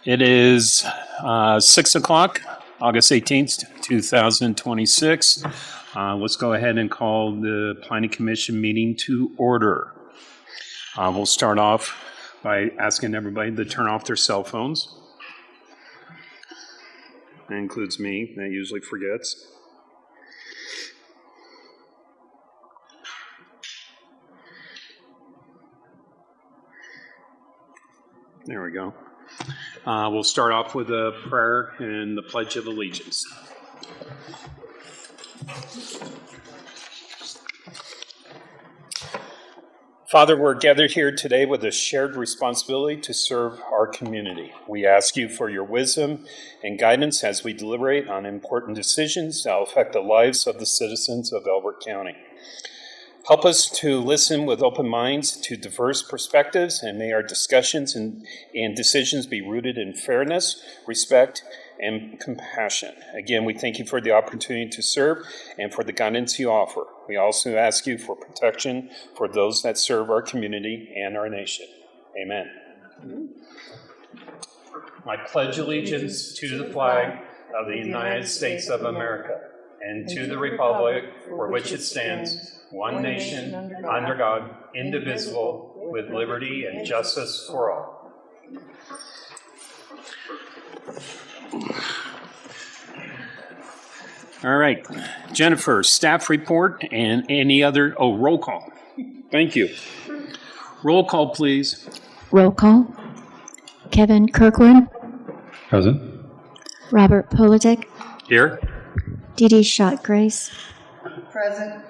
It is 6 o'clock, August 18th, 2026. Let's go ahead and call the Planning Commission meeting to order. We'll start off by asking everybody to turn off their cell phones. That includes me. That usually forgets. There we go. We'll start off with a prayer and the Pledge of Allegiance. Father, we're gathered here today with a shared responsibility to serve our community. We ask you for your wisdom and guidance as we deliberate on important decisions that will affect the lives of the citizens of Elbert County. Help us to listen with open minds to diverse perspectives, and may our discussions and decisions be rooted in fairness, respect, and compassion. Again, we thank you for the opportunity to serve and for the guidance you offer. We also ask you for protection for those that serve our community and our nation. Amen. I pledge allegiance to the flag of the United States of America and to the republic for which it stands, one nation, under God, indivisible, with liberty and justice for all. All right. Jennifer, staff report and any other, roll call. Thank you. Roll call, please. Roll call. Kevin Kirkwood. Present. Robert Politic. Here. Dee Dee Schott-Grace. Present.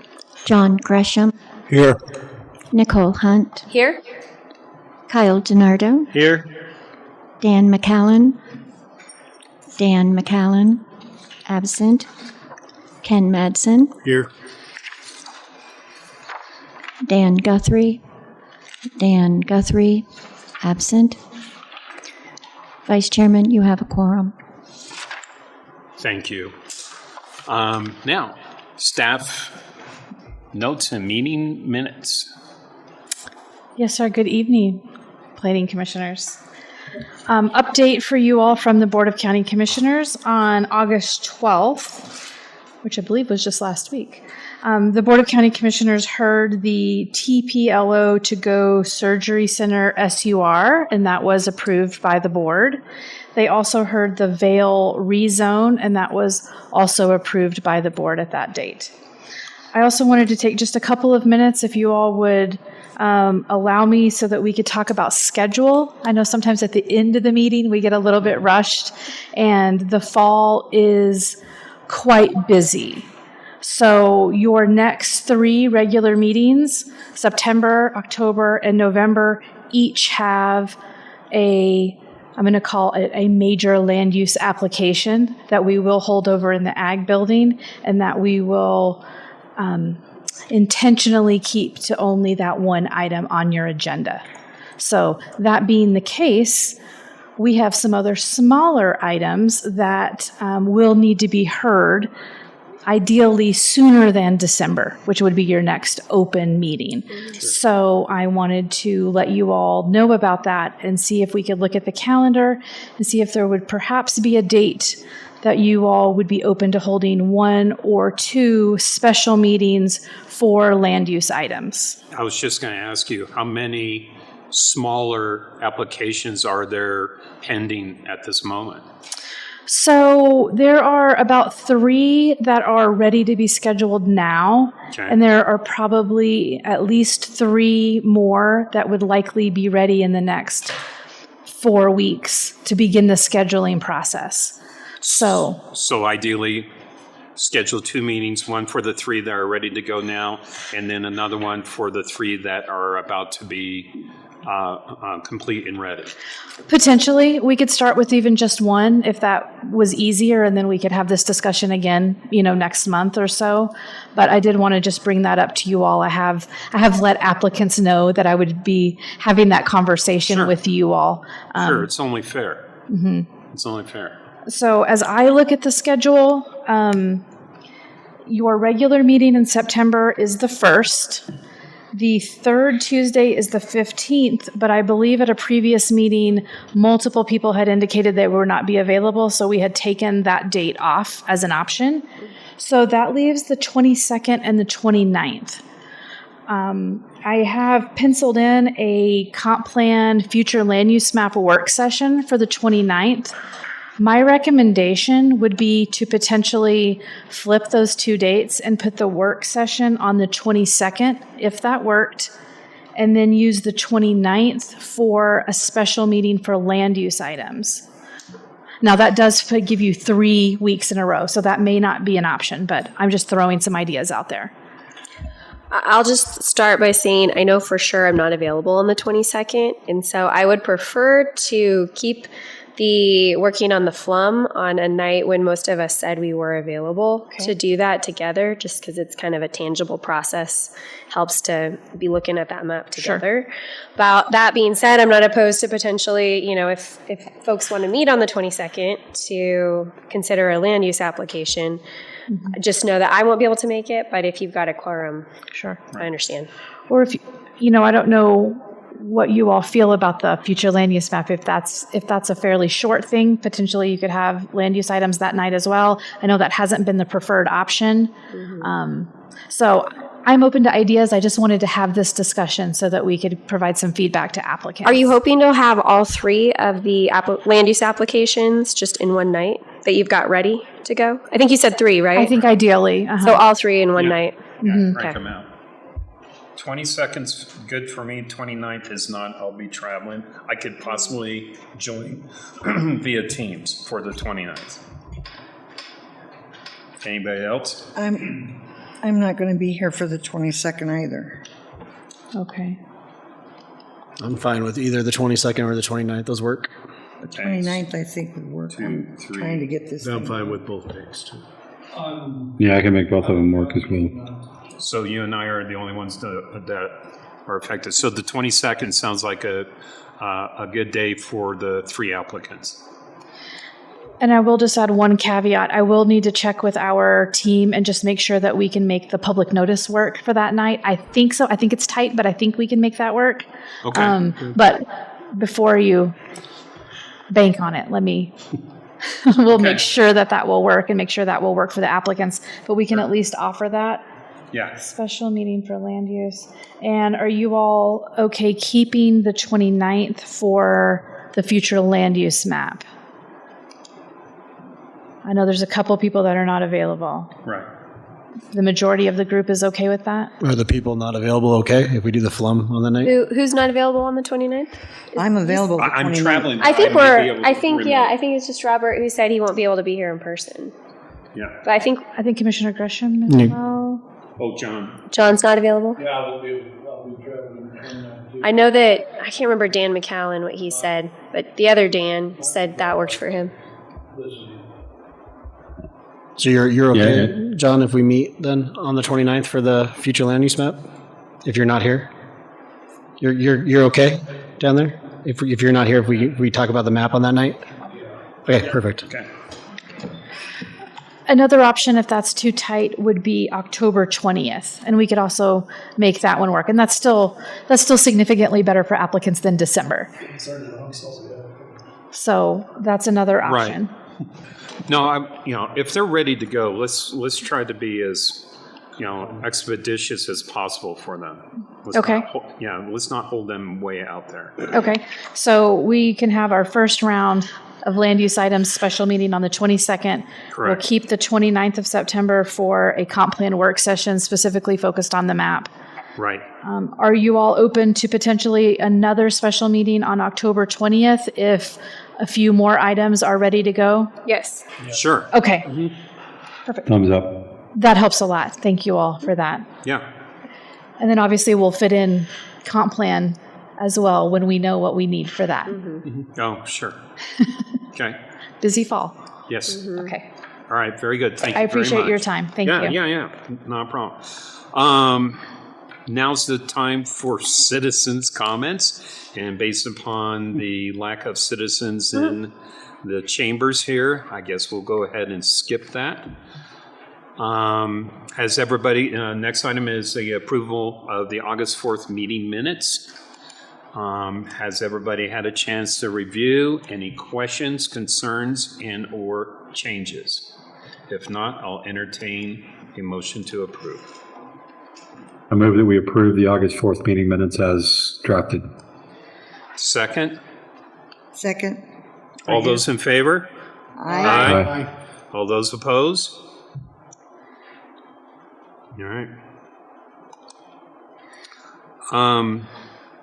John Gresham. Here. Nicole Hunt. Here. Kyle DiNardo. Here. Dan McAllen. Dan McAllen. Absent. Ken Madsen. Here. Dan Guthrie. Dan Guthrie. Absent. Vice Chairman, you have a quorum. Thank you. Now, staff notes and meeting minutes. Yes, sir. Good evening, Planning Commissioners. Update for you all from the Board of County Commissioners on August 12th, which I believe was just last week. The Board of County Commissioners heard the TPLO to go Surgery Center SUR, and that was approved by the board. They also heard the Vale rezone, and that was also approved by the board at that date. I also wanted to take just a couple of minutes, if you all would allow me, so that we could talk about schedule. I know sometimes at the end of the meeting we get a little bit rushed, and the fall is quite busy. So your next 3 regular meetings, September, October, and November, each have I'm going to call it a major land use application that we will hold over in the Ag building, and that we will intentionally keep to only that one item on your agenda. So that being the case, we have some other smaller items that will need to be heard, ideally sooner than December, which would be your next open meeting. Sure. So I wanted to let you all know about that and see if we could look at the calendar and see if there would perhaps be a date that you all would be open to holding 1 or 2 special meetings for land use items. I was just going to ask you, how many smaller applications are there pending at this moment? So there are about 3 that are ready to be scheduled now, okay. And there are probably at least 3 more that would likely be ready in the next 4 weeks to begin the scheduling process. So ideally, schedule 2 meetings, one for the 3 that are ready to go now, and then another one for the 3 that are about to be complete and ready. Potentially, we could start with even just 1 if that was easier, and then we could have this discussion again, next month or so. But I did want to just bring that up to you all. I have let applicants know that I would be having that conversation Sure. with you all. Sure, it's only fair. Mm-hmm. It's only fair. So as I look at the schedule, your regular meeting in September is the 1st. The third Tuesday is the 15th, but I believe at a previous meeting, multiple people had indicated they would not be available, so we had taken that date off as an option. So that leaves the 22nd and the 29th. I have penciled in a comp plan future land use map work session for the 29th. My recommendation would be to potentially flip those two dates and put the work session on the 22nd, if that worked, and then use the 29th for a special meeting for land use items. Now, that does give you 3 weeks in a row, so that may not be an option, but I'm just throwing some ideas out there. I'll just start by saying I know for sure I'm not available on the 22nd, and so I would prefer to keep the working on the FLUM on a night when most of us said we were available to do that together, just because it's kind of a tangible process, helps to be looking at that map together. Sure. But that being said, I'm not opposed to potentially, if folks want to meet on the 22nd to consider a land use application. Mm-hmm. Just know that I won't be able to make it, but if you've got a quorum, sure, I understand. Or if I don't know what you all feel about the future land use map. If that's a fairly short thing, potentially you could have land use items that night as well. I know that hasn't been the preferred option. Mm-hmm. So I'm open to ideas. I just wanted to have this discussion so that we could provide some feedback to applicants. Are you hoping to have all 3 of the land use applications just in one night that you've got ready to go? I think you said 3, right? I think ideally. Uh-huh. So all 3 in one night. Yeah, mm-hmm. Break them out. 22nd's good for me. 29th is not. I'll be traveling. I could possibly join via Teams for the 29th. Anybody else? I'm not going to be here for the 22nd either. Okay. I'm fine with either the 22nd or the 29th. Those work. The 29th, I think, would work. 2, I'm 3. trying to get this. I'm fine with both days, too. Yeah, I can make both of them work as well. So you and I are the only ones that are affected. So the 22nd sounds like a good day for the 3 applicants. And I will just add one caveat. I will need to check with our team and just make sure that we can make the public notice work for that night. I think so. I think it's tight, but I think we can make that work. Okay. But before you bank on it, we'll make sure that will work and make sure that will work for the applicants. But we can at least offer that. Yeah. Special meeting for land use. And are you all okay keeping the 29th for the future land use map? I know there's a couple people that are not available. Right. The majority of the group is okay with that? Are the people not available okay if we do the FLUM on the night? Who's not available on the 29th? I'm available. I'm traveling. I think I think it's just Robert who said he won't be able to be here in person. Yeah. But I think Commissioner Gresham as well. Oh, John. John's not available. Yeah, I'll be traveling. I know that I can't remember Dan McCallan what he said, but the other Dan said that worked for him. So you're okay, Yeah. John, if we meet then on the 29th for the future land use map? If you're not here? You're okay down there? If you're not here, if we talk about the map on that night? Okay, perfect. Okay. Another option, if that's too tight, would be October 20th, and we could also make that one work. And that's still significantly better for applicants than December. So that's another option. Right. No, if they're ready to go, let's try to be as, expeditious as possible for them. Okay. Let's not hold them way out there. Okay, so we can have our first round of land use items special meeting on the 22nd. Correct. We'll keep the 29th of September for a comp plan work session specifically focused on the map. Right. Are you all open to potentially another special meeting on October 20th if a few more items are ready to go? Yes. Sure. Okay. Perfect. Thumbs up. That helps a lot. Thank you all for that. Yeah. And then obviously we'll fit in comp plan as well when we know what we need for that. Mm-hmm. Oh, sure. Okay. Busy fall. Yes. Mm-hmm. Okay. All right. Very good. Thank you. I appreciate very much. your time. Thank you. Yeah. Not a problem. Now's the time for citizens' comments. And based upon the lack of citizens in the chambers here, I guess we'll go ahead and skip that. Has everybody, next item is the approval of the August 4th meeting minutes. Has everybody had a chance to review? Any questions, concerns, and or changes? If not, I'll entertain a motion to approve. I move that we approve the August 4th meeting minutes as drafted. Second, Second. all those in favor? Aye. All those opposed? All right.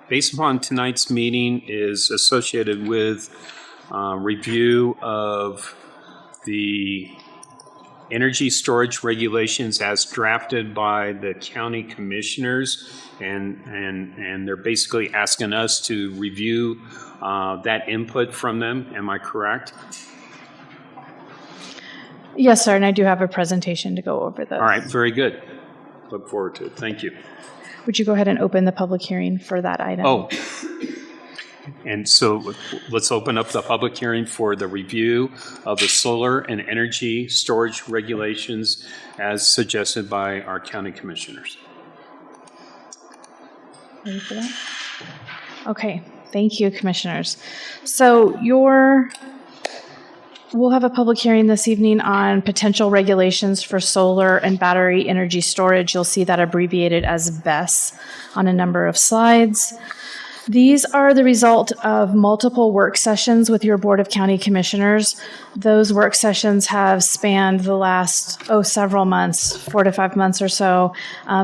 Based upon tonight's meeting is associated with review of the energy storage regulations as drafted by the county commissioners, and they're basically asking us to review that input from them. Am I correct? Yes, sir, and I do have a presentation to go over those. All right, very good. Look forward to it. Thank you. Would you go ahead and open the public hearing for that item? Oh, and so let's open up the public hearing for the review of the solar and energy storage regulations as suggested by our county commissioners. Ready for that? Okay, thank you, commissioners. So we'll have a public hearing this evening on potential regulations for solar and battery energy storage. You'll see that abbreviated as BESS on a number of slides. These are the result of multiple work sessions with your Board of County Commissioners. Those work sessions have spanned the last, several months, 4 to 5 months or so.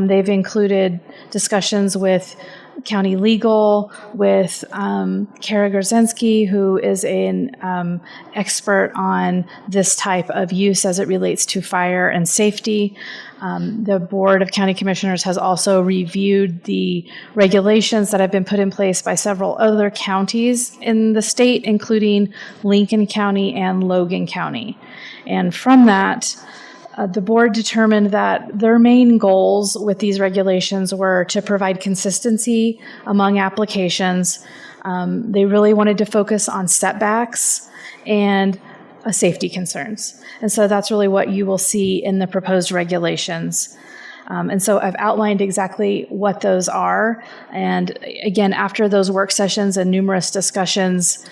They've included discussions with county legal, with Kara Gorzinski, who is an expert on this type of use as it relates to fire and safety. The Board of County Commissioners has also reviewed the regulations that have been put in place by several other counties in the state, including Lincoln County and Logan County. And from that, the board determined that their main goals with these regulations were to provide consistency among applications. They really wanted to focus on setbacks and safety concerns. And so that's really what you will see in the proposed regulations. And so I've outlined exactly what those are. And again, after those work sessions and numerous discussions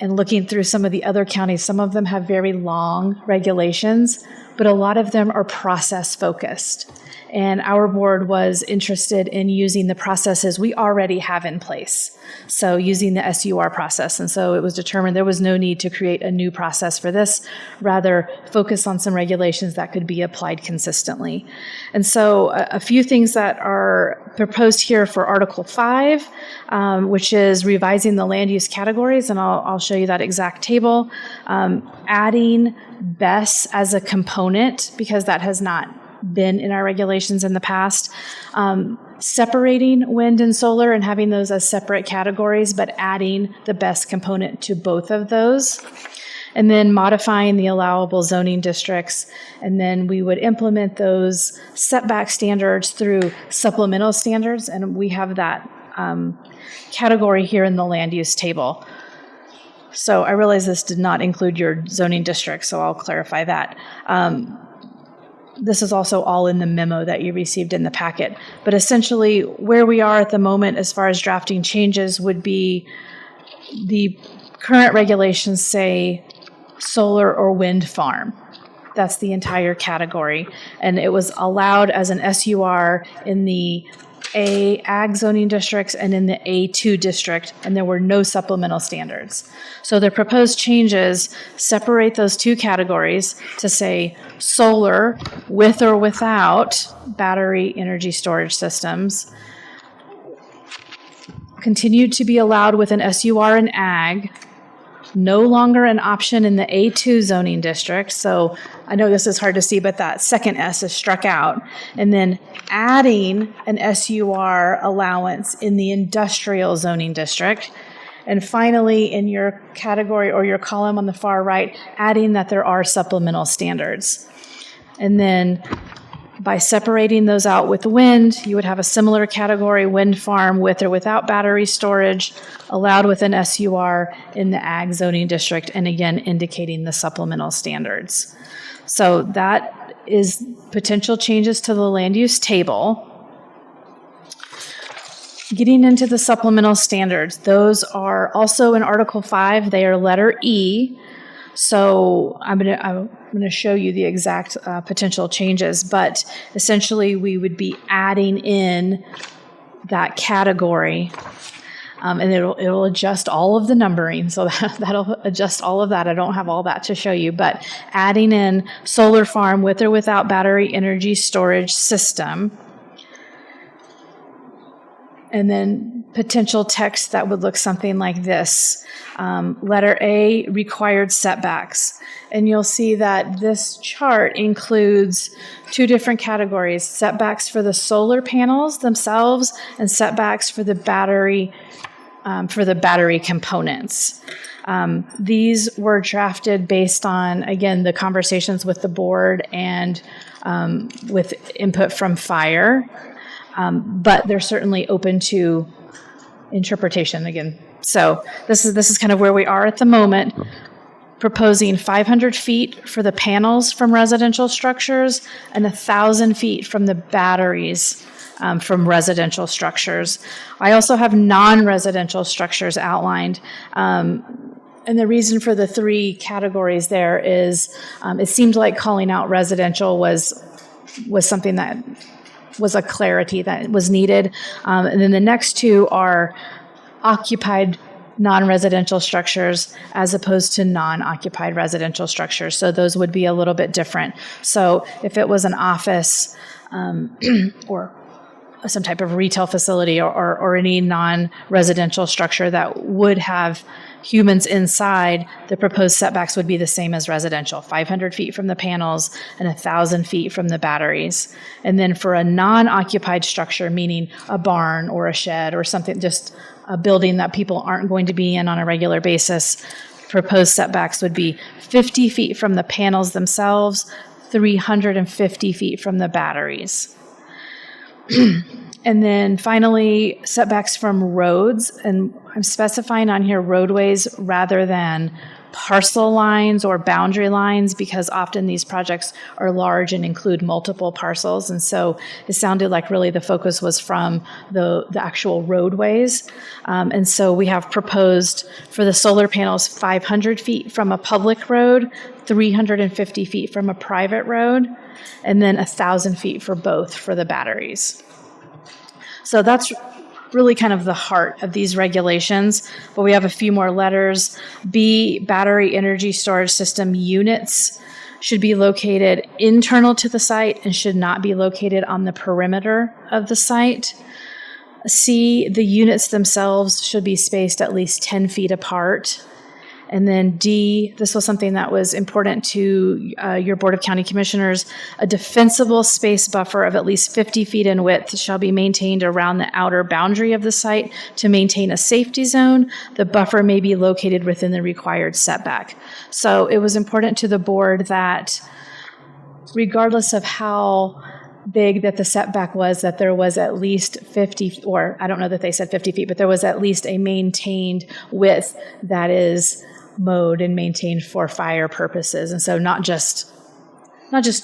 and looking through some of the other counties, some of them have very long regulations, but a lot of them are process focused. And our board was interested in using the processes we already have in place. So using the SUR process. And so it was determined there was no need to create a new process for this, rather focus on some regulations that could be applied consistently. And so a few things that are proposed here for Article 5, which is revising the land use categories, and I'll show you that exact table. Adding BESS as a component, because that has not been in our regulations in the past. Separating wind and solar and having those as separate categories, but adding the BESS component to both of those. And then modifying the allowable zoning districts. And then we would implement those setback standards through supplemental standards. And we have that category here in the land use table. So I realize this did not include your zoning district, so I'll clarify that. This is also all in the memo that you received in the packet. But essentially, where we are at the moment as far as drafting changes would be the current regulations say solar or wind farm. That's the entire category. And it was allowed as an SUR in the A ag zoning districts and in the A2 district, and there were no supplemental standards. So the proposed changes separate those two categories to say solar with or without battery energy storage systems, continued to be allowed with an SUR in ag, no longer an option in the A2 zoning district. So I know this is hard to see, but that second S is struck out. And then adding an SUR allowance in the industrial zoning district. And finally, in your category or your column on the far right, adding that there are supplemental standards. And then by separating those out with wind, you would have a similar category, wind farm with or without battery storage, allowed with an SUR in the ag zoning district, and again, indicating the supplemental standards. So that is potential changes to the land use table. Getting into the supplemental standards, those are also in Article 5. They are letter E. So I'm gonna show you the exact potential changes, but essentially we would be adding in that category, and it'll adjust all of the numbering. So that'll adjust all of that. I don't have all that to show you, but adding in solar farm with or without battery energy storage system. And then potential text that would look something like this. Letter A, required setbacks. And you'll see that this chart includes two different categories: setbacks for the solar panels themselves and setbacks for the battery components. These were drafted based on, again, the conversations with the board and with input from fire. But they're certainly open to interpretation again. So this is kind of where we are at the moment, proposing 500 feet for the panels from residential structures and 1,000 feet from the batteries from residential structures. I also have non-residential structures outlined. And the reason for the three categories there is it seemed like calling out residential was something that was a clarity that was needed. And then the next two are occupied non-residential structures as opposed to non-occupied residential structures. So those would be a little bit different. So if it was an office or some type of retail facility or any non-residential structure that would have humans inside, the proposed setbacks would be the same as residential: 500 feet from the panels and 1,000 feet from the batteries. And then for a non-occupied structure, meaning a barn or a shed or something, just a building that people aren't going to be in on a regular basis, proposed setbacks would be 50 feet from the panels themselves, 350 feet from the batteries. And then finally, setbacks from roads, and I'm specifying on here roadways rather than parcel lines or boundary lines, because often these projects are large and include multiple parcels. And so it sounded like really the focus was from the actual roadways. And so we have proposed for the solar panels 500 feet from a public road, 350 feet from a private road, and then 1,000 feet for both for the batteries. So that's really kind of the heart of these regulations, but we have a few more letters. B, battery energy storage system units should be located internal to the site and should not be located on the perimeter of the site. C, the units themselves should be spaced at least 10 feet apart. And then D, this was something that was important to your Board of County Commissioners: a defensible space buffer of at least 50 feet in width shall be maintained around the outer boundary of the site to maintain a safety zone. The buffer may be located within the required setback. So it was important to the board that regardless of how big that the setback was, that there was at least 50, or I don't know that they said 50 feet, but there was at least a maintained width that is mowed and maintained for fire purposes. And so not just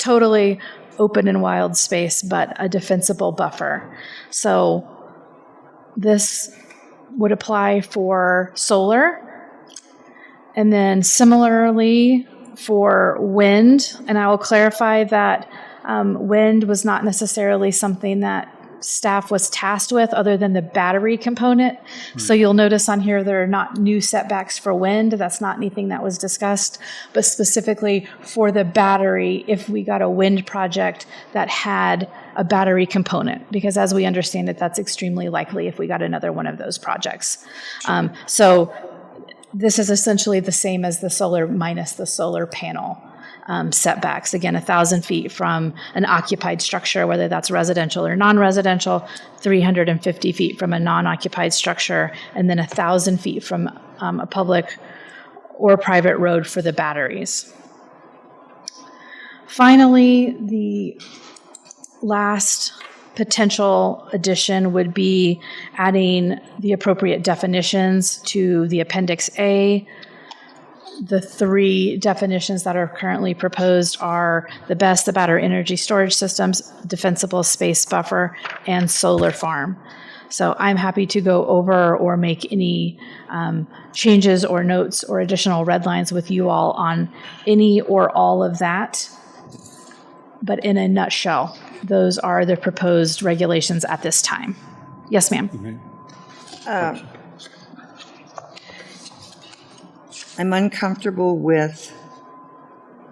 totally open and wild space, but a defensible buffer. So this would apply for solar. And then similarly for wind, and I will clarify that wind was not necessarily something that staff was tasked with other than the battery component. So you'll notice on here there are not new setbacks for wind. That's not anything that was discussed, but specifically for the battery, if we got a wind project that had a battery component, because as we understand it, that's extremely likely if we got another one of those projects. So this is essentially the same as the solar minus the solar panel setbacks. Again, 1,000 feet from an occupied structure, whether that's residential or non-residential, 350 feet from a non-occupied structure, and then 1,000 feet from a public or private road for the batteries. Finally, the last potential addition would be adding the appropriate definitions to the Appendix A. the three definitions that are currently proposed are the best about our energy storage systems, defensible space buffer, and solar farm. So I'm happy to go over or make any changes or notes or additional red lines with you all on any or all of that. But in a nutshell, those are the proposed regulations at this time. Yes, ma'am. I'm uncomfortable with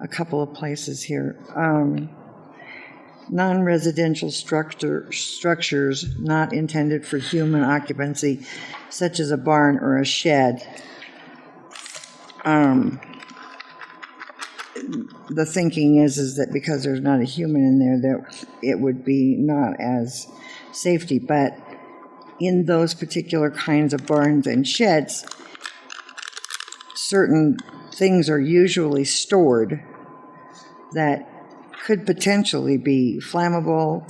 a couple of places here. Non-residential structures not intended for human occupancy, such as a barn or a shed. The thinking is that because there's not a human in there, that it would be not as safety. But in those particular kinds of barns and sheds, certain things are usually stored that could potentially be flammable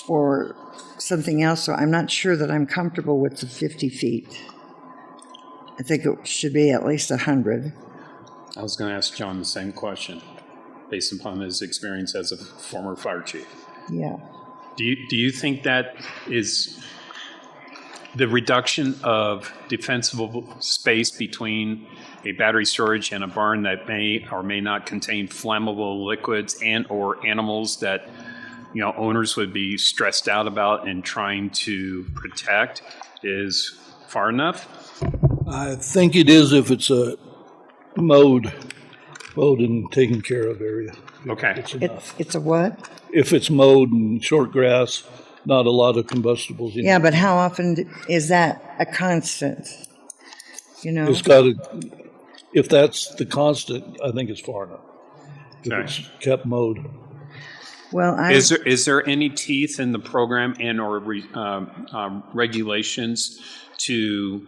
or something else. So I'm not sure that I'm comfortable with the 50 feet. I think it should be at least 100. I was going to ask John the same question, based upon his experience as a former fire chief. Yeah. Do you think that is the reduction of defensible space between a battery storage and a barn that may or may not contain flammable liquids and or animals that owners would be stressed out about and trying to protect is far enough? I think it is if it's a mowed and taken care of area. Okay. It's enough. It's a what? If it's mowed and short grass, not a lot of combustibles. Yeah, but how often is that a constant? It's got to, if that's the constant, I think it's far enough. If Okay. it's kept mowed. Well, Is there any teeth in the program and or regulations to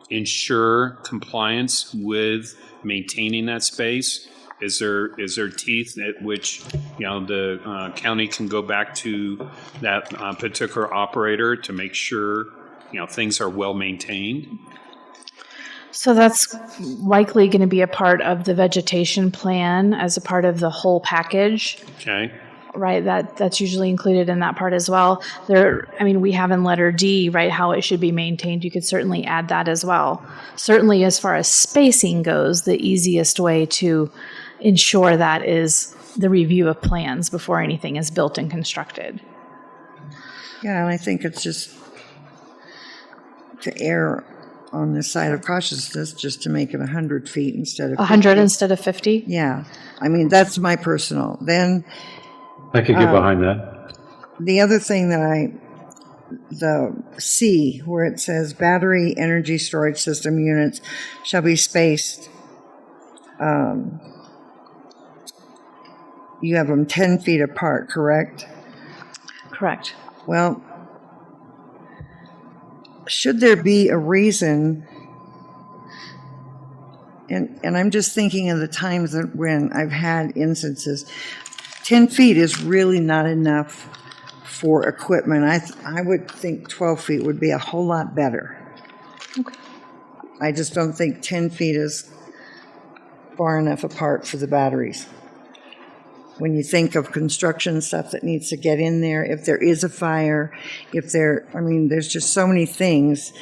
ensure compliance with maintaining that space? Is there teeth at which the county can go back to that particular operator to make sure things are well maintained? So that's likely going to be a part of the vegetation plan as a part of the whole package. Okay. Right, that's usually included in that part as well. We have in letter D, right, how it should be maintained. You could certainly add that as well. Certainly, as far as spacing goes, the easiest way to ensure that is the review of plans before anything is built and constructed. yeah, and I think it's just to err on the side of cautiousness, just to make it 100 feet instead of 100 50. instead of 50? Yeah, that's my personal. Then I could get behind that. the other thing the C, where it says battery energy storage system units shall be spaced, you have them 10 feet apart, correct? Correct. Well, should there be a reason, and I'm just thinking of the times that when I've had instances, 10 feet is really not enough for equipment. I would think 12 feet would be a whole lot better. Okay. I just don't think 10 feet is far enough apart for the batteries. When you think of construction stuff that needs to get in there, if there is a fire, there's just so many things.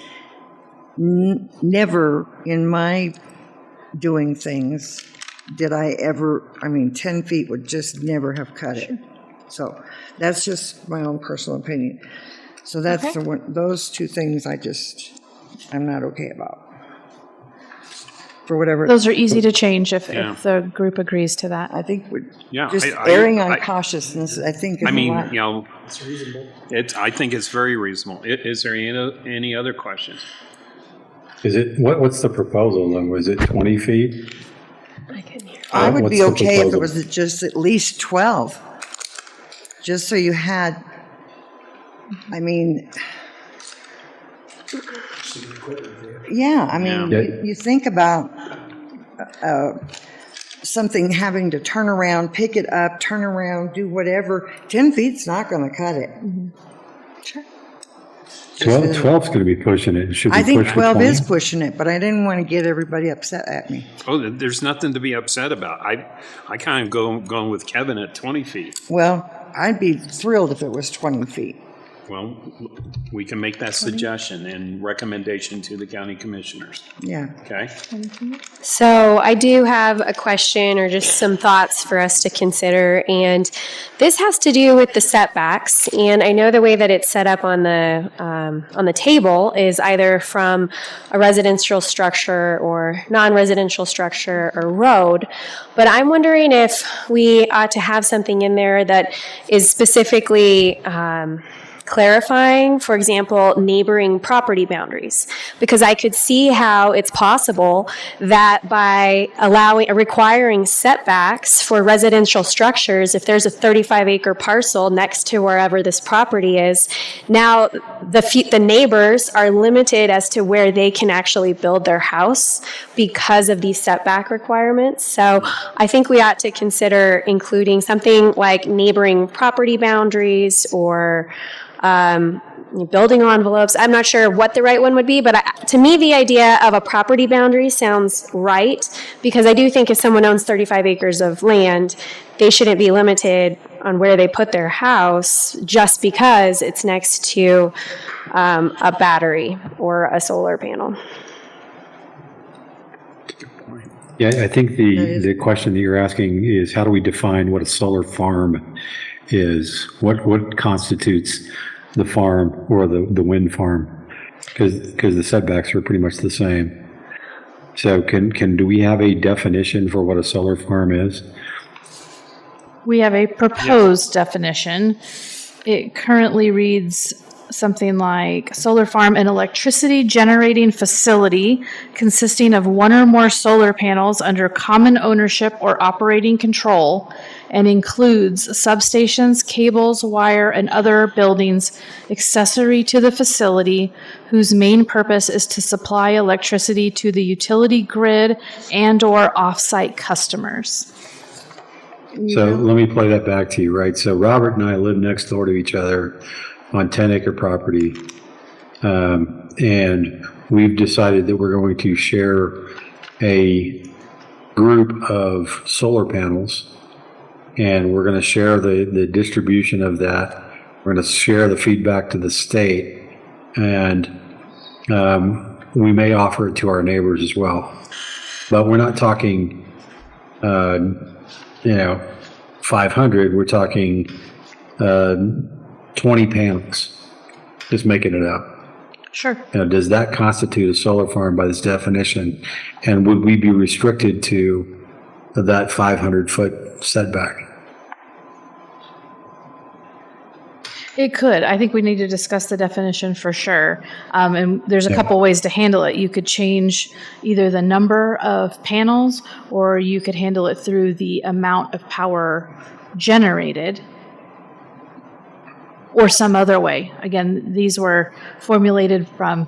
Never in my doing things did I ever, 10 feet would just never have cut it. So that's just my own personal opinion. So that's Okay. those two things I'm not okay about. For whatever. Those are easy to change if Yeah. the group agrees to that. I think we're Yeah, just I- erring on I- cautiousness, I think. Is a lot. It's reasonable. I think it's very reasonable. Is there any other questions? Is it, what's the proposal then? Was it 20 feet? I would What's be the okay if it proposal? was just at least 12. Just so you had, you think about something having to turn around, pick it up, turn around, do whatever. 10 feet's not going to cut it. 12's going to be pushing it. It should be I think pushed to 12 20. is pushing it, but I didn't want to get everybody upset at me. Oh, there's nothing to be upset about. I kind of going with Kevin at 20 feet. Well, I'd be thrilled if it was 20 feet. Well, we can make that suggestion and recommendation to the county commissioners, Yeah. okay? So I do have a question or just some thoughts for us to consider, and this has to do with the setbacks. And I know the way that it's set up on the table is either from a residential structure or non-residential structure or road. But I'm wondering if we ought to have something in there that is specifically clarifying, for example, neighboring property boundaries, because I could see how it's possible that by requiring setbacks for residential structures, if there's a 35-acre parcel next to wherever this property is, now the neighbors are limited as to where they can actually build their house because of these setback requirements. So I think we ought to consider including something like neighboring property boundaries or building envelopes. I'm not sure what the right one would be, but to me, the idea of a property boundary sounds right, because I do think if someone owns 35 acres of land, they shouldn't be limited on where they put their house just because it's next to a battery or a solar panel. Yeah, I think the question that you're asking is how do we define what a solar farm is? What constitutes the farm or the wind farm? Because the setbacks are pretty much the same. So do we have a definition for what a solar farm is? We have a proposed definition. It currently reads something like solar farm, an electricity generating facility consisting of one or more solar panels under common ownership or operating control, and includes substations, cables, wire, and other buildings accessory to the facility whose main purpose is to supply electricity to the utility grid and/or off-site customers. So let me play that back to you, right? So Robert and I live next door to each other on 10-acre property, and we've decided that we're going to share a group of solar panels, and we're going to share the distribution of that. We're going to share the feedback to the state, and we may offer it to our neighbors as well. But we're not talking, 500. We're talking 20 panels. Just making it up. Sure. Does that constitute a solar farm by this definition? And would we be restricted to that 500-foot setback? It could. I think we need to discuss the definition for sure. And there's a couple ways to handle it. You could change either the number of panels, or you could handle it through the amount of power generated, or some other way. Again, these were formulated from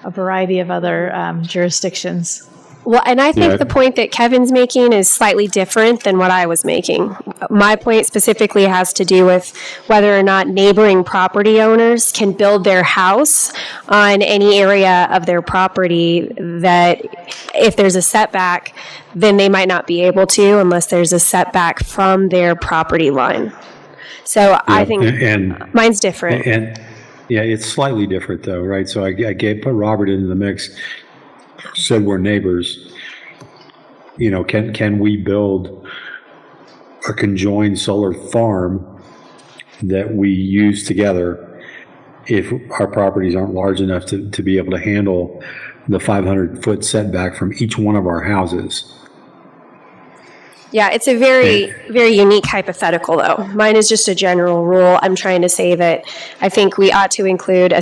a variety of other jurisdictions. Well, and I think the point that Kevin's making is slightly different than what I was making. My point specifically has to do with whether or not neighboring property owners can build their house on any area of their property that if there's a setback, then they might not be able to unless there's a setback from their property line. So I think mine's different. And it's slightly different though, right? So I put Robert into the mix. Said we're neighbors. Can we build a conjoined solar farm that we use together if our properties aren't large enough to be able to handle the 500-foot setback from each one of our houses? Yeah, it's a very, very unique hypothetical, though. Mine is just a general rule. I'm trying to say that I think we ought to include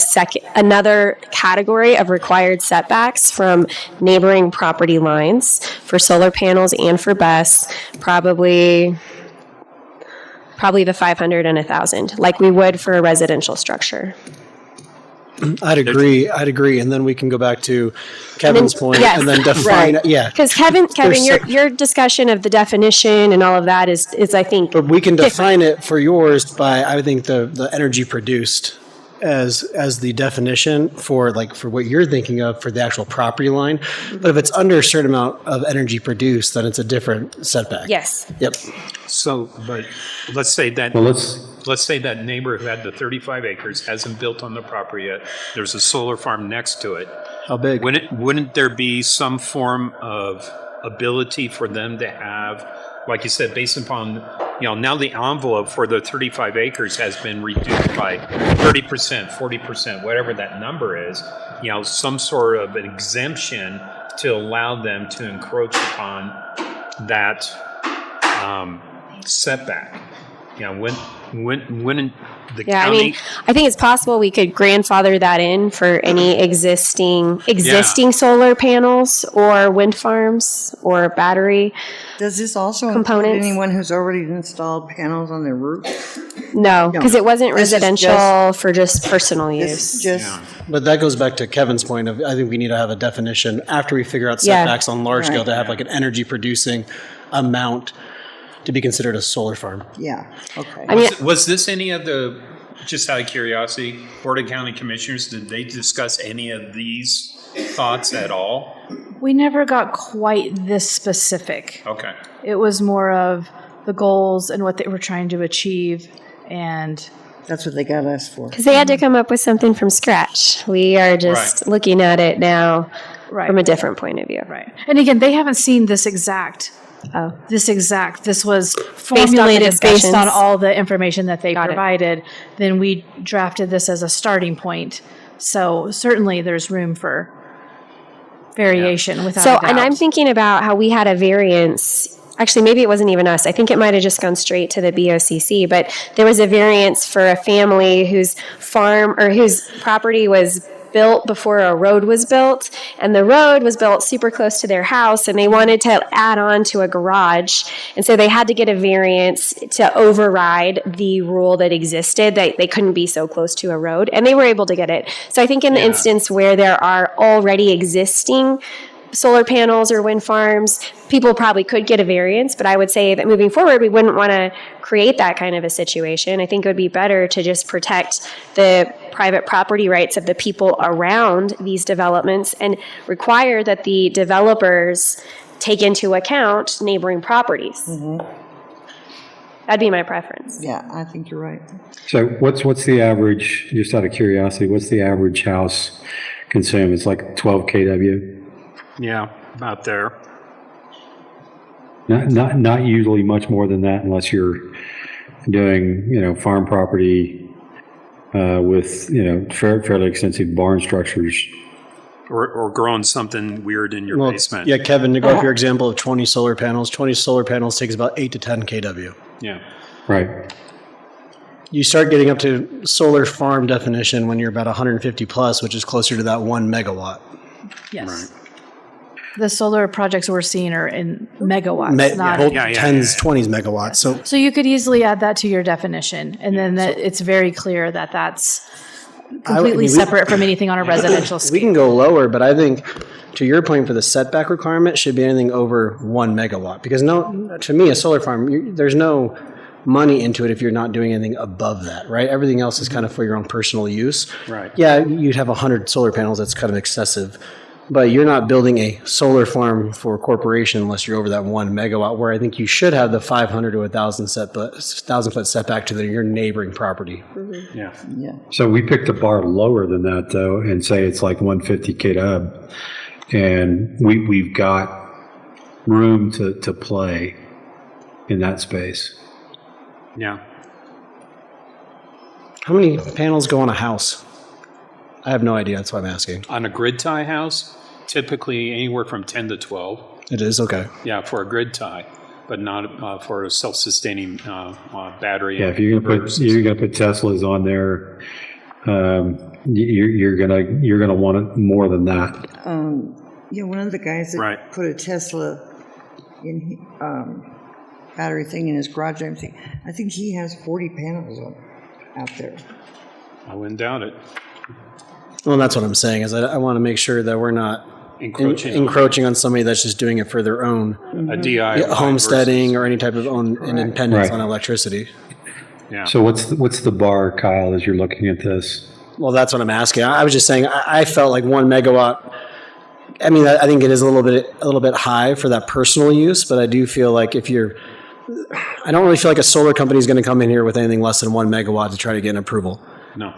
another category of required setbacks from neighboring property lines for solar panels and for BESS, probably the 500 and 1,000, like we would for a residential structure. I'd agree. And then we can go back to Kevin's point yes, and then define it. Yeah. Because Kevin, your discussion of the definition and all of that is I think. But we can define it for yours by, I think, the energy produced. as the definition for what you're thinking of for the actual property line. But if it's under a certain amount of energy produced, then it's a different setback. Yes. Yep. So, but let's say that, Well, let's say that neighbor who had the 35 acres hasn't built on the property yet. There's a solar farm next to it. How big? Wouldn't there be some form of ability for them to have, like you said, based upon, now the envelope for the 35 acres has been reduced by 30%, 40%, whatever that number is, some sort of an exemption to allow them to encroach upon that setback. Wouldn't the Yeah, county? I think it's possible we could grandfather that in for any existing solar panels or wind farms or battery. Does this also include Components. anyone who's already installed panels on their roof? No, because it wasn't This is residential for just personal This use. just, But that goes back to Kevin's point of, I think we need to have a definition after we figure out Yeah. setbacks on large scale Right. to have like an energy producing amount to be considered a solar farm. yeah, okay. I mean, Was this any of the, just out of curiosity, Board of County Commissioners, did they discuss any of these thoughts at all? We never got quite this specific. Okay. It was more of the goals and what they were trying to achieve. And That's what they got us for. because they had to come up with something from scratch. We are just looking at it now from a different point of view. right. And again, they haven't seen this exact. Oh. This was on the formulated based discussions. on all the information that they Got it. provided. Then we drafted this as a starting point. So certainly there's room for variation without So, a doubt. and I'm thinking about how we had a variance. Actually, maybe it wasn't even us. I think it might have just gone straight to the BOCC, but there was a variance for a family whose farm or whose property was built before a road was built, and the road was built super close to their house, and they wanted to add on to a garage, and so they had to get a variance to override the rule that existed that they couldn't be so close to a road, and they were able to get it. So I think in the instance where there are already existing solar panels or wind farms, people probably could get a variance, but I would say that moving forward, we wouldn't want to create that kind of a situation. I think it would be better to just protect the private property rights of the people around these developments and require that the developers take into account neighboring properties. That'd be my preference. Yeah, I think you're right. So what's the average, just out of curiosity, what's the average house consume? It's like 12 kW? Yeah, about there. Not usually much more than that unless you're doing, farm property with, fairly extensive barn structures. Or growing something weird in your Well, basement. yeah, Kevin, to go off your example of 20 solar panels takes about 8 to 10 kW. Yeah. Right. You start getting up to solar farm definition when you're about 150 plus, which is closer to that 1 megawatt. Yes. The solar projects we're seeing are in megawatts, not. Whole Yeah, 10s, 20s megawatts. So So you could easily add that to your definition, and then it's very clear that that's completely separate from anything on a residential we scale. can go lower, but I think to your point for the setback requirement should be anything over 1 megawatt. Because to me, a solar farm, there's no money into it if you're not doing anything above that, right? Everything else is kind of for your own personal use. Right. Yeah, you'd have 100 solar panels. That's kind of excessive. But you're not building a solar farm for a corporation unless you're over that 1 megawatt, where I think you should have the 500 to 1,000 foot setback to your neighboring property. Yeah. Yeah. So we picked a bar lower than that though, and say it's like 150 kW. And we've got room to play in that space. Yeah. How many panels go on a house? I have no idea. That's why I'm asking. On a grid tie house, typically anywhere from 10 to 12. It is? Okay. Yeah, for a grid tie, but not for a self-sustaining battery. Yeah, if you're gonna put Teslas on there, you're gonna want it more than that. One of the guys that Right. put a Tesla in battery thing in his garage, I think he has 40 panels out there. I wouldn't doubt it. Well, that's what I'm saying is I want to make sure that we're not Encroaching on somebody that's just doing it for their own on a DIY homesteading or any type of own independence Right. on electricity. Yeah. So what's the bar, Kyle, as you're looking at this? Well, that's what I'm asking. I was just saying, I felt like 1 megawatt. I mean, I think it is a little bit high for that personal use, but I do feel like I don't really feel like a solar company is going to come in here with anything less than 1 megawatt to try to get an approval. No.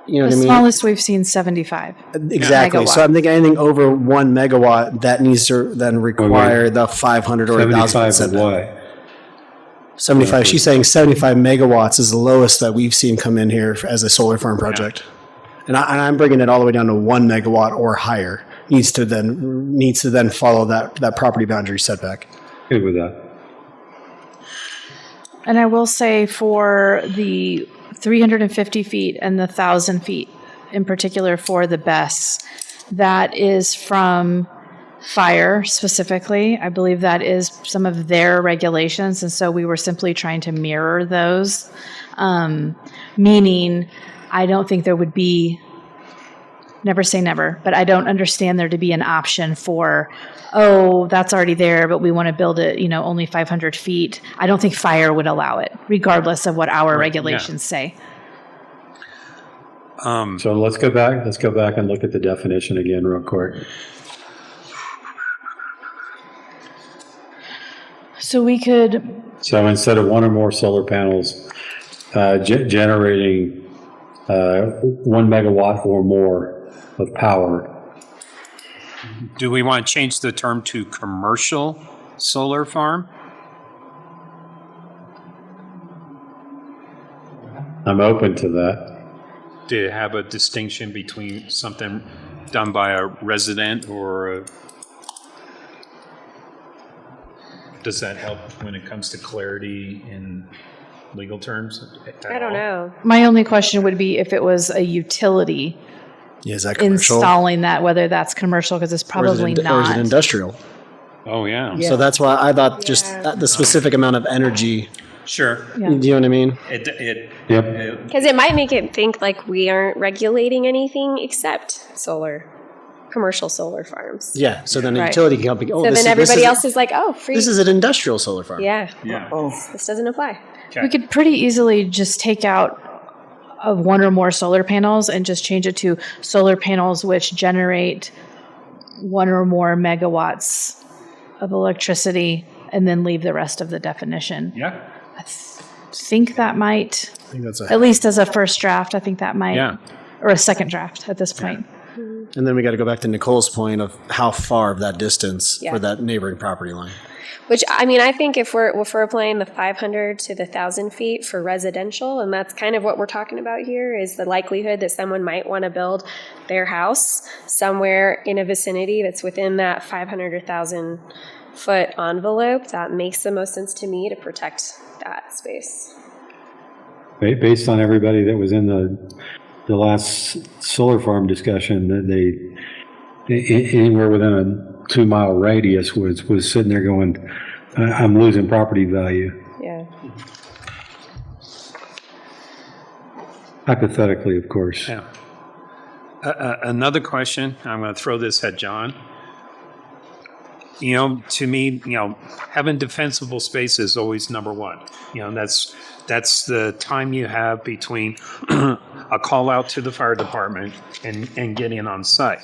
You know The what I mean? smallest we've seen 75. Exactly. So megawatt. I'm thinking anything over 1 megawatt that needs to then require the 500 or 1,000. 75 of what? 75. She's saying 75 megawatts is the lowest that we've seen come in here as a solar farm project. And I'm bringing it all the way down to 1 megawatt or higher. Needs to then follow that property boundary setback. Good with that. And I will say for the 350 feet and the 1,000 feet, in particular for the BESS, that is from fire specifically. I believe that is some of their regulations, and so we were simply trying to mirror those, meaning I don't think there would be, never say never, but I don't understand there to be an option for, oh, that's already there, but we want to build it, only 500 feet. I don't think fire would allow it, regardless of what our regulations say. So let's go back and look at the definition again real quick. So we could, So instead of 1 or more solar panels generating 1 megawatt or more of power. Do we want to change the term to commercial solar farm? I'm open to that. To have a distinction between something done by a resident or does that help when it comes to clarity in legal terms? I don't know. my only question would be if it was a utility Yeah, is that commercial? installing that, whether that's commercial, because it's probably Or is it not. industrial? Oh, yeah. Yeah. So that's why I thought just the specific amount of energy. Sure. Yeah. Do you know what I mean? Yep. Because it might make it think like we aren't regulating anything except commercial solar farms. Yeah. So then a Right. utility company. Oh, So then everybody else is like, oh, free. This is an industrial solar farm. Yeah. Yeah. Oh, This doesn't apply. Okay. We could pretty easily just take out of 1 or more solar panels and just change it to solar panels which generate 1 or more megawatts of electricity, and then leave the rest of the definition. Yeah. I think that might, I think that's at least as a first draft, I think that might, Yeah. or a second draft at this point. And then we got to go back to Nicole's point of how far of that distance Yeah. for that neighboring property line. Which, I mean, I think if we're applying the 500 to the 1,000 feet for residential, and that's kind of what we're talking about here, is the likelihood that someone might want to build their house somewhere in a vicinity that's within that 500 or 1,000 foot envelope, that makes the most sense to me to protect that space. Based on everybody that was in the last solar farm discussion, that anywhere within a 2-mile radius was sitting there going, I'm losing property value. Yeah. Hypothetically, of course. Yeah. Another question, I'm going to throw this at John. To me, having defensible space is always number one. That's the time you have between a call out to the fire department and getting on site.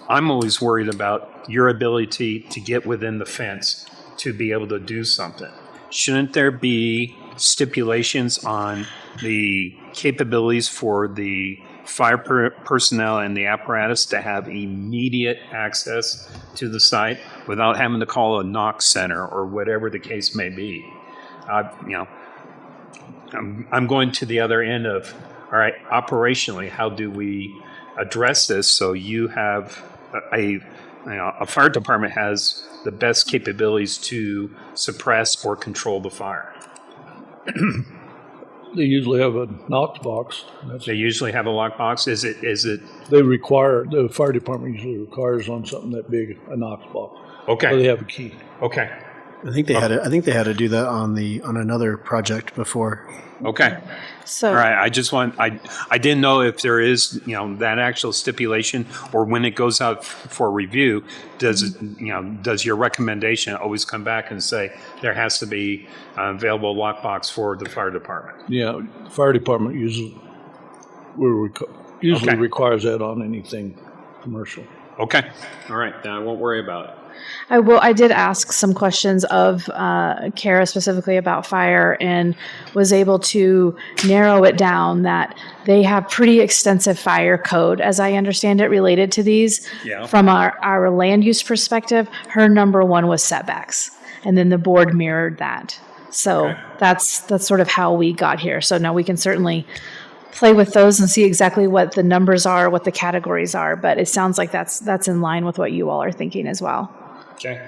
I'm always worried about your ability to get within the fence to be able to do something. Shouldn't there be stipulations on the capabilities for the fire personnel and the apparatus to have immediate access to the site without having to call a knock center or whatever the case may be? I'm going to the other end of, all right, operationally, how do we address this so you have a fire department has the best capabilities to suppress or control the fire? They usually have a Knox box. They usually have a lockbox. Is it? The fire department usually requires on something that big, a Knox box. Okay. So they have a key. Okay. I think they had to do that on another project before. Okay. So, All right. I didn't know if there is, that actual stipulation, or when it goes out for review, does your recommendation always come back and say there has to be available lockbox for the fire department? Yeah, the fire department usually, usually Okay. requires that on anything commercial. Okay, all right, then I won't worry about it. I did ask some questions of Kara specifically about fire and was able to narrow it down that they have pretty extensive fire code, as I understand it, related to these. Yeah. From our land use perspective, her number one was setbacks, and then the board mirrored that. So Okay. that's sort of how we got here. So now we can certainly play with those and see exactly what the numbers are, what the categories are, but it sounds like that's in line with what you all are thinking as well. Okay.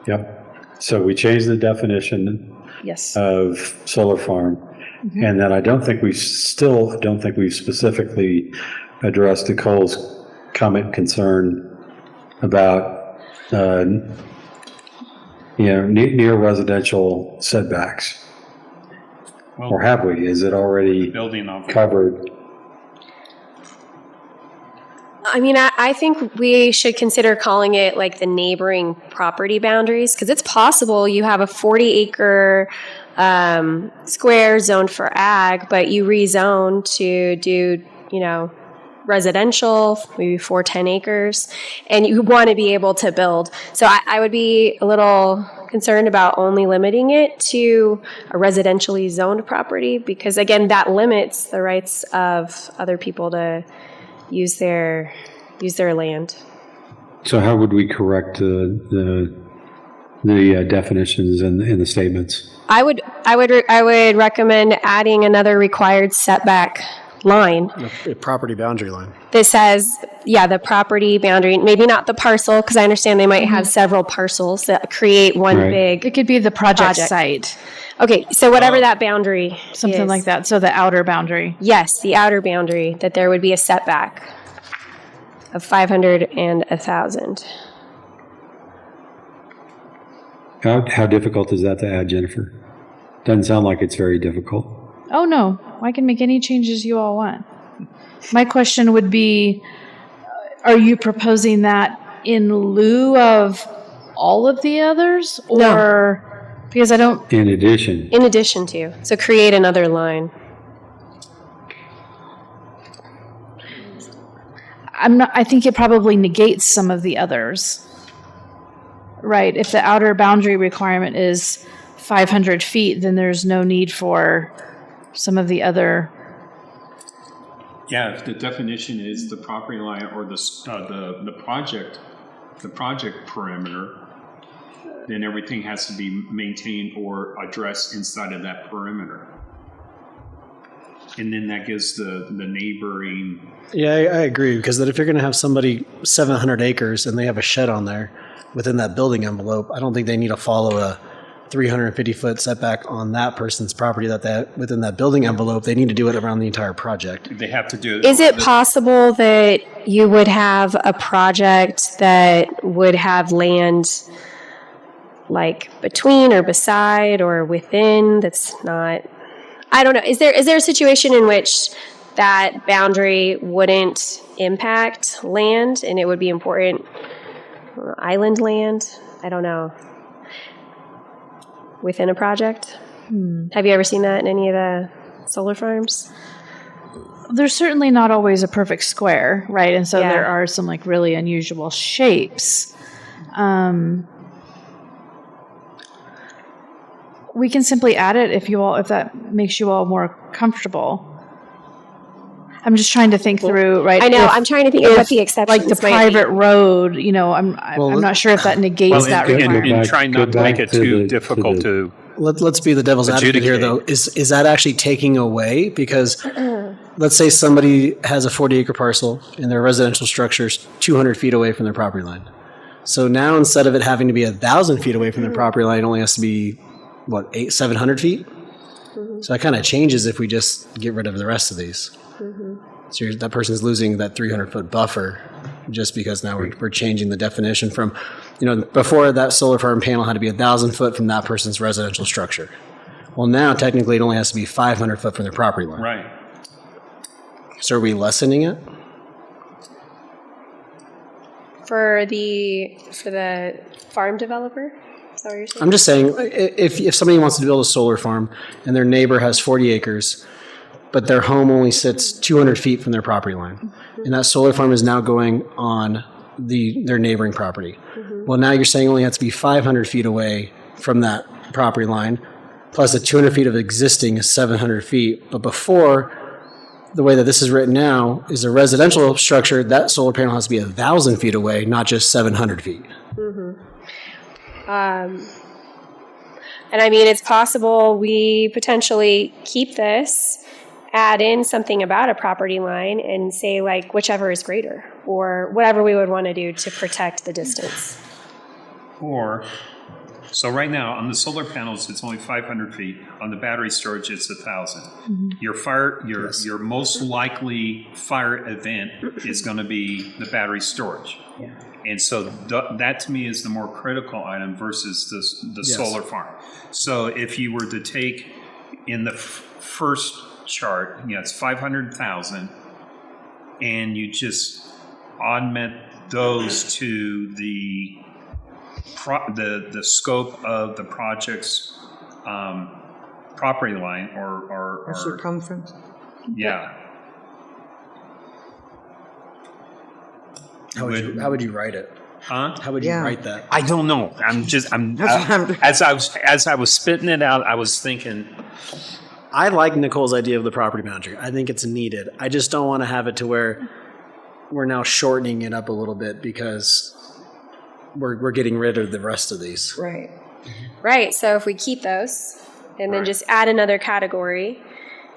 Yep. So we changed the definition Yes. of solar farm. And then I don't think we specifically addressed Nicole's comment concern about, near residential setbacks. Or have we? Is it already Building off. covered? I mean, I think we should consider calling it like the neighboring property boundaries, because it's possible you have a 40-acre square zoned for ag, but you rezone to do, residential, maybe 10 acres, and you want to be able to build. So I would be a little concerned about only limiting it to a residentially zoned property, because again, that limits the rights of other people to use their land. So how would we correct the definitions in the statements? I would recommend adding another required setback line A property boundary line. that says, the property boundary, maybe not the parcel, because I understand they might have several parcels that create one Right. big. It could be the project Project. site, Okay, so whatever that boundary something is. like that. So the outer boundary. Yes, the outer boundary, that there would be a setback of 500 and 1,000. How difficult is that to add, Jennifer? Doesn't sound like it's very difficult. Oh, no, I can make any changes you all want. My question would be, are you proposing that in lieu of all of the others? No. Or, because I don't, In addition, In addition to, so create another line. I think it probably negates some of the others. Right, if the outer boundary requirement is 500 feet, then there's no need for some of the other. Yeah, if the definition is the property line or the project perimeter, then everything has to be maintained or addressed inside of that perimeter. And then that gives the neighboring, Yeah, I agree, because that if you're going to have somebody 700 acres and they have a shed on there within that building envelope, I don't think they need to follow a 350-foot setback on that person's property within that building envelope. They need to do it around the entire project. they have to do. Is it possible that you would have a project that would have land like between or beside or within that's not, I don't know. Is there a situation in which that boundary wouldn't impact land and it would be important island land? I don't know. Within a project? Have you ever seen that in any of the solar farms? There's certainly not always a perfect square, right? And so Yeah. there are some like really unusual shapes. We can simply add it if that makes you all more comfortable. I'm just trying to think through, right? I know. if- I'm trying to think of what if, the exceptions like the might be. private road, I'm not sure if that negates that and- requirement. And try not to Go make back it to too the- difficult to, Let's be the devil's advocate here, though. Is that actually taking away? Because let's say somebody has a 40-acre parcel and their residential structure is 200 feet away from their property line. So now instead of it having to be 1,000 feet away from their property line, it only has to be, 700 feet? So that kind of changes if we just get rid of the rest of these. So that person's losing that 300-foot buffer just because now we're changing the definition from, before that solar farm panel had to be 1,000 foot from that person's residential structure. Well, now technically it only has to be 500 foot from their property line. right. So are we lessening it? For the farm developer? Is that what you're saying? I'm just saying, if somebody wants to build a solar farm and their neighbor has 40 acres, but their home only sits 200 feet from their property line. And that solar farm is now going on their neighboring property. Well, now you're saying only has to be 500 feet away from that property line, plus the 200 feet of existing is 700 feet. But before, the way that this is written now is a residential structure, that solar panel has to be 1,000 feet away, not just 700 feet. And I mean, it's possible we potentially keep this, add in something about a property line and say like whichever is greater or whatever we would want to do to protect the distance. Or, so right now, on the solar panels, it's only 500 feet. On the battery storage, it's 1,000. Your most likely fire event is going to be the battery storage. Yeah. And so that to me is the more critical item versus the solar farm. So if you were to take in the first chart, it's 500,000, and you just augment those to the scope of the project's property line or Circumference? yeah. How would you write it? Huh? How would you Yeah. write that? I don't know. As I was spitting it out, I was thinking, I like Nicole's idea of the property boundary. I think it's needed. I just don't want to have it to where we're now shortening it up a little bit because we're getting rid of the rest of these. Right. Right. So if we keep those and then just add another category,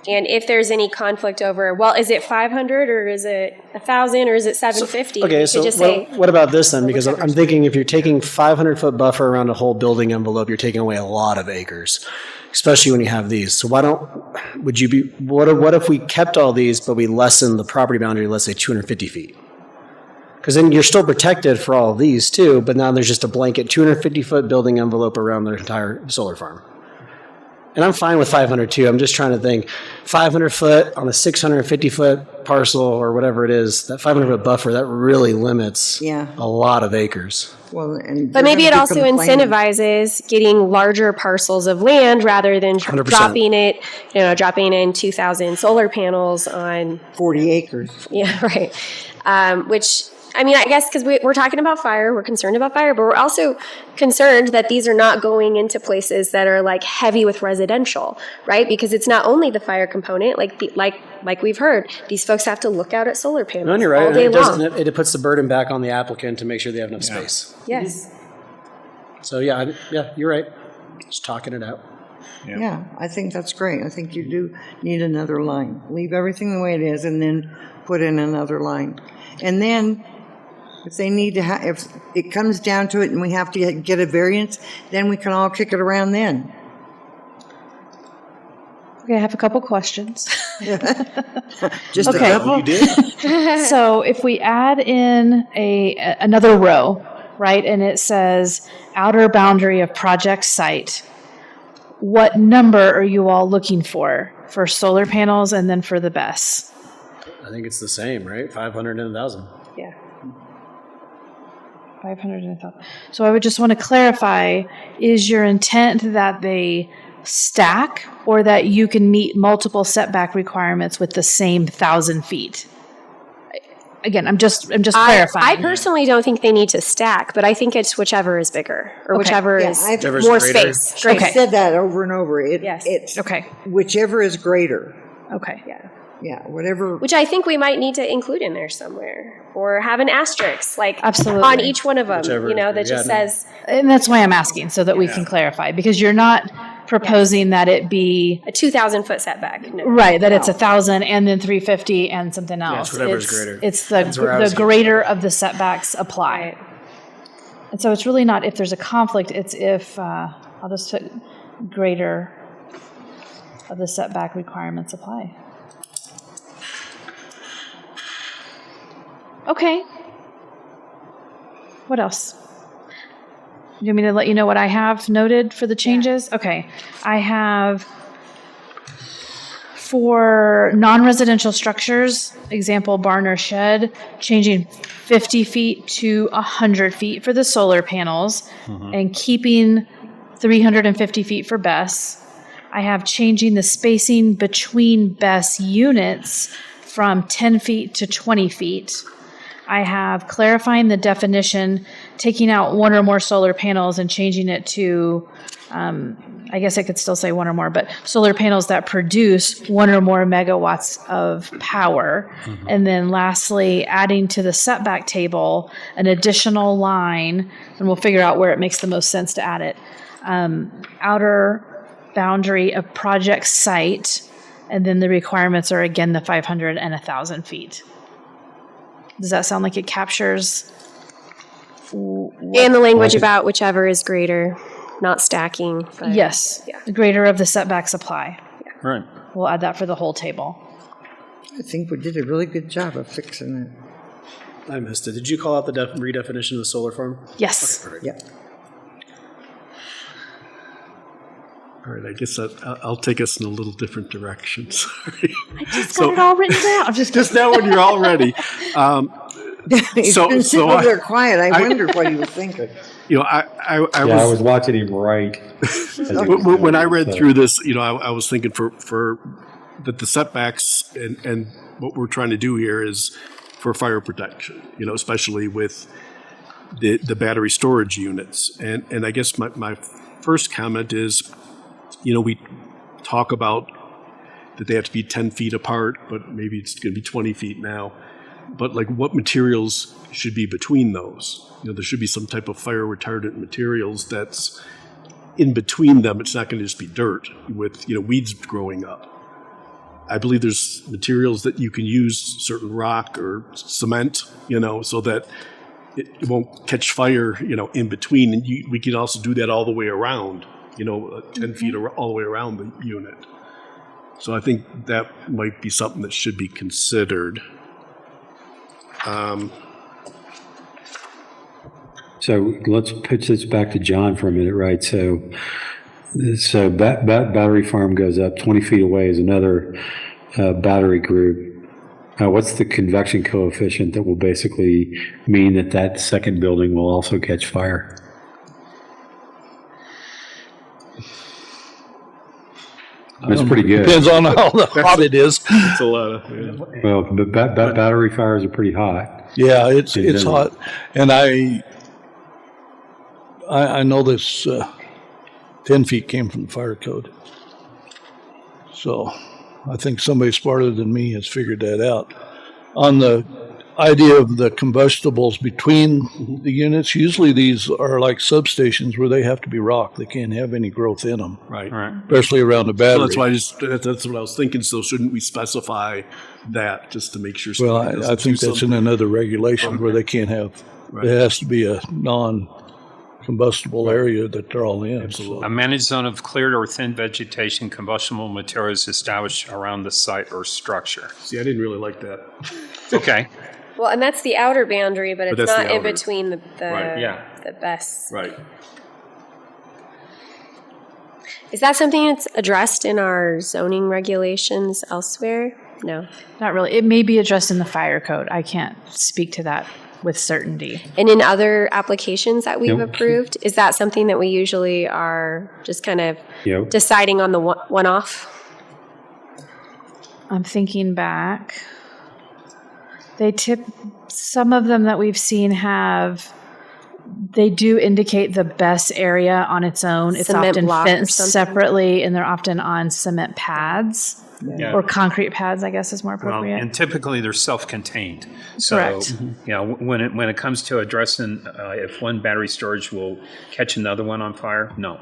and if there's any conflict over, well, is it 500 or is it 1,000 or is it 750? Okay, You so could just say, what about this then? Because whichever's I'm thinking if you're taking 500-foot buffer around a whole building envelope, you're taking away a lot of acres, especially when you have these. So what if we kept all these, but we lessened the property boundary, let's say 250 feet? Because then you're still protected for all of these too, but now there's just a blanket 250-foot building envelope around their entire solar farm. And I'm fine with 500 too. I'm just trying to think 500 foot on a 650-foot parcel or whatever it is, that 500-foot buffer, that really limits a lot of acres. Well, and but maybe it also incentivizes getting larger parcels of land rather than 100%. dropping in 2,000 solar panels on 40 acres. Yeah, right. Which, I mean, I guess because we're talking about fire, we're concerned about fire, but we're also concerned that these are not going into places that are like heavy with residential, right? Because it's not only the fire component, like we've heard, these folks have to look out at solar panels No, you're right. all day long. It puts the burden back on the applicant to make sure they have enough space. Yes. So yeah, you're right. Just talking it out. Yeah, I think that's great. I think you do need another line. Leave everything the way it is and then put in another line. And then if they need to if it comes down to it and we have to get a variance, then we can all kick it around then. Okay, I have a couple questions. Just Okay. a couple? You did? So if we add in another row, right, and it says outer boundary of project site, what number are you all looking for solar panels and then for the BESS? I think it's the same, right? 500 and 1,000. Yeah. 500 and 1,000. So I would just want to clarify, is your intent that they stack or that you can meet multiple setback requirements with the same 1,000 feet? Again, I'm just clarifying. I personally don't think they need to stack, but I think it's whichever is bigger or whichever is Whichever's more greater. space. I've Okay. said that over and over. Yes. It's Okay. whichever is greater. Okay. Yeah. Yeah, whatever. Which I think we might need to include in there somewhere, or have an asterisk, like Absolutely. on each one of them. Whichever You know, is that greater. just Yeah, no. says And that's why I'm asking, so that we can clarify, because you're not proposing that it be a 2,000-foot setback. No. right, that it's 1,000 and then 350 and something else. whatever's greater. It's That's where I the was- greater of the setbacks apply. Right. And so it's really not if there's a conflict, it's if, I'll just put greater of the setback requirements apply. Okay. What else? You want me to let you know what I have noted for the changes? Okay. I have for non-residential structures, example barn or shed, changing 50 feet to 100 feet for the solar panels and keeping 350 feet for BESS. I have changing the spacing between BESS units from 10 feet to 20 feet. I have clarifying the definition, taking out one or more solar panels and changing it to, I guess I could still say one or more, but solar panels that produce one or more megawatts of power. And then lastly, adding to the setback table an additional line, and we'll figure out where it makes the most sense to add it. Outer boundary of project site, and then the requirements are again the 500 and 1,000 feet. Does that sound like it captures? And the language about whichever is greater, not stacking. But Yes, Yeah. the greater of the setback supply. Right. We'll add that for the whole table. I think we did a really good job of fixing it. I missed it. Did you call out the redefinition of the solar farm? Yes. Yeah. All right, I guess I'll take us in a little different direction. Sorry. It's got it all written down. I'm just Now when you're all ready. He's been sitting over there quiet. I wondered what he was thinking. I Yeah, I was watching him write. when I read through this, I was thinking for that the setbacks and what we're trying to do here is for fire protection, especially with the battery storage units. And I guess my first comment is, we talk about that they have to be 10 feet apart, but maybe it's going to be 20 feet now. But like, what materials should be between those? There should be some type of fire retardant materials that's in between them. It's not going to just be dirt with, weeds growing up. I believe there's materials that you can use, certain rock or cement, so that it won't catch fire, in between. And we can also do that all the way around, 10 feet all the way around the unit. So I think that might be something that should be considered. So let's pitch this back to John for a minute, right? So battery farm goes up 20 feet away is another battery group. What's the convection coefficient that will basically mean that second building will also catch fire? That's pretty good. Depends on how hot it is. It's a lot of, Well, battery fires are pretty hot. Yeah, it's general. hot, and I know this 10 feet came from the fire code, so I think somebody smarter than me has figured that out. On the idea of the combustibles between the units, usually these are like substations where they have to be rock. They can't have any growth in them, right. especially around the battery. So that's why that's what I was thinking. So shouldn't we specify that just to make sure? Well, somebody I doesn't think do that's in something? another regulation where they can't have, Right. it has to be a non-combustible area that they're all in. Absolutely. A managed zone of cleared or thin vegetation, combustible materials established around the site or structure. See, I didn't really like that. Okay. Well, and that's the outer boundary, but it's that's the not in outer. between the Right, yeah. the BESS. Right. Is that something that's addressed in our zoning regulations elsewhere? No. not really. It may be addressed in the fire code. I can't speak to that with certainty. And in other applications that we've Yep. approved, is that something that we usually are just kind of Yep. deciding on the one-off? I'm thinking back. Some of them that we've seen they do indicate the best area on its own. It's Cement often block or fenced something? separately, and they're often on cement pads Yeah. or concrete pads, I guess is more Well, appropriate. and typically they're self-contained. So, Correct. when it comes to addressing if one battery storage will catch another one on fire, no,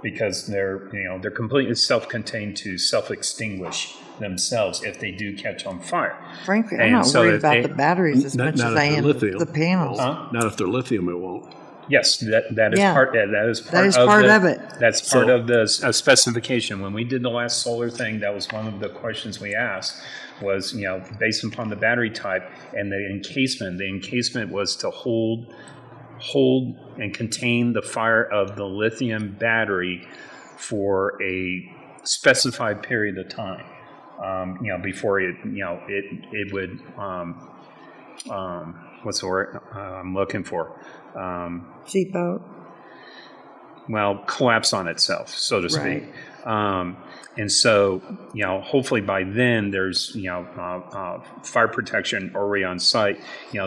because they're completely self-contained to self-extinguish themselves if they do catch on fire. Frankly, I'm And not so worried that about they- the batteries as much not as I if they're am lithium. the panels. Not if they're lithium, it won't. Yes, that is Yeah. part. That is part. That is of part the, of it. That's part of the specification. When we did the last solar thing, that was one of the questions we asked. Was based upon the battery type and the encasement. The encasement was to hold and contain the fire of the lithium battery for a specified period of time. Before it would. What's the word I'm looking for? Seatbelt. collapse on itself, so to speak. And so, hopefully by then there's, fire protection already on site,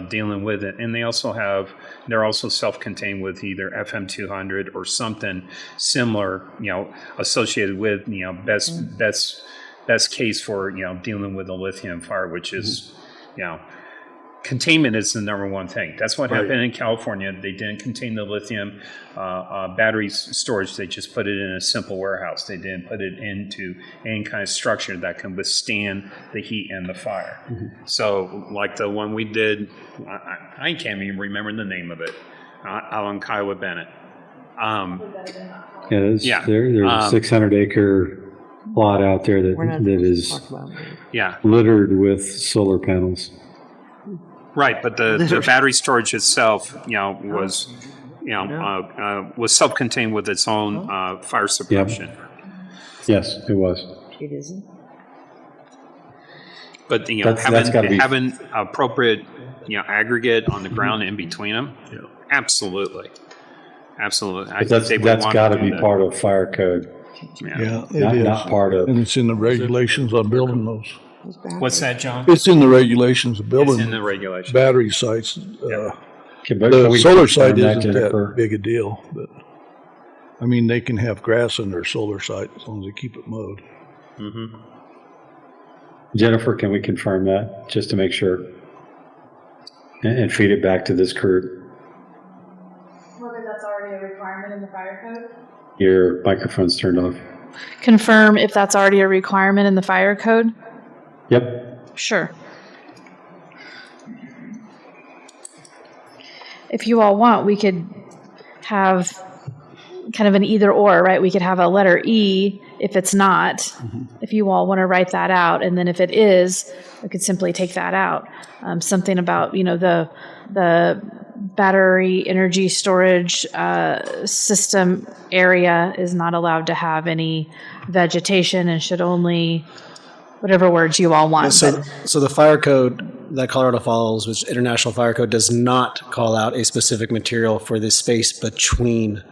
dealing with it. And they're also self-contained with either FM200 or something similar, associated with, best case for, dealing with a lithium fire, which is, containment is the number one thing. That's what happened in California. They didn't contain the lithium battery storage. They just put it in a simple warehouse. They didn't put it into any kind of structure that can withstand the heat and the fire. So like the one we did, I can't even remember the name of it, out on Kiowa Bennett. There's a 600-acre plot out there that is littered with solar panels. Right, but the battery storage itself, was self-contained with its own fire suppression. Yes, it was. It isn't. But having appropriate, aggregate on the ground in between them, absolutely. But that's got to be part of fire code. Yeah, it is. Not part of. And it's in the regulations on building those. What's that, John? It's in the regulations of building. It's in the regulations. Battery sites. Can The we solar confirm site isn't Jennifer? that big a deal, but, I mean, they can have grass in their solar site as long as they keep it mowed. Jennifer, can we confirm that, just to make sure? And feed it back to this crew? Whether that's already a requirement in the fire code? Your microphone's turned off. Confirm if that's already a requirement in the fire code? Yep. Sure. If you all want, we could have kind of an either or, right? We could have a letter E if it's not, if you all want to write that out. And then if it is, we could simply take that out. Something about, the battery energy storage system area is not allowed to have any vegetation and should only, whatever words you all want. So the fire code that Colorado follows, which International Fire Code, does not call out a specific material for the space between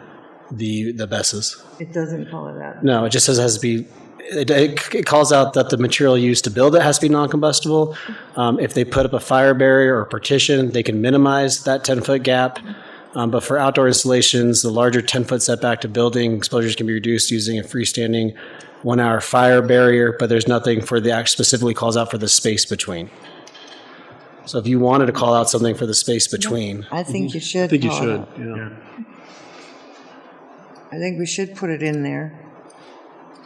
the BESSes. It doesn't call it that. No, it just says it has to be. It calls out that the material used to build it has to be non-combustible. If they put up a fire barrier or partition, they can minimize that 10-foot gap. But for outdoor installations, the larger 10-foot setback to building exposures can be reduced using a freestanding 1-hour fire barrier, but there's nothing for the act specifically calls out for the space between. So if you wanted to call out something for the space between. I think you should. I think you call it should, out. yeah. I think we should put it in there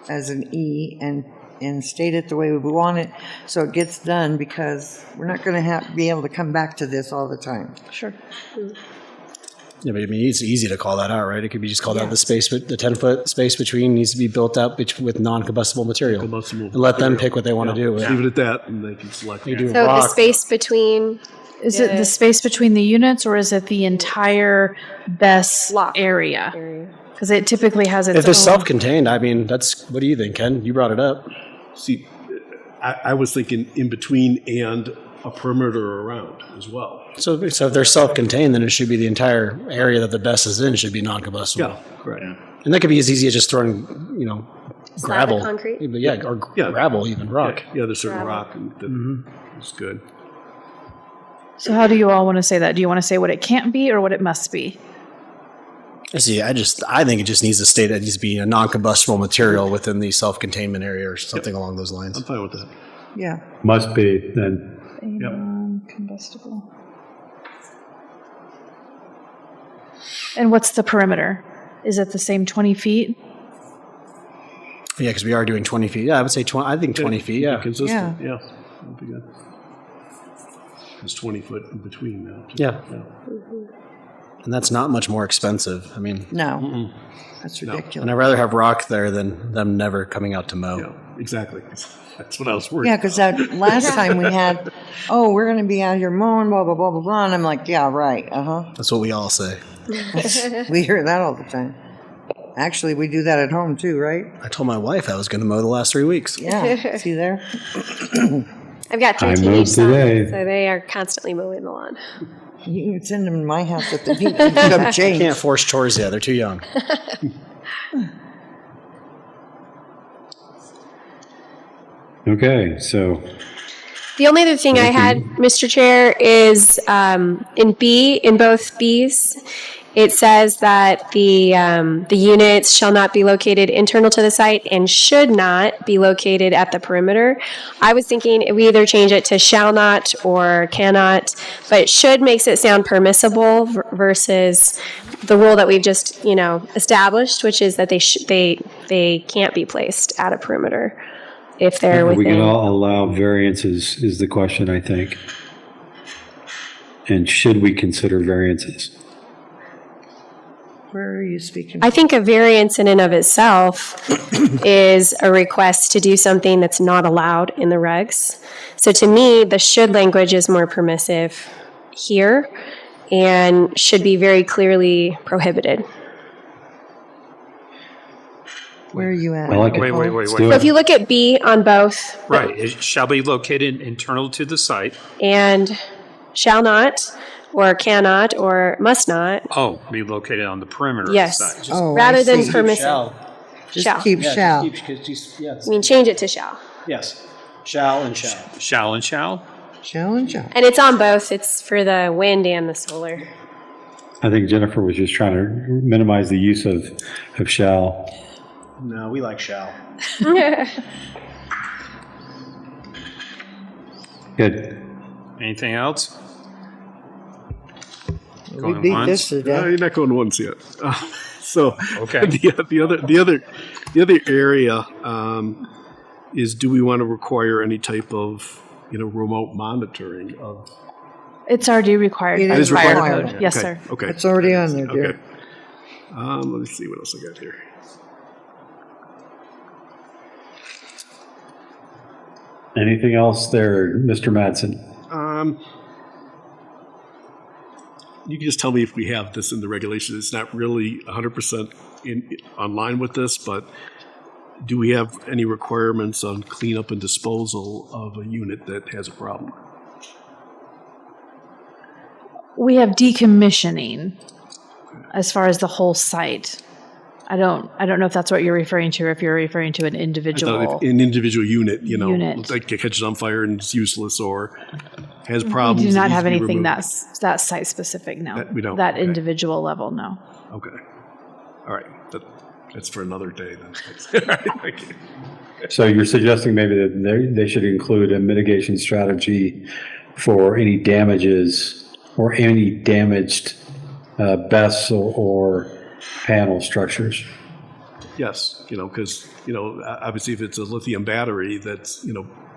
as an E and state it the way we want it so it gets done, because we're not going to be able to come back to this all the time. Sure. Yeah, but I mean, it's easy to call that out, right? It could be just called out the space, but the 10-foot space between needs to be built out with non-combustible material. And let them pick what they want to do. Leave it at that, and they can select. You do So the rock. space between. Is it the space between the units, or is it the entire BESS area? Because it typically has its If it's own. self-contained, I mean, what do you think, Ken? You brought it up. See, I was thinking in between and a perimeter around as well. So if they're self-contained, then it should be the entire area that the BESS is in should be non-combustible. Yeah, correct. And that could be as easy as just throwing, Slab of gravel. concrete? Yeah, or gravel, even rock. Yeah, there's certain rock that is good. So how do you all want to say that? Do you want to say what it can't be or what it must be? See, I think it just needs to state it needs to be a non-combustible material within the self-containment area or something along those lines. I'm fine with that. Yeah. Must be, then. Non-combustible. And what's the perimeter? Is it the same 20 feet? Yeah, because we are doing 20 feet. Yeah, I would say 20. I think 20 feet. Yeah. Consistent, yeah. That'd be good. It's 20 foot in between now. Too. Yeah. And that's not much more expensive. I mean, No. That's ridiculous. and I'd rather have rock there than them never coming out to mow. Yeah, exactly. That's what I was worried. Yeah, because that last time we had, we're going to be out here mowing, blah, blah, blah, blah, blah. And I'm like, yeah, right. That's what we all say. We hear that all the time. Actually, we do that at home too, right? I told my wife I was going to mow the last 3 weeks. Yeah. See there? I've got 3 I teenage moved sons, today. so they are constantly mowing the lawn. You can send them to my house if they need to pick up change. Can't force chores yet. They're too young. Okay, so The only other thing I had, Mr. Chair, is in both Bs, it says that the units shall not be located internal to the site and should not be located at the perimeter. I was thinking we either change it to shall not or cannot, but should makes it sound permissible versus the rule that we've just, established, which is that they can't be placed at a perimeter if they're are we going within. to allow variances is the question, I think. And should we consider variances? Where are you speaking? I think a variance in and of itself is a request to do something that's not allowed in the regs. So to me, the should language is more permissive here and should be very clearly prohibited. Where are you at? I like it. Wait. Let's do So it. if you look at B on both, Right, it shall be located internal to the site. and shall not, or cannot, or must not, Oh, be located on the perimeter Yes. of the site. Oh, I rather than see. permissive. Just shall. keep shall. I mean, change it to shall. Yes. Shall and shall. Shall and shall? Shall and shall. And it's on both. It's for the wind and the solar. I think Jennifer was just trying to minimize the use of shall. No, we like shall. Good. Anything else? We Going beat once? this to No, death. you're not going once yet. So Okay. the other area is, do we want to require any type of remote monitoring of? It's already required It by is the fire required. code. Yes, Okay, sir. Okay. It's already on there, dear. Okay. Let me see what else I got here. Anything else there, Mr. Madsen? You can just tell me if we have this in the regulations. It's not really 100% online with this, but do we have any requirements on cleanup and disposal of a unit that has a problem? We have decommissioning as far as the whole site. I don't know if that's what you're referring to, or if you're referring to an I thought individual. if an individual unit, Unit. like it catches on fire and it's useless or has We problems. do that not needs have to be anything removed. that's site specific, no. That we don't, That okay. individual level, no. Okay. All right. That's for another day then. All right, thank you. So you're suggesting maybe that they should include a mitigation strategy for any damages or any damaged BESS or panel structures? Yes, because, obviously if it's a lithium battery that's,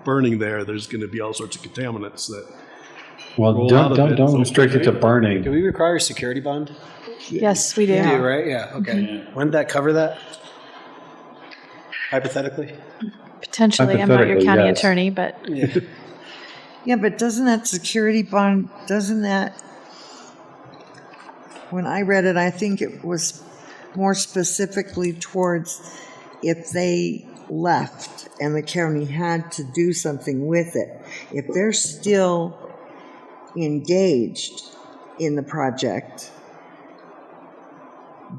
burning there's going to be all sorts of contaminants that, Well, Roll out of it, don't so- restrict it to Do burning. we require a security bond? Yes, we do. We do, right? Yeah, okay. Wouldn't that cover that? Hypothetically? Potentially, I'm not your Hypothetically, county yes. attorney, but Yeah, but doesn't that security bond, when I read it, I think it was more specifically towards if they left and the county had to do something with it. If they're still engaged in the project,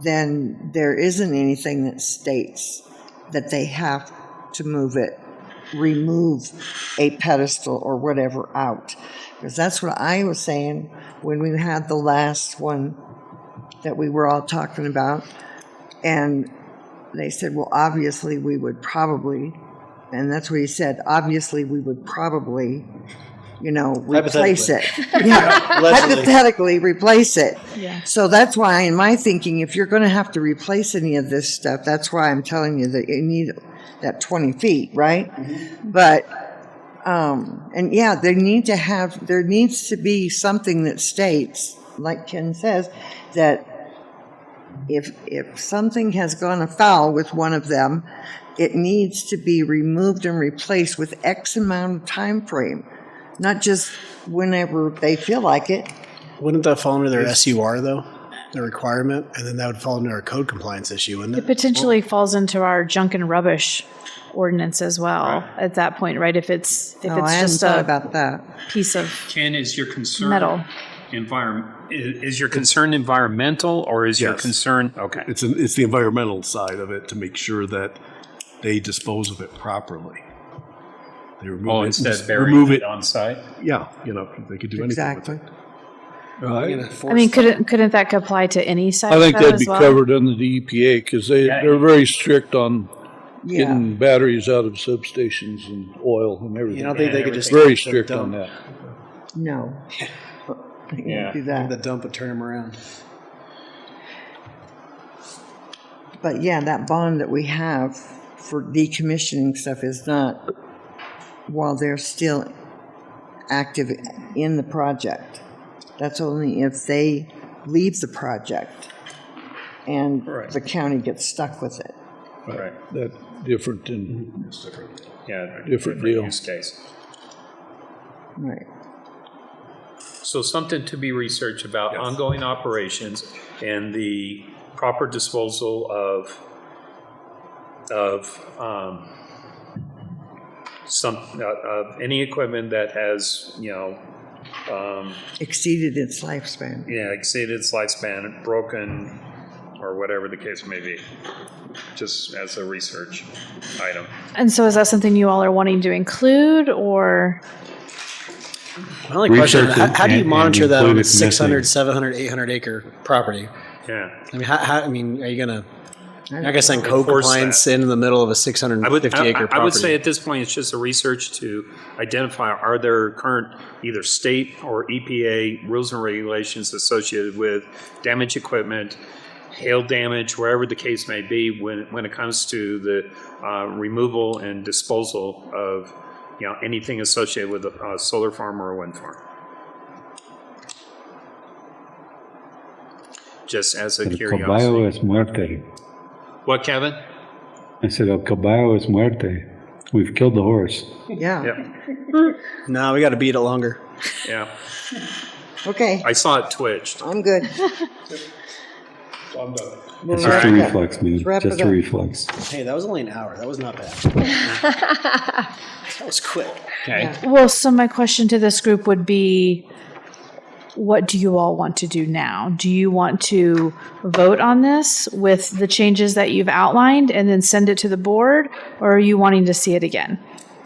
then there isn't anything that states that they have to remove a pedestal or whatever out. Because that's what I was saying when we had the last one that we were all talking about. And they said, well, obviously we would probably, and that's what he said, obviously we would probably, replace it. Yeah, Allegedly. hypothetically replace it. yeah. So that's why, in my thinking, if you're going to have to replace any of this stuff, that's why I'm telling you that you need that 20 feet, right? But, and yeah, there needs to be something that states, like Ken says, that if something has gone afoul with one of them, it needs to be removed and replaced with X amount of time frame, not just whenever they feel like it. Wouldn't that fall under their SUR though? a requirement, and then that would fall into our code compliance issue, wouldn't It it? potentially falls into our junk and rubbish ordinance as well Right. at that point, right? If it's Oh, I hadn't just thought a about that. piece of Ken, is your concern metal. is your concern environmental, or is your Yes. concern okay? It's the environmental side of it to make sure that they dispose of it properly. They remove Instead of remove burying it. it on site. Yeah, they could do anything Exactly. with it. I mean, couldn't that apply to any site? I think though, that'd as be well? covered under the EPA because they're very strict on Yeah. getting batteries out of substations and oil and everything. You don't think they could just Very take it to the strict on dump? that. No. They Yeah. won't do The that. dump would turn them around. But yeah, that bond that we have for decommissioning stuff is not while they're still active in the project. That's only if they leave the project and Right. the county gets stuck with it. Right. That's different than, Yeah. Different deal. use case. Right. So something to be researched about ongoing operations and the proper disposal of any equipment that has, Exceeded its lifespan. exceeded its lifespan, broken, or whatever the case may be, just as a research item. And so is that something you all are wanting to include, or? My only question, Research how do you and monitor that on include a it missing. 600, 700, 800 acre property? Yeah. I mean, are you going to, you're not going to send code Enforce compliance that. in the middle of a 650 acre property? I would say at this point, it's just a research to identify, are there current either state or EPA rules and regulations associated with damaged equipment, hail damage, wherever the case may be, when it comes to the removal and disposal of anything associated with a solar farm or a wind farm. Just as a El curiosity. caballo es muerte. What, Kevin? I said, El caballo es muerte. We've killed the horse. Yeah. Yeah. No, we got to beat it longer. Yeah. Okay, I saw it twitched. I'm good. It's just a Right. reflex, man. wrap Just it a up. reflex. Hey, that was only an hour. That was not bad. That was quick. Okay. Well, so my question to this group would be, what do you all want to do now? Do you want to vote on this with the changes that you've outlined and then send it to the board, or are you wanting to see it again?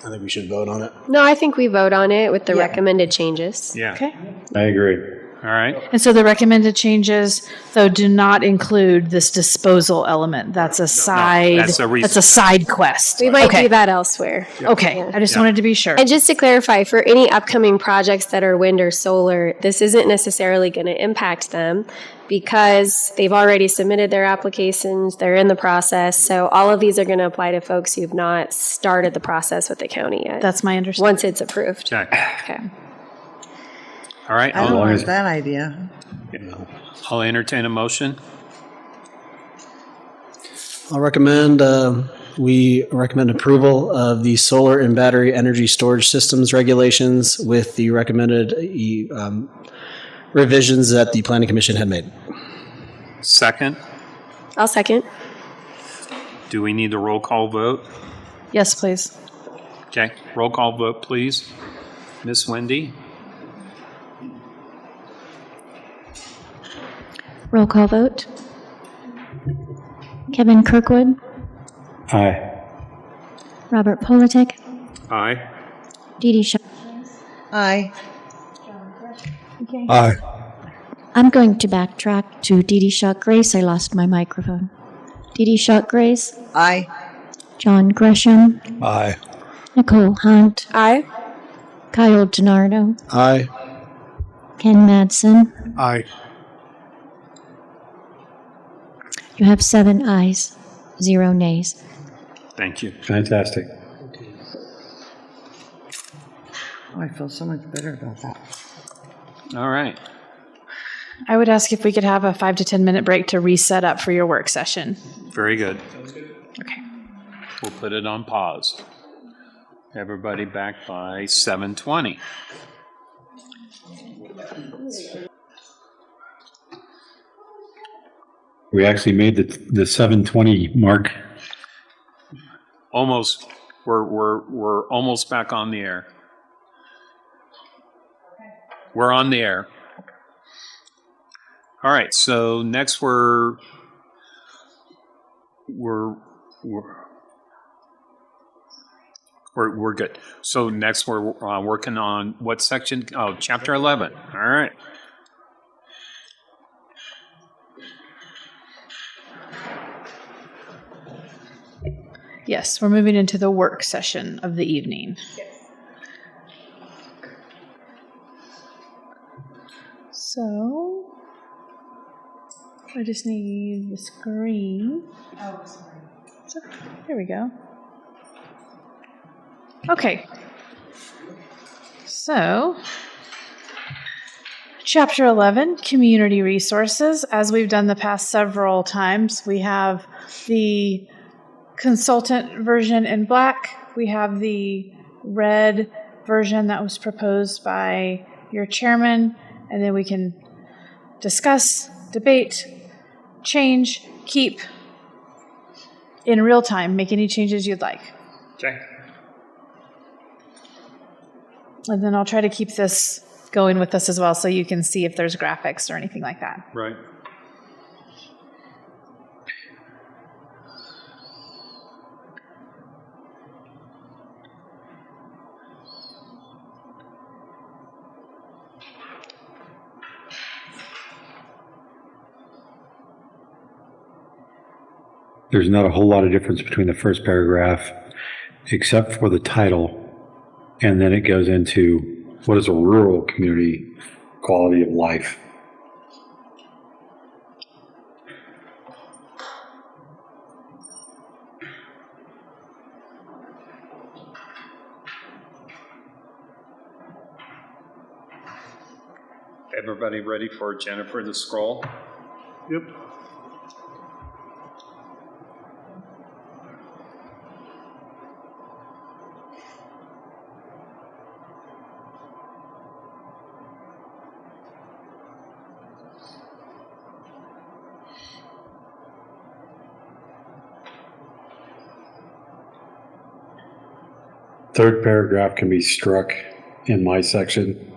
I think we should vote on it. No, I think we vote on it with the Yeah. recommended changes. Yeah. Okay. I agree. All right. And so the recommended changes, though, do not include this disposal element. That's a side. that's a That's a side quest. We might okay. do that elsewhere. Okay. I just wanted to be sure. And just to clarify, for any upcoming projects that are wind or solar, this isn't necessarily going to impact them because they've already submitted their applications, they're in the process. So all of these are going to apply to folks who've not started the process with the county yet. That's my understanding. once it's approved. Okay. Okay. All right. I don't long like as- that idea. I'll entertain a motion. I'll recommend, we recommend approval of the solar and battery energy storage systems regulations with the recommended revisions that the planning commission had made. Second. I'll second. Do we need a roll call vote? Yes, please. Okay. Roll call vote, please. Miss Wendy? Roll call vote. Kevin Kirkwood, Aye. Robert Politik, Aye. Dee Dee Shaw. Aye. Aye. I'm going to backtrack to Dee Dee Shaw Grace. I lost my microphone. Dee Dee Shaw Grace, Aye. John Gresham, Aye. Nicole Hunt, Aye. Kyle DiNardo, Aye. Ken Madsen. Aye. You have 7 ayes, 0 nays. Thank you. Fantastic. Oh, I feel so much better about that. All right. I would ask if we could have a 5 to 10 minute break to reset up for your work session. Very good. Okay. We'll put it on pause. Everybody back by 7:20. We actually made the 7:20 mark. Almost. We're almost back on the air. We're on the air. All right. So next we're good. So next we're working on what section? Oh, chapter 11. All right. Yes, we're moving into the work session of the evening. So, I just need the screen. Oh, sorry. So, there we go. Okay. So, Chapter 11, Community Resources. As we've done the past several times, we have the consultant version in black. We have the red version that was proposed by your chairman, and then we can discuss, debate, change, keep in real time, make any changes you'd like. Okay. And then I'll try to keep this going with us as well so you can see if there's graphics or anything like that. Right. There's not a whole lot of difference between the first paragraph, except for the title, and then it goes into what is a rural community quality of life. Everybody ready for Jennifer to scroll? Yep. Third paragraph can be struck in my section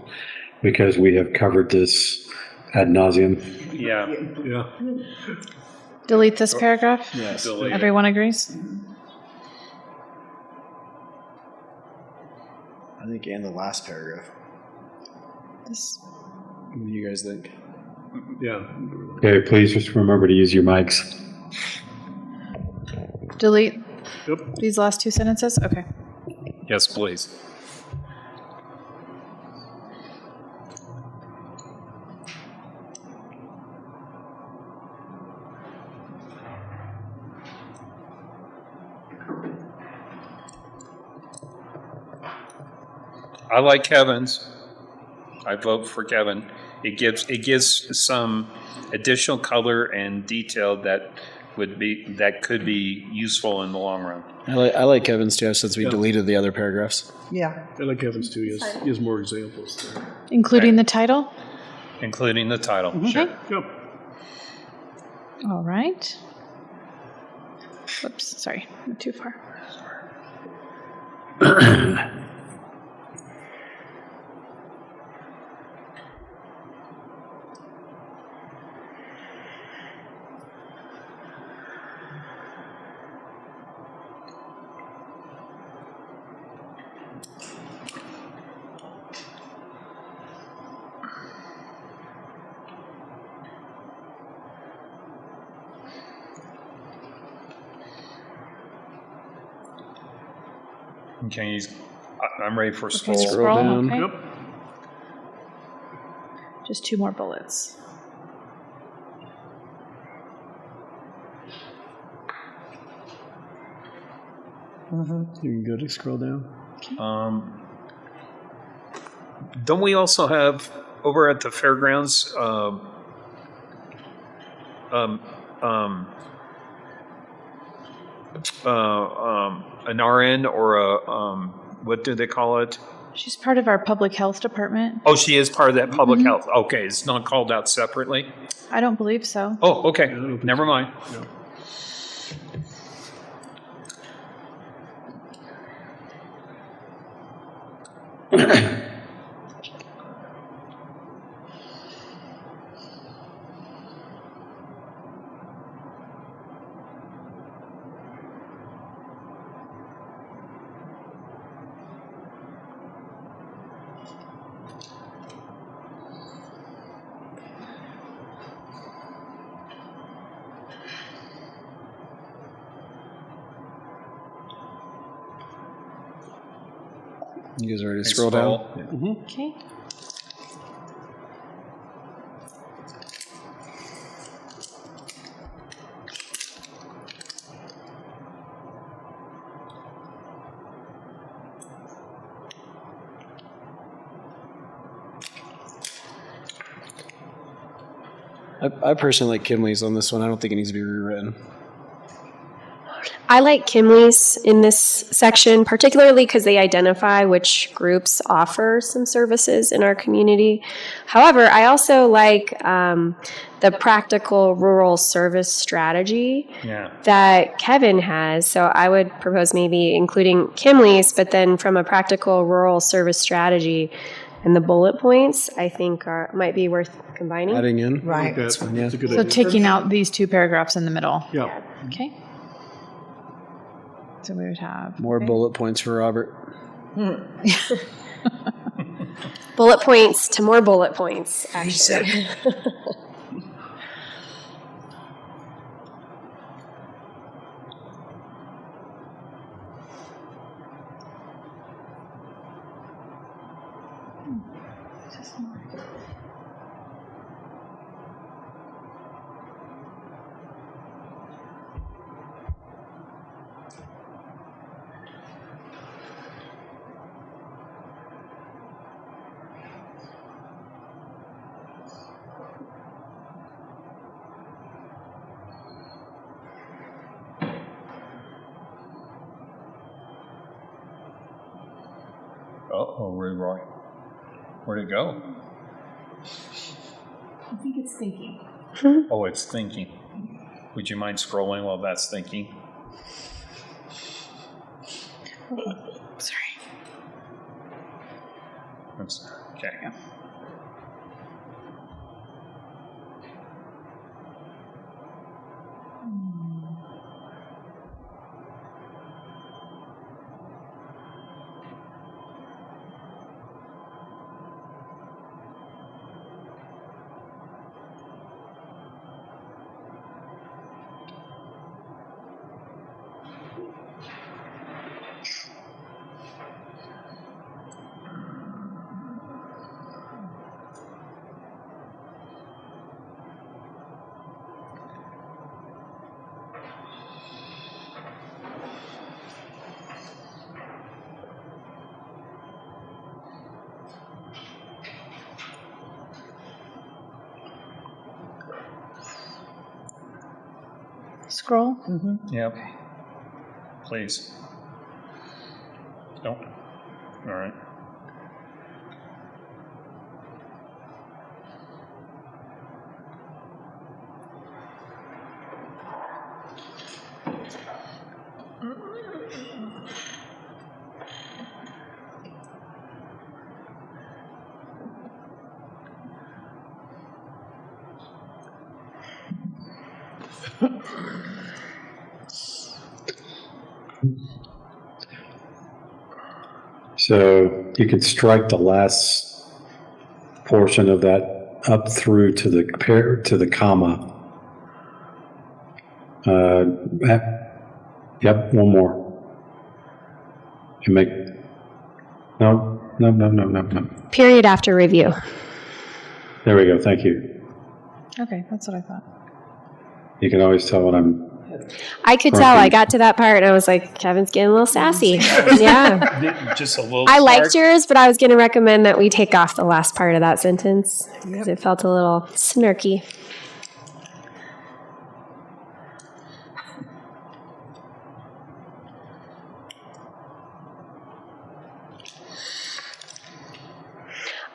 because we have covered this ad nauseum. Yeah. Yeah. Delete this paragraph? Yes. Delete it. Everyone agrees? I think, and the last paragraph. This. What do you guys think? Yeah. Okay, please just remember to use your mics. Delete Yep. these last two sentences? Okay. Yes, please. I like Kevin's. I vote for Kevin. It gives some additional color and detail that could be useful in the long run. I like Kevin's too, since we deleted the other paragraphs. Yeah. I like Kevin's too. He has more examples there. Including Okay. the title? Including the title. Okay. Yep. All right. Whoops, sorry, went too far. Okay, I'm ready for Okay, scroll. scroll, down. okay. Yep. Just two more bullets. You can go to scroll down. Don't we also have over at the fairgrounds an RN or a what do they call it? She's part of our public health department. Oh, she is part of that public health. Okay, it's not called out separately? I don't believe so. Oh, okay, never mind. You guys ready to scroll down? Okay. I personally like Kimley's on this one. I don't think it needs to be rewritten. I like Kimley's in this section, particularly because they identify which groups offer some services in our community. However, I also like the practical rural service strategy that Kevin has. So I would propose maybe including Kimley's, but then from a practical rural service strategy and the bullet points, I think might be worth combining. Adding in. Right. That's a good So idea. taking out these two paragraphs in the middle. Yeah. Okay. So we would have More bullet points for Robert. Bullet points to more bullet points, actually. Uh-oh, Roy. Where'd it go? I think it's thinking. Oh, it's thinking. Would you mind scrolling while that's thinking? Sorry. Oops. Okay. Scroll. Yep. Please. Nope. All right. So you could strike the last portion of that up through to the comma. Yep, one more. You make no. Period after review. There we go. Thank you. Okay, that's what I thought. You can always tell when I'm. I could tell. I got to that part and I was like, Kevin's getting a little sassy. Yeah. Just a little. I liked yours, but I was going to recommend that we take off the last part of that sentence because it felt a little snarky.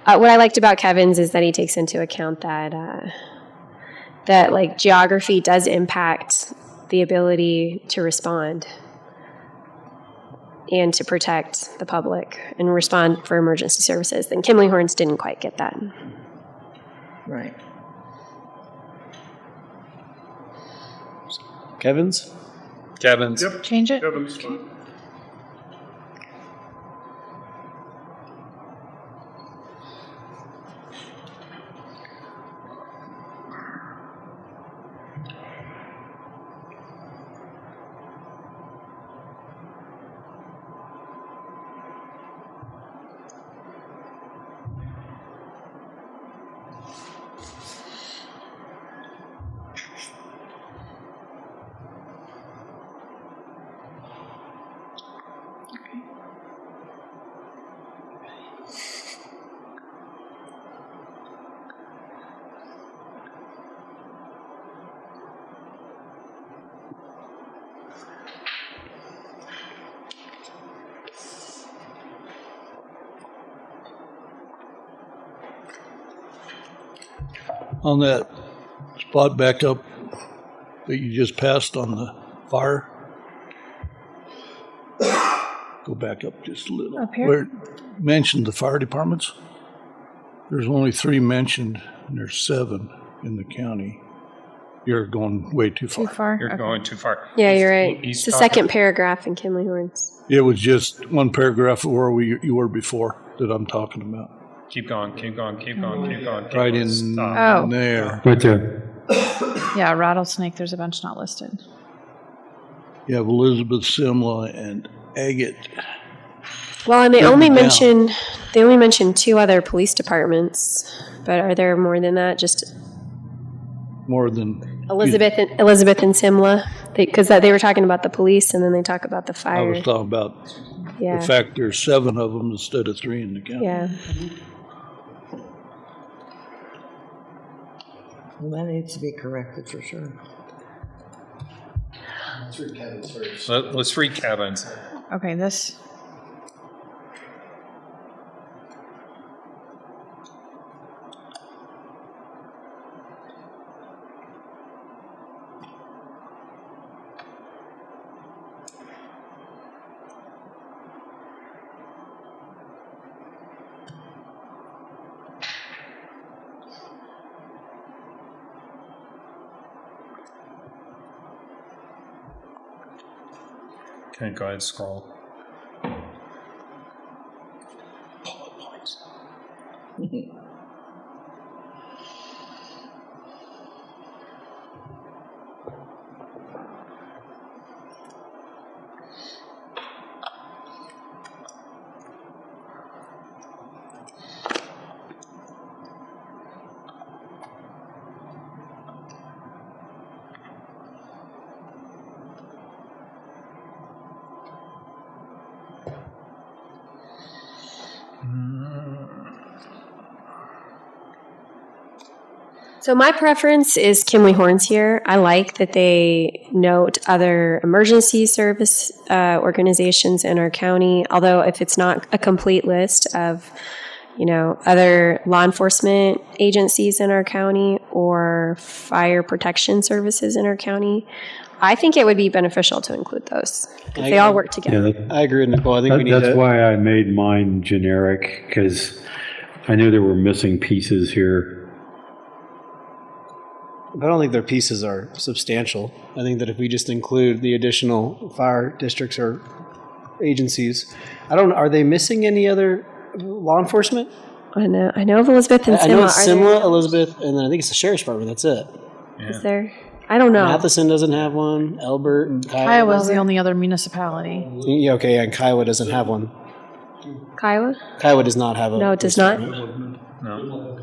What I liked about Kevin's is that he takes into account that like geography does impact the ability to respond and to protect the public and respond for emergency services. And Kimley Horns didn't quite get that. Right. Kevin's? Kevin's. Change it? Kevin's fine. On that spot backup that you just passed on the fire, go back up just a little. Up here? Where it mentioned the fire departments. There's only 3 mentioned, and there's 7 in the county. You're going way too far. Too far? You're Okay. going too far. Yeah, you're right. He's It's the talking- second paragraph in Kimley Horns. It was just one paragraph of where you were before that I'm talking about. Keep going, keep going, keep going, keep going. Keep Right going. in Stop. Oh. there. Right there. Yeah, rattlesnake, there's a bunch not listed. You have Elizabeth, Simla, and Agate. Well, and they Down. only mentioned 2 other police departments, but are there more than that? Just More than Elizabeth and Simla, because they were talking about the police, and then they talk about the I fire. was talking about. Yeah, The fact there's 7 of them instead of 3 in the county. yeah. Well, that needs to be corrected for sure. Let's read Kevin's. Okay, this. Okay, go ahead, scroll. So my preference is Kimley Horns here. I like that they note other emergency service organizations in our county, although if it's not a complete list of, other law enforcement agencies in our county or fire protection services in our county, I think it would be beneficial to include those because they all work together. I agree with Nicole. I think we need That's to. why I made mine generic, because I knew there were missing pieces here. I don't think their pieces are substantial. I think that if we just include the additional fire districts or agencies, are they missing any other law enforcement? I know of Elizabeth and I know Simla. it's Simla, Elizabeth, and then I think it's the sheriff's department. That's it. Is there? I don't know. Matheson doesn't have one. Elbert and Kiowa. Kiowa's the only other municipality. Yeah, okay, and Kiowa doesn't have one. Kiowa? Kiowa does not have a. No, it does not. No.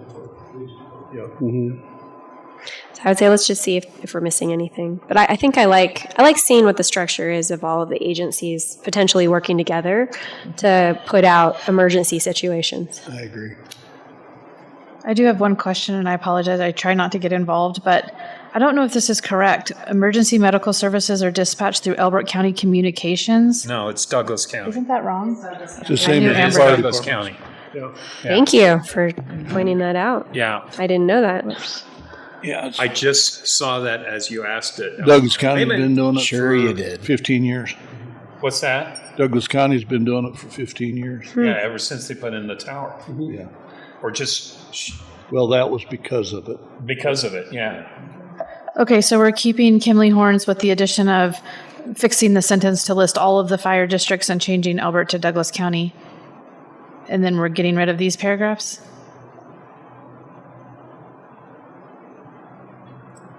So I would say let's just see if we're missing anything. But I think I like seeing what the structure is of all of the agencies potentially working together to put out emergency situations. I agree. I do have one question, and I apologize. I try not to get involved, but I don't know if this is correct. Emergency medical services are dispatched through Elbert County Communications. No, it's Douglas County. Isn't that wrong? It's the same knew as the Amber. fire Douglas department. County. Yeah. Thank you for pointing that out. Yeah, I didn't know that. Yeah, I just saw that as you asked it. Douglas County's Wait a been minute. doing it Sure you for did. 15 years. What's that? Douglas County's been doing it for 15 years. Yeah, ever since they put in the tower. Yeah. Or just Well, that was because of it. because of it, yeah. Okay, so we're keeping Kimley Horns with the addition of fixing the sentence to list all of the fire districts and changing Elbert to Douglas County. And then we're getting rid of these paragraphs?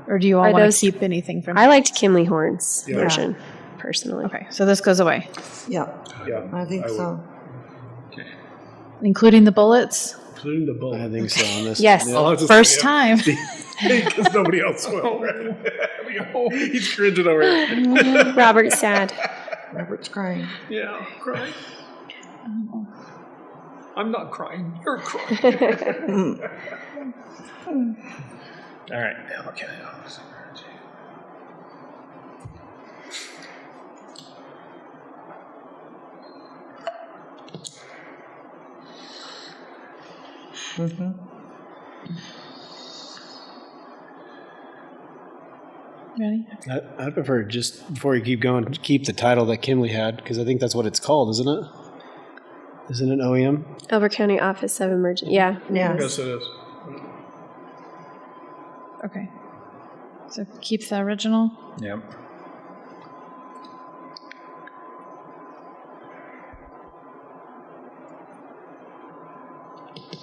Or do you all Are want those- to keep anything from? I liked Kimley Horn's version, personally. Okay, so this goes away, Yeah, Yeah. I think so. including the bullets? Including the bullet. I think so on this. Yes. Yeah. I'll have to First say time. because nobody else will. He's cringing over here. Robert's sad. Robert's crying. Yeah, crying. I'm not crying. You're crying. All right. Okay. Ready? I'd prefer just before you keep going, keep the title that Kimley had because I think that's what it's called, isn't it? Isn't it OEM? Elbert County Office of Emergency. Yeah. Yeah. Yes, it is. Okay. So keep the original. Yep.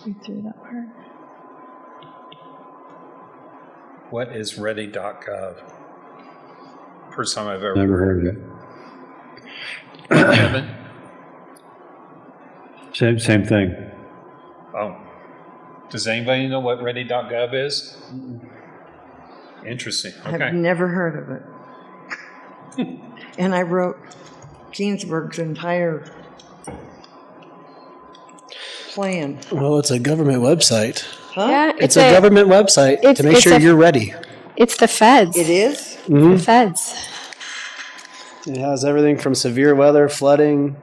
Read through that part. What is ready.gov? First time I've ever Never heard of it. Kevin? Same thing. Oh. Does anybody know what ready.gov is? Interesting. I've Okay. never heard of it. And I wrote Keensburg's entire plan. Well, it's a government website. Yeah. It's a government website to make sure you're ready. It's the feds. It is? The feds. It has everything from severe weather, flooding,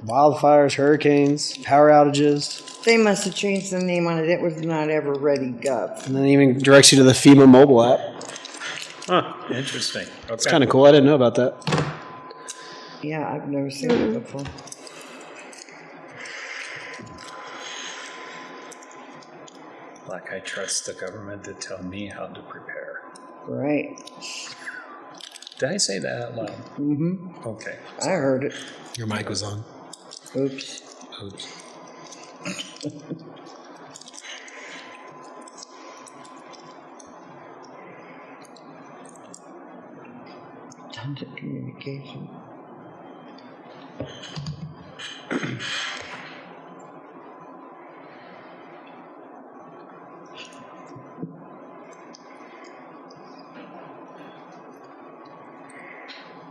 wildfires, hurricanes, power outages, They must have changed the name on it. It was not ever Ready Gov. and then even directs you to the FEMA mobile app. Huh. Interesting. Okay. It's kind of cool. I didn't know about that. Yeah, I've never seen it before. Like I trust the government to tell me how to prepare. Right. Did I say that out loud? Mm-hmm. Okay. I heard it. Your mic was on. Oops. Oops. Tons of communication.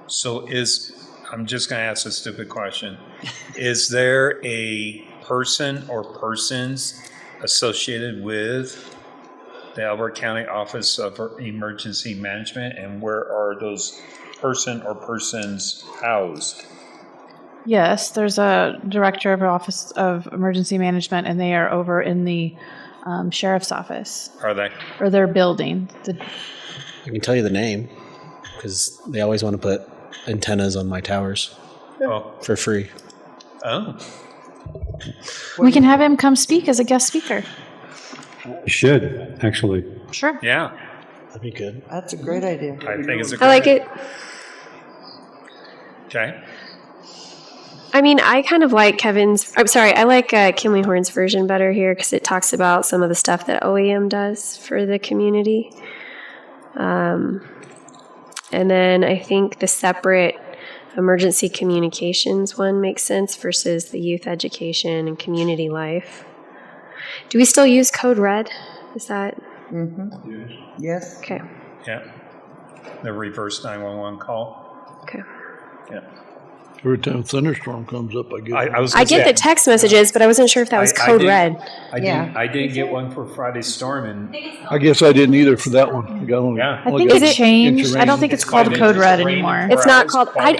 So I'm just going to ask a stupid question. Is there a person or persons associated with the Elbert County Office of Emergency Management, and where are those person or persons housed? Yes, there's a director of Office of Emergency Management, and they are over in the sheriff's office, Are they? or their building. I can tell you the name because they always want to put antennas on my towers Oh. for free. Oh. We can have him come speak as a guest speaker. Should, actually. Sure. Yeah. That'd be good. That's a great idea. I think it's a I great like it. Okay. I mean, I kind of like I like Kimley Horn's version better here because it talks about some of the stuff that OEM does for the community. And then I think the separate emergency communications one makes sense versus the youth education and community life. Do we still use Code Red? Is that Yes. okay? Yeah. The reverse 911 call. Okay. Yeah. Every time a thunderstorm comes up, I get. I get the text messages, but I wasn't sure if that was code red. I didn't get one for Friday storm, and I guess I didn't either for that one. I got only. Yeah. I only think got it changed. I don't rain. think it's called code red anymore. It's not called. I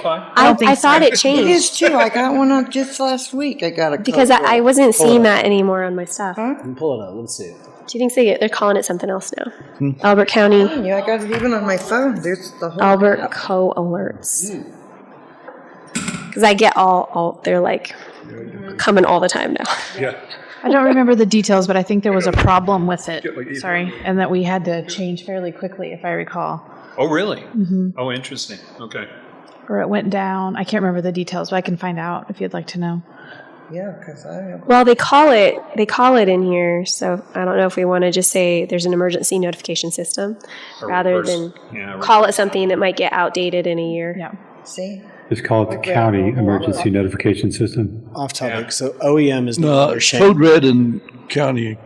thought it It changed is too. I got one on just last week. I got a because code I red. wasn't seeing that anymore on my stuff. Huh? Pull it up. Let's see it. Do you think they're calling it something else now? Elbert County, Yeah, I got it even on my phone. There's the whole. Elbert Co alerts. Because I get all they're like coming all the time now. Yeah. I don't remember the details, but I think there was a problem with it. Sorry, and that we had to change fairly quickly, if I recall. oh, really? Oh, interesting. Okay. Or it went down. I can't remember the details, but I can find out if you'd like to know. Yeah, because I have. Well, they call it in here, so I don't know if we want to just say there's an emergency notification system rather than call it something that might get outdated in a year. Yeah. See? Just call it the county emergency notification system. Off topic. So OEM is no No, longer Shane. code red and county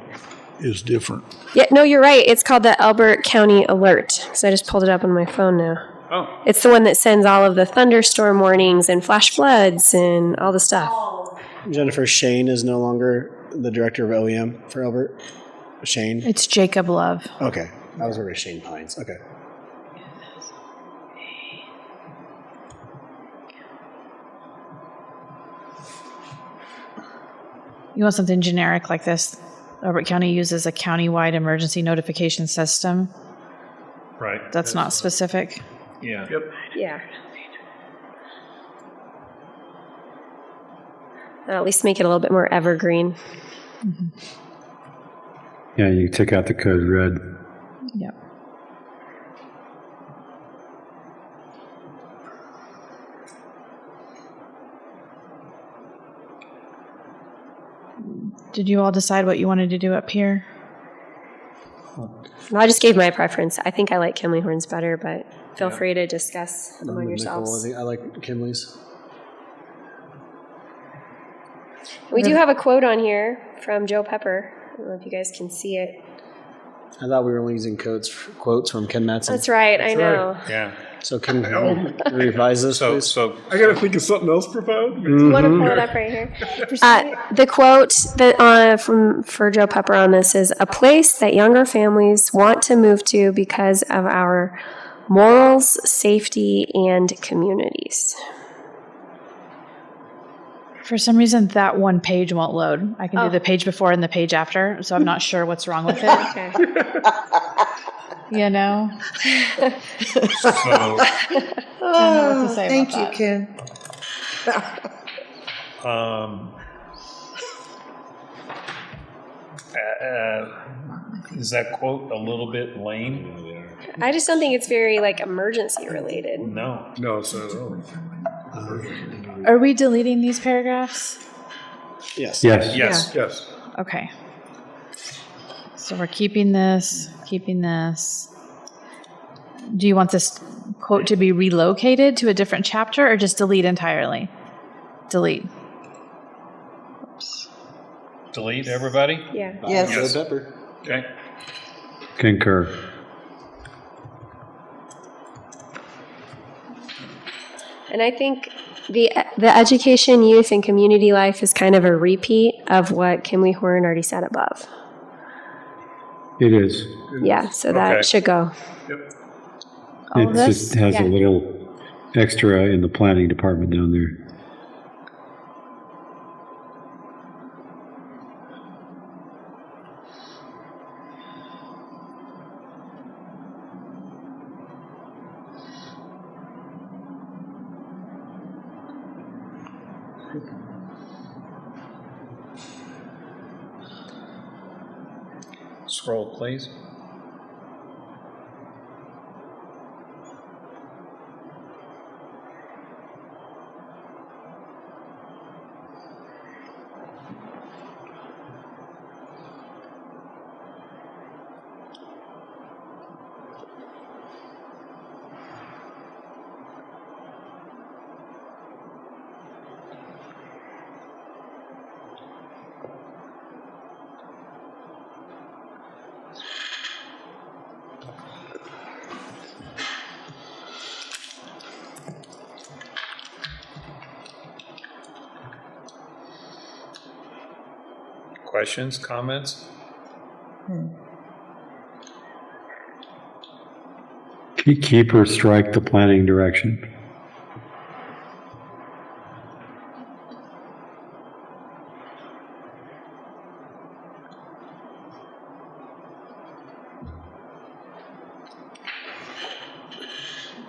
is different. Yeah, no, you're right. It's called the Elbert County Alert. So I just pulled it up on my phone now. Oh, It's the one that sends all of the thunderstorm warnings and flash floods and all the stuff. Jennifer, Shane is no longer the director of OEM for Elbert. Shane. It's Jacob Love. Okay. I was worried Shane Pines. Okay. You want something generic like this? Elbert County uses a countywide emergency notification system. right. That's not specific. Yeah. Yeah. At least make it a little bit more evergreen. Yeah, you take out the code red. Yep. Did you all decide what you wanted to do up here? Well, I just gave my preference. I think I like Kimley Horns better, but feel free to discuss among yourselves. I like Kinley's. We do have a quote on here from Joe Pepper. I don't know if you guys can see it. I thought we were only using quotes from Ken Matson. That's right, I know. Yeah. So can you revise this, So, please? so I got to think of something else profound. You want to pull it up right here? The quote that for Joe Pepper on this is, "A place that younger families want to move to because of our morals, safety, and communities." For some reason, that one page won't load. I can do the page before and the page after, so I'm not sure what's wrong with it. Okay. You know? so I don't know what to say Thank about you, that. Ken. is that quote a little bit lame? I just don't think it's very emergency related. No. No, so Are we deleting these paragraphs? Yes. Yes. Yes. yes. Okay. So we're keeping this, keeping this. Do you want this quote to be relocated to a different chapter or just delete entirely? Delete. Delete, everybody? Yeah. Yes. Yes. Pepper. Okay. Concur. And I think the education, youth, and community life is kind of a repeat of what Kimley Horn already said above. It is. Yeah, so that Okay. should go. All of It this? just has Yeah. a little extra in the planning department down there. Scroll, please. Questions, comments? Keep or strike the planning direction.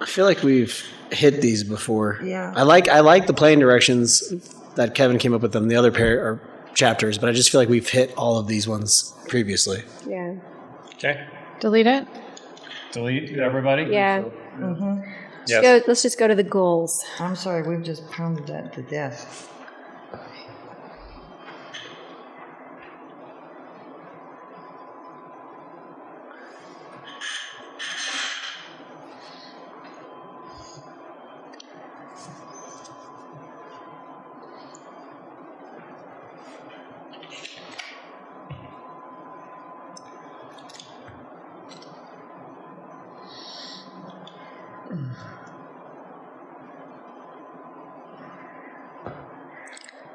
I feel like we've hit these before. Yeah. I like the playing directions that Kevin came up with in the other pair or chapters, but I just feel like we've hit all of these ones previously. Yeah. Okay. Delete it. Delete everybody? Yeah. Yes. Let's just go to the goals. I'm sorry, we've just pounded that to death.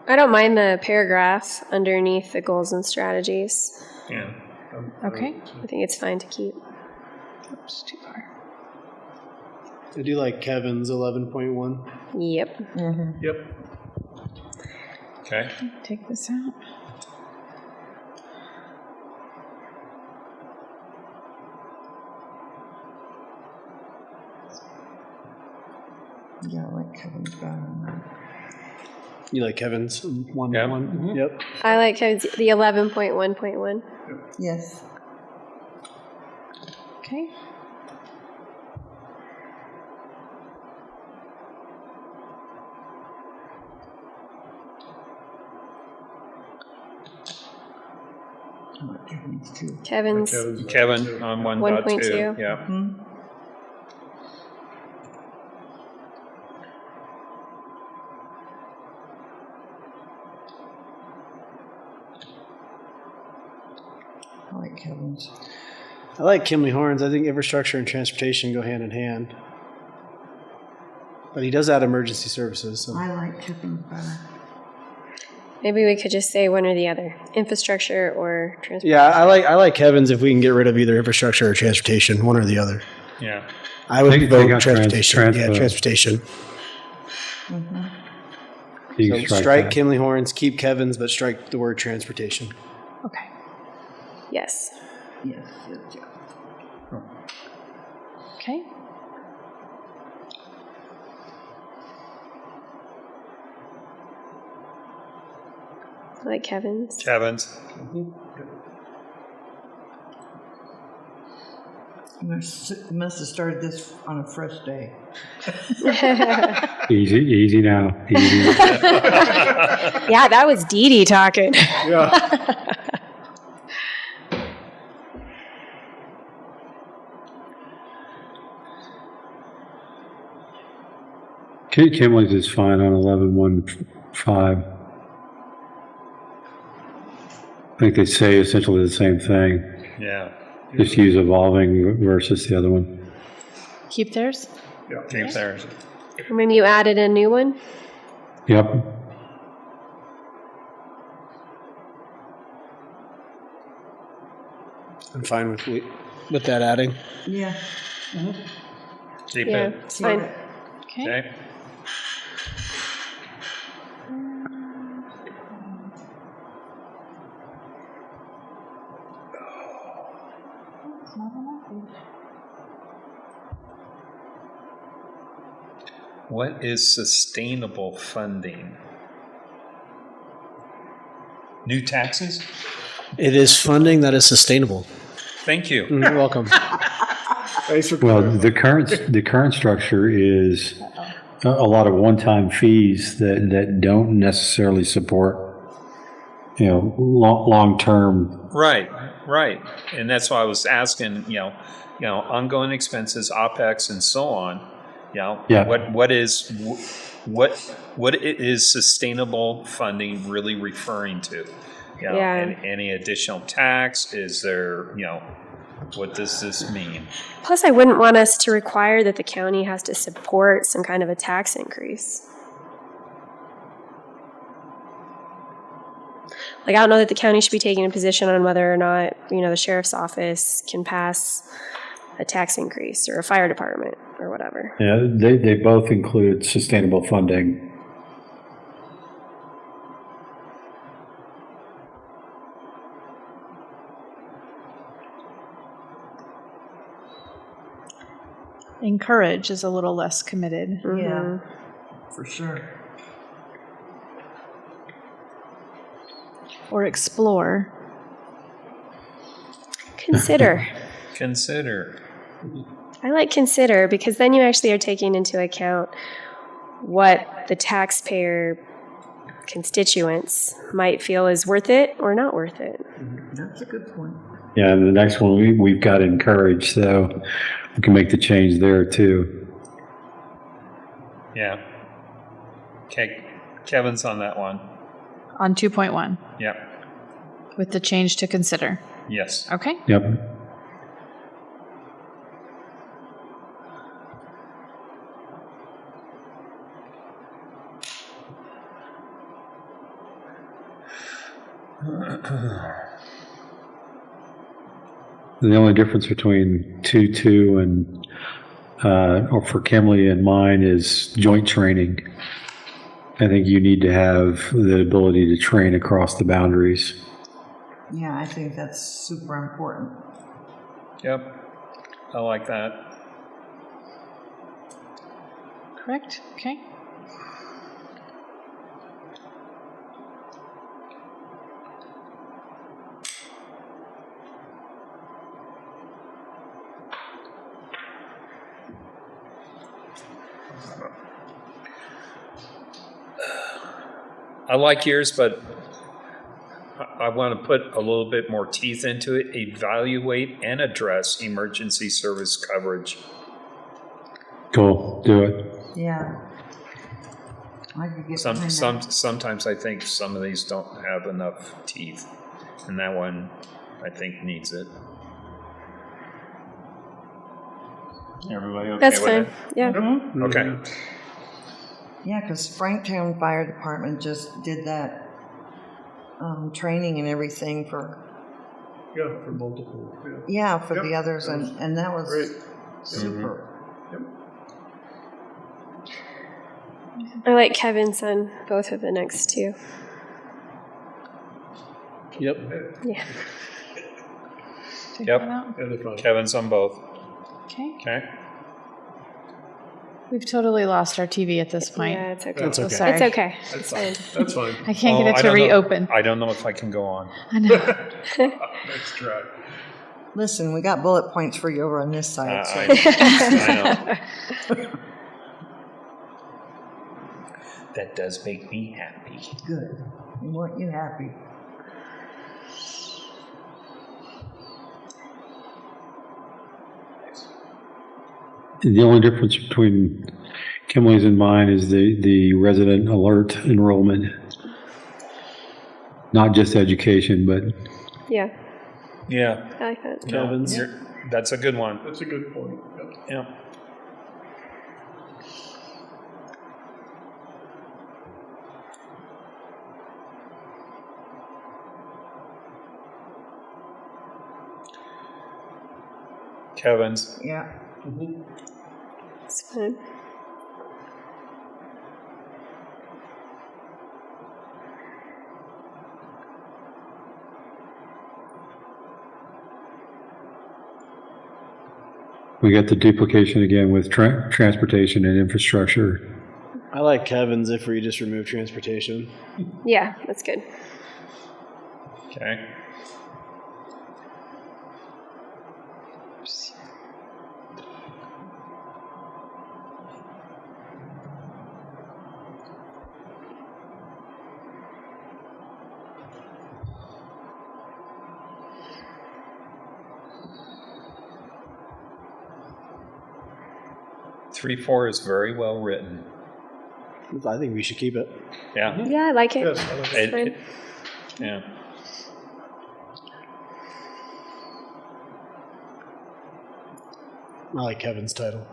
I don't mind the paragraph underneath the goals and strategies. Yeah. Okay. I think it's fine to keep. Oops, too far. I do like Kevin's 11.1. Yep. Yep. Okay. Take this out. Yeah, I like Kevin's better. You like Kevin's 1.1? Yeah. Mhm. Yep. I like how it's the 11.1.1. Yes. Okay. I like Kevin's too. Kevin's Kevin on 1.2. 1.2. Yeah. I like Kevin's. I like Kimley Horns. I think infrastructure and transportation go hand in hand. But he does add emergency services. So. I like Kevin's better. Maybe we could just say one or the other, infrastructure or transport. Yeah, I like Kevin's if we can get rid of either infrastructure or transportation, one or the other. Yeah. I would Take vote out transportation. Yeah, transpo. transportation. You So can strike that. Kimley Horns, keep Kevin's, but strike the word transportation. Okay. Yes. Yes, yes, yes. Okay. I like Kevin's. Kevin's. Must have started this on a fresh day. Easy now. Easy. Yeah, that was Dee Dee talking. Kimley's is fine on 11.1.5. I think they say essentially the same thing. Yeah. Just use evolving versus the other one. Keep theirs. Keep theirs. And then you added a new one? Yep. I'm fine with that adding. Yeah. Keep Yeah, it. it's fine. Okay. Okay. What is sustainable funding? New taxes? It is funding that is sustainable. Thank you. You're welcome. Well, the current structure is a lot of one-time fees that don't necessarily support, long-term. Right. And that's why I was asking, ongoing expenses, OpEx, and so on. Yeah. What is sustainable funding really referring to? Yeah. And any additional tax? Is there, what does this mean? Plus, I wouldn't want us to require that the county has to support some kind of a tax increase. like, I don't know that the county should be taking a position on whether or not, the sheriff's office can pass a tax increase or a fire department or whatever. Yeah, they both include sustainable funding. Encourage is a little less committed. Yeah, for sure. Or explore. Consider. Consider. I like consider because then you actually are taking into account what the taxpayer constituents might feel is worth it or not worth it. That's a good point. Yeah, and the next one, we've got encourage, so we can make the change there too. Yeah. Okay, Kevin's on that one. On 2.1, Yep. with the change to consider. Yes. Okay. Yep. The only difference between 2.2 and, or for Kimley and mine is joint training. I think you need to have the ability to train across the boundaries. Yeah, I think that's super important. Yep. I like that. Correct. Okay. I like yours, but I want to put a little bit more teeth into it. Evaluate and address emergency service coverage. Cool, do it. Yeah. I could get behind that. Sometimes I think some of these don't have enough teeth, and that one I think needs it. Everybody okay That's with fine. it? Yeah. Okay. Yeah, because Franktown Fire Department just did that training and everything for, Yeah, for multiple. yeah, for the Yep. others, and that was Great. super. I like Kevin's on both of the next two. Yep. Yeah. Take Yep. that out. And they're fine. Kevin's on both. Okay. Okay. We've totally lost our TV at this point. Yeah, it's okay. That's So okay. sorry. It's okay. That's fine. That's fine. I can't get Oh, it I to don't know. reopen. I don't know if I can go on. I know. Next track. Listen, we got bullet points for you over on this side. So. I know. That does make me happy. Good. We want you happy. The only difference between Kimley's and mine is the resident alert enrollment. Not just education, but Yeah, Yeah. I like that. No, Kevin's. that's a good one. That's a good point. Yep. Yeah. Kevin's. Yeah. It's fine. we got the duplication again with transportation and infrastructure. I like Kevin's if we just remove transportation. Yeah, that's good. Okay. Three, 4 is very well written. I think we should keep it. Yeah. Yeah, I like it. Yes, I like It's fine. Yeah. I like Kevin's title.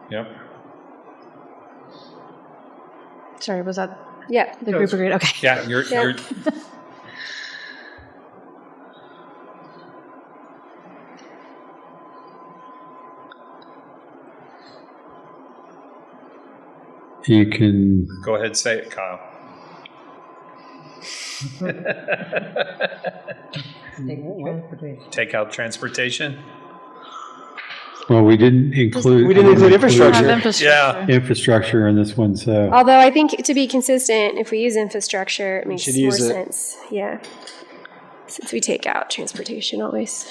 Yep. Sorry, was that Yeah. the group agreed? Okay. Yeah, you're You can, go ahead, say it, Kyle. Take out transportation? well, we didn't include. We didn't include Have infrastructure. infrastructure. Infrastructure in this one, so. Although I think to be consistent, if we use infrastructure, it makes should more use it. sense. Yeah. Since we take out transportation always.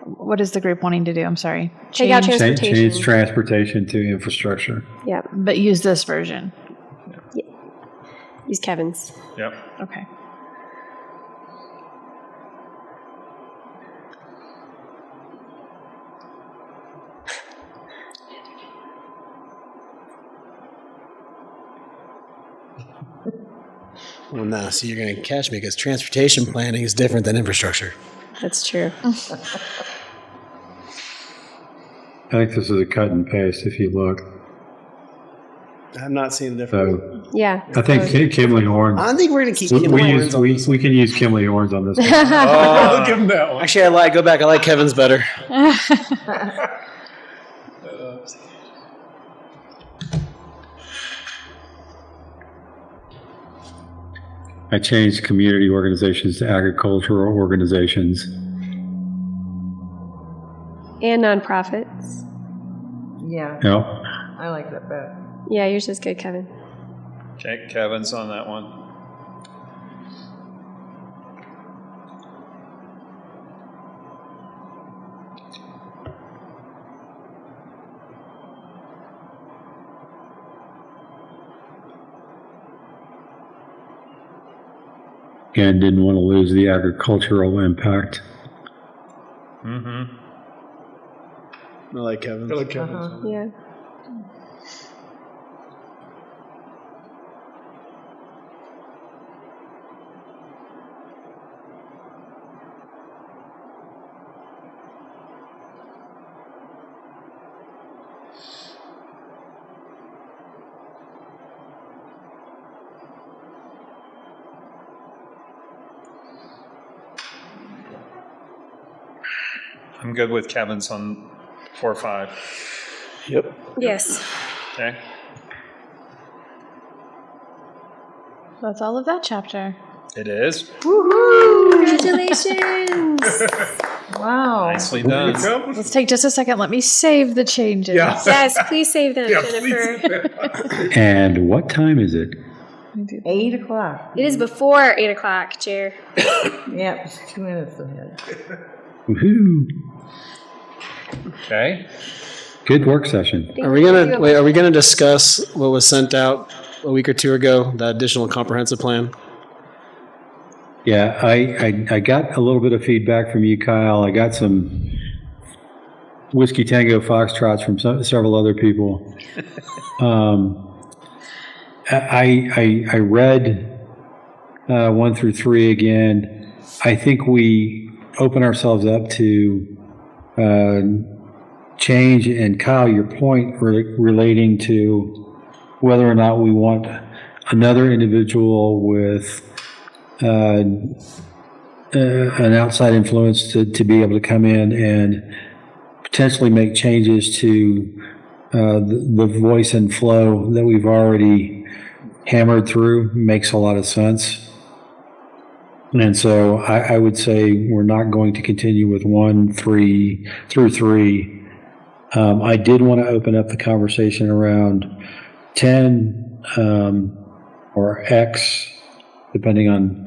What is the group wanting to do? I'm sorry. Take out Change, transportation. Change transportation to infrastructure. Yeah. but use this version. Use Kevin's. Yep. Okay. Well, no, so you're going to catch me because transportation planning is different than infrastructure. That's true. I think this is a cut and paste if you look. I'm not seeing the difference. So Yeah. I think Kimley Horn. I think we're going to keep We, Kim we, Horns use, on we, this we one. can use Kimley Horns on this one. I'll give him that one. Actually, I lied. Go back. I like Kevin's better. I changed community organizations to agricultural organizations. And nonprofits. Yeah, Yep. I like that better. Yeah, yours is good, Kevin. Okay, Kevin's on that one. And didn't want to lose the agricultural impact. Mm-hmm. I like Kevin's. I like Kevin's. Yeah. I'm good with Kevin's on 4 or 5. Yep. Yes. Okay. That's all of that chapter. It is. Congratulations. Wow. Nicely done. Let's take just a second. Let me save the changes. Yeah. Yes, please save them, Yeah, Jennifer. And what time is it? 8 o'clock. It is before 8 o'clock, Chair. Yep, it's 2 minutes ahead. Woohoo! Okay. Good work session. Are we gonna discuss what was sent out a week or two ago, the additional comprehensive plan? Yeah, I got a little bit of feedback from you, Kyle. I got some Whiskey Tango Foxtrots from several other people. I read 1 through 3 again. I think we open ourselves up to change. And Kyle, your point relating to whether or not we want another individual with an outside influence to be able to come in and potentially make changes to the voice and flow that we've already hammered through makes a lot of sense. And so I would say we're not going to continue with 1 through 3. I did want to open up the conversation around 10 or X, depending on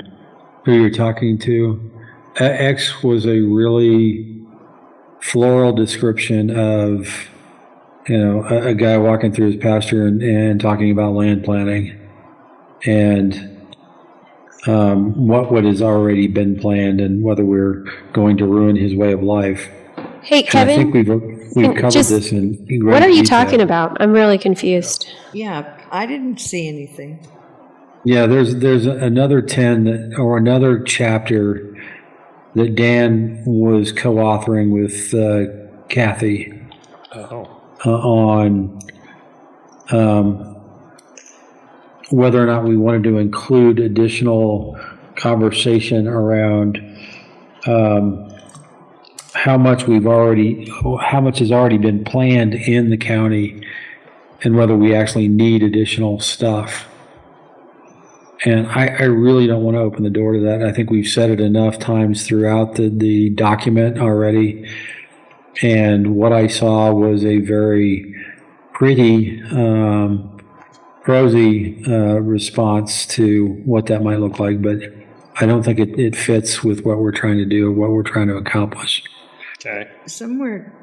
who you're talking to. X was a really floral description of, a guy walking through his pasture and talking about land planning and what has already been planned and whether we're going to ruin his way of life. Hey, And I Kevin, think we've covered just- this in great what are you detail. talking about? I'm really confused. Yeah, I didn't see anything. Yeah, there's another 10 or another chapter that Dan was co-authoring with Kathy Oh. on whether or not we wanted to include additional conversation around how much has already been planned in the county and whether we actually need additional stuff. And I really don't want to open the door to that. I think we've said it enough times throughout the document already. And what I saw was a very pretty, rosy response to what that might look like, but I don't think it fits with what we're trying to do or what we're trying to accomplish. Okay. Somewhere,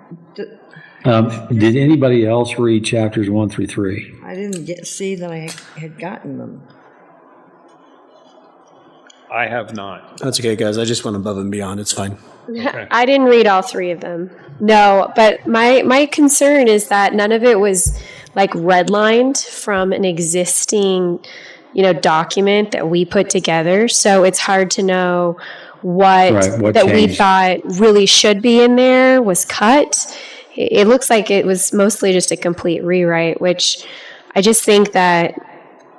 Did anybody else read chapters 1 through 3? I didn't see that I had gotten them. I have not. That's okay, guys. I just went above and beyond. It's fine. I didn't read all 3 of them. No, but my concern is that none of it was like redlined from an existing, document that we put together. So it's hard to know what that we changed? thought really should be in there was cut. It looks like it was mostly just a complete rewrite, which I just think that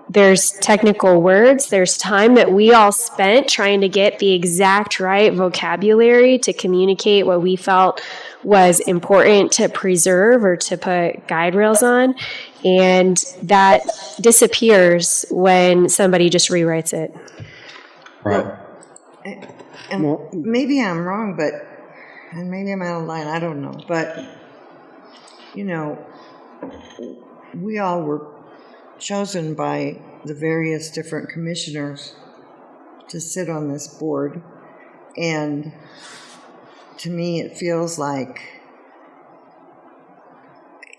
there's technical words, there's time that we all spent trying to get the exact right vocabulary to communicate what we felt was important to preserve or to put guide rails on. And that disappears when somebody just rewrites it. Right. And maybe I'm wrong, and maybe I'm out of line, I don't know. But, we all were chosen by the various different commissioners to sit on this board. And to me, it feels like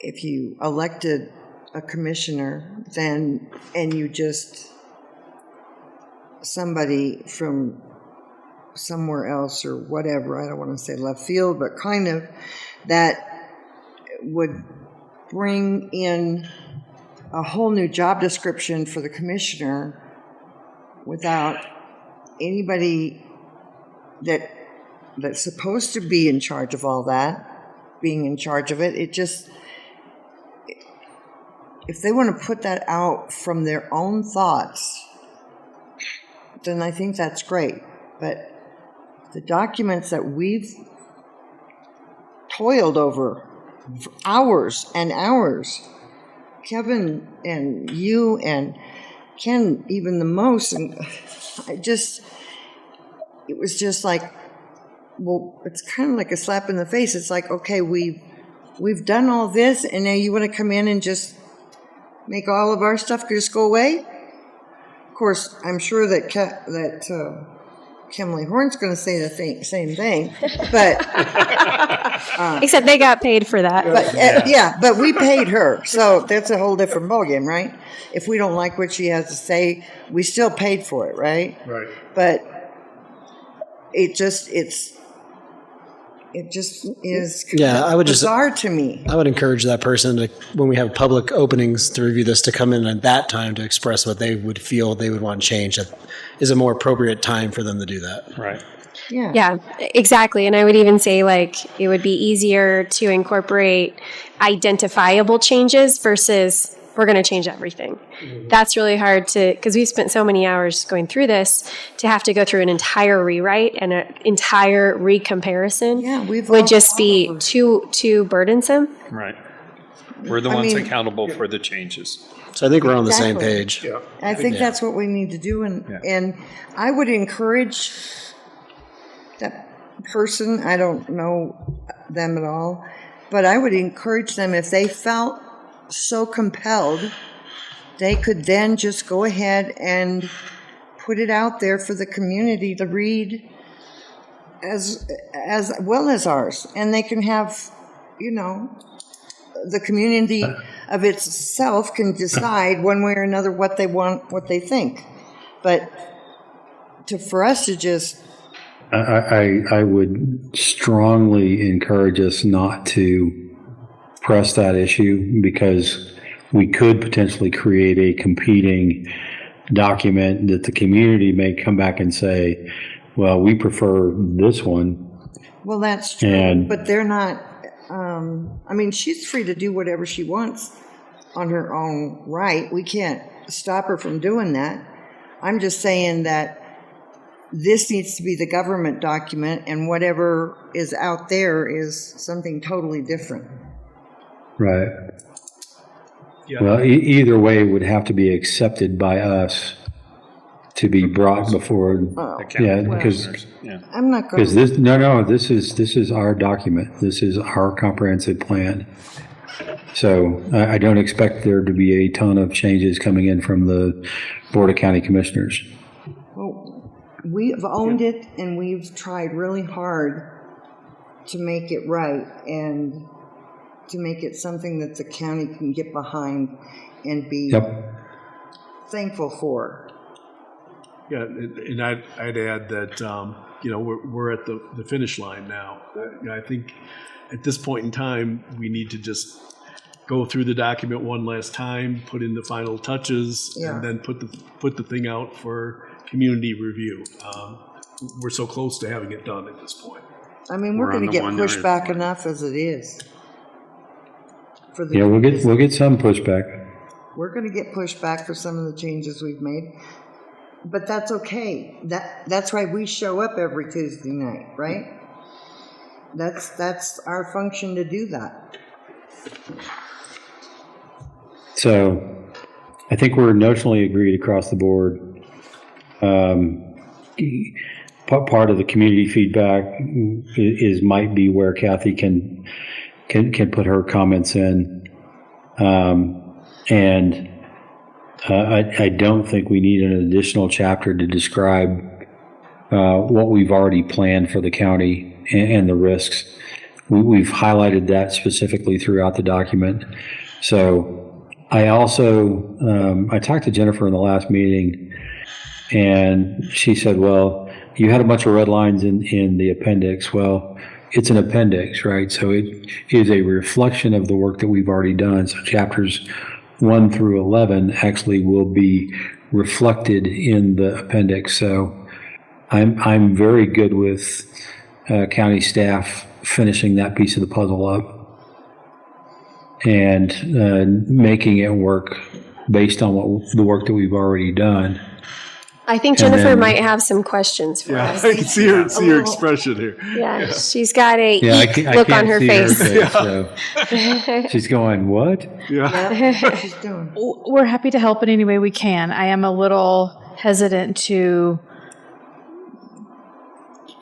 if you elected a commissioner, and you just, somebody from somewhere else or whatever, I don't want to say left field, but kind of, that would bring in a whole new job description for the commissioner without anybody that's supposed to be in charge of all that being in charge of it. It just, if they want to put that out from their own thoughts, then I think that's great. But the documents that we've toiled over for hours and hours, Kevin and you and Ken even the most, and it was just like, well, it's kind of like a slap in the face. It's like, okay, we've done all this, and now you want to come in and just make all of our stuff just go away? Of course, I'm sure that Kimberly Horn's going to say the same thing, but Except they got paid for that. but but we paid her, so that's a whole different ballgame, right? If we don't like what she has to say, we still paid for it, right? Right. But it just is Yeah, I would just- bizarre to me. I would encourage that person to, when we have public openings to review this, to come in at that time to express what they would feel they would want changed. That is a more appropriate time for them to do that. Right. Yeah, exactly. And I would even say, like, it would be easier to incorporate identifiable changes versus we're going to change everything. Mm-hmm. That's really hard because we've spent so many hours going through this, to have to go through an entire rewrite and an entire recomparison would just be too burdensome. Right. We're the ones accountable for the changes. So I think we're on the same page. Yeah. I think that's what we need to do, and I would encourage that person, I don't know them at all, but I would encourage them, if they felt so compelled, they could then just go ahead and put it out there for the community to read as well as ours. And they can have, the community of itself can decide one way or another what they want, what they think. But for us to just... I would strongly encourage us not to press that issue, because we could potentially create a competing document that the community may come back and say, well, we prefer this one. Well, that's true, but they're not, she's free to do whatever she wants on her own right. We can't stop her from doing that. I'm just saying that this needs to be the government document, and whatever is out there is something totally different. Right. Yeah. Well, either way, it would have to be accepted by us to be brought before. Yeah, because I'm not going because this is our document. This is our comprehensive plan. So I don't expect there to be a ton of changes coming in from the Board of County Commissioners. We've owned it, and we've tried really hard to make it right and to make it something that the county can get behind and be thankful for. Yeah, and I'd add that, we're at the finish line now. I think at this point in time, we need to just go through the document one last time, put in the final touches, and then put the thing out for community review. We're so close to having it done at this point. I mean, we're going to get pushed back enough as it is. We'll get some pushback. We're going to get pushed back for some of the changes we've made, but that's okay. That's why we show up every Tuesday night, right? That's our function to do that. So I think we're notionally agreed across the board. Part of the community feedback might be where Kathy can put her comments in. And I don't think we need an additional chapter to describe what we've already planned for the county and the risks. We've highlighted that specifically throughout the document. So I also, I talked to Jennifer in the last meeting, and she said, well, you had a bunch of red lines in the appendix. Well, it's an appendix, right? So it is a reflection of the work that we've already done. So chapters 1 through 11 actually will be reflected in the appendix. So I'm very good with county staff finishing that piece of the puzzle up and making it work based on the work that we've already done. I think Jennifer might have some questions for us. I can see her expression here. Yeah, she's got a I look can't on her see face. So. She's going, what? Yeah. What she's doing. We're happy to help in any way we can. I am a little hesitant to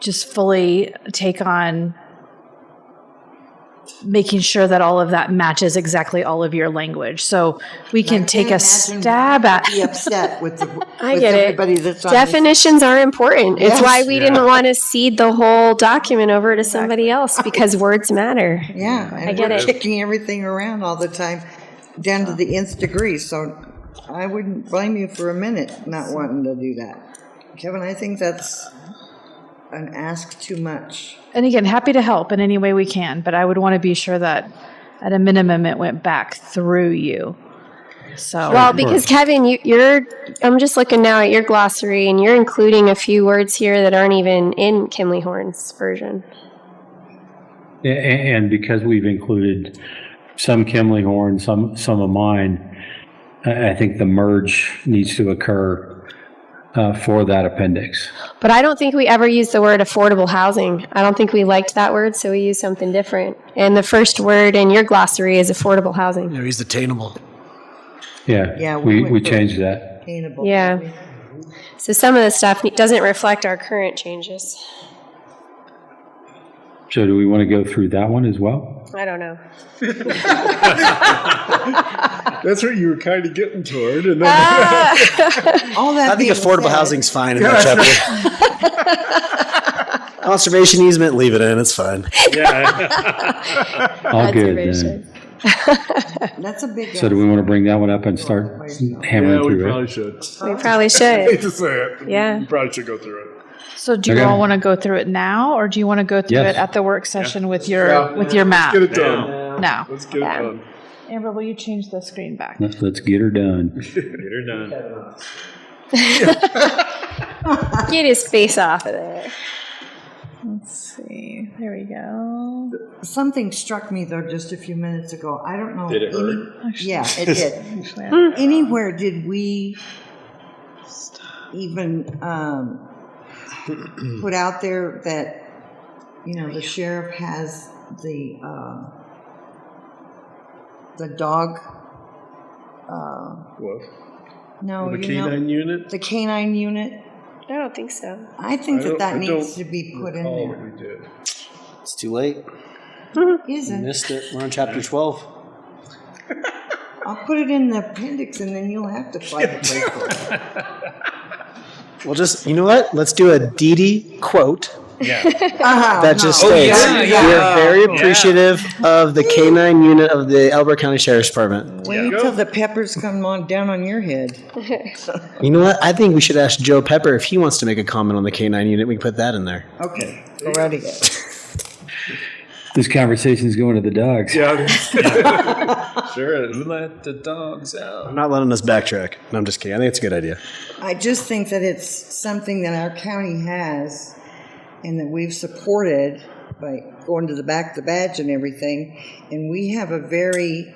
just fully take on making sure that all of that matches exactly all of your language. So we can take a stab at. Be upset with I get everybody it. that's on Definitions are important. Yes. It's why we didn't want to cede the whole document over to somebody else, because words matter. Yeah, and I get we're it. kicking everything around all the time, down to the nth degree. So I wouldn't blame you for a minute not wanting to do that, Kevin. I think that's an ask too much. And again, happy to help in any way we can, but I would want to be sure that at a minimum it went back through you. So Well, because Kevin, I'm just looking now at your glossary, and you're including a few words here that aren't even in Kimley Horn's version. And because we've included some Kimley Horn, some of mine, I think the merge needs to occur for that appendix. But I don't think we ever used the word affordable housing. I don't think we liked that word, so we used something different. And the first word in your glossary is affordable housing. Yeah, he's attainable. Yeah, we we went for changed that. Attainable. Yeah. So some of the stuff doesn't reflect our current changes. So do we want to go through that one as well? I don't know. That's what you were kind of getting toward. And then All that I think being affordable said, housing's fine in that chapter. Conservation easement, leave it in. It's fine. All good Observation. then. That's a big. So do we want to bring that one up and start hammering yeah, we through probably it? should. We probably Hate should. to say it. Yeah. We probably should go through it. So do you Okay. all want to go through it now, or do you want to go through Yes. it at the work session with your map? Let's get it done. Now. Let's get it Yeah. done. Amber, will you change the screen back? Let's get her done. Get his face off of there. Let's see. There we go. Something struck me though just a few minutes ago. I don't know. Did it hurt? Yeah, it did. Actually, Anywhere did we even put out there that, the sheriff has the dog? What? No, The canine unit? the canine unit. I don't think so. I think that I needs don't to be put in recall there. that we did. It's too late. Is it? Missed it. We're on chapter 12. I'll put it in the appendix and then you'll have to fight it for it. Well, just, you know what? Let's do a Dee Dee quote Yeah. that just Oh, states, yeah, yeah. we are very appreciative of the canine unit of the Elbert County Sheriff's Department. Wait till the peppers come on down on your head. You know what? I think we should ask Joe Pepper if he wants to make a comment on the canine unit. We can put that in there. Okay, go right ahead. This conversation's going to the dogs. Yeah. Sure is. Let the dogs out. I'm not letting us backtrack. No, I'm just kidding. I think it's a good idea. I just think that it's something that our county has and that we've supported by going to the back of the badge and everything. And we have a very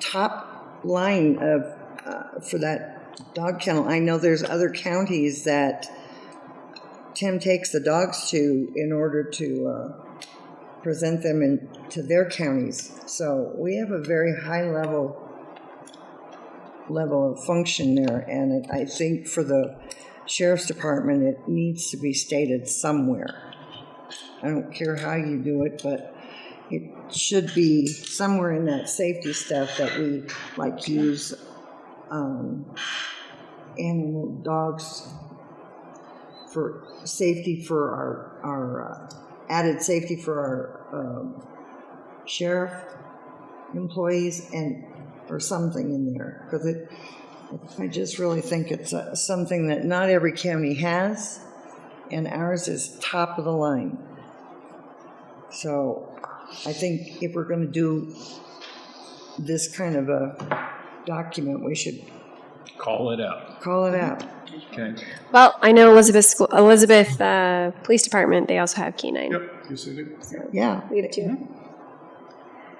top line of for that dog kennel. I know there's other counties that Tim takes the dogs to in order to present them to their counties. So we have a very high level of function there, and I think for the sheriff's department it needs to be stated somewhere. I don't care how you do it, but it should be somewhere in that safety stuff that we like use animal dogs for safety for our added safety for our sheriff employees or something in there, because I just really think it's something that not every county has, and ours is top of the line. So I think if we're going to do this kind of a document, we should Call it out. call it out. Okay. Well, I know Elizabeth Police Department, they also have canine. Yep. Yes, I do. Yeah, We have two.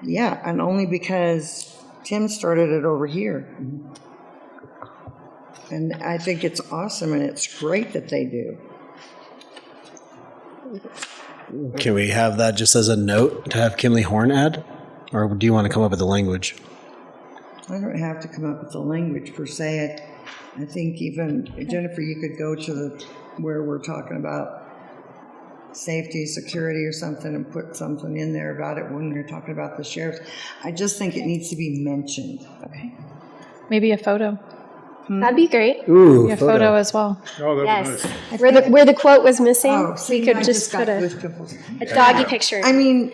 yeah, and only because Tim started it over here. And I think it's awesome, and it's great that they do. Can we have that just as a note to have Kimley Horn add? Or do you want to come up with the language? I don't have to come up with the language per se. I think even, Jennifer, you could go to where we're talking about safety, security or something and put something in there about it when we're talking about the sheriffs. I just think it needs to be mentioned. Okay. Maybe a photo. That'd be great. Ooh, A photo as well. Oh, that'd be Yes. nice. Where the quote was missing, Oh, we see, could I just got put a goose pimples. doggy picture. I mean,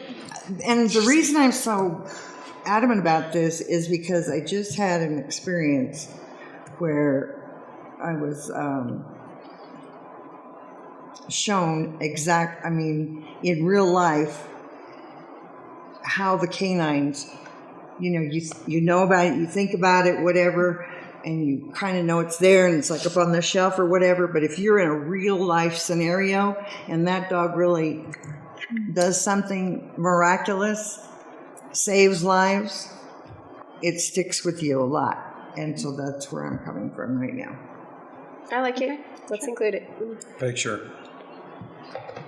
and the reason I'm so adamant about this is because I just had an experience where I was shown in real life, how the canines, you know about it, you think about it, whatever, and you kind of know it's there and it's like up on the shelf or whatever, but if you're in a real life scenario and that dog really does something miraculous, saves lives, it sticks with you a lot. And so that's where I'm coming from right now. I like it. Let's include it. Picture.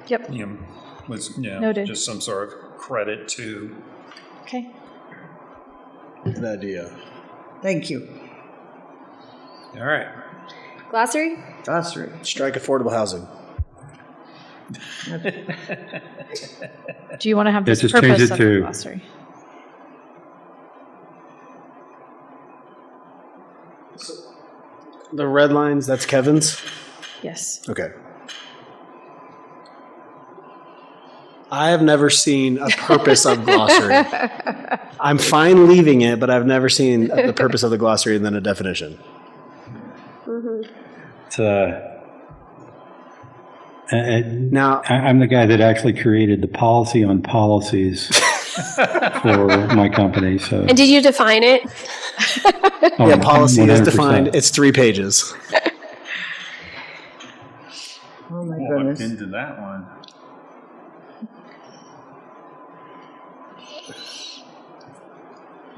Yep. Noted. Just some sort of credit to. Okay. Good idea. Thank you. All right. Glossary? Glossary. Strike affordable housing. Do you want to have this just change purpose it of the to- glossary? The red lines, that's Kevin's? Yes. Okay. I have never seen a purpose of glossary. I'm fine leaving it, but I've never seen the purpose of the glossary and then a definition. It's, Now, I'm the guy that actually created the policy on policies for my company, so. And did you define it? Oh, yeah, policy is 100%. defined. It's 3 pages. Oh my goodness. into that one.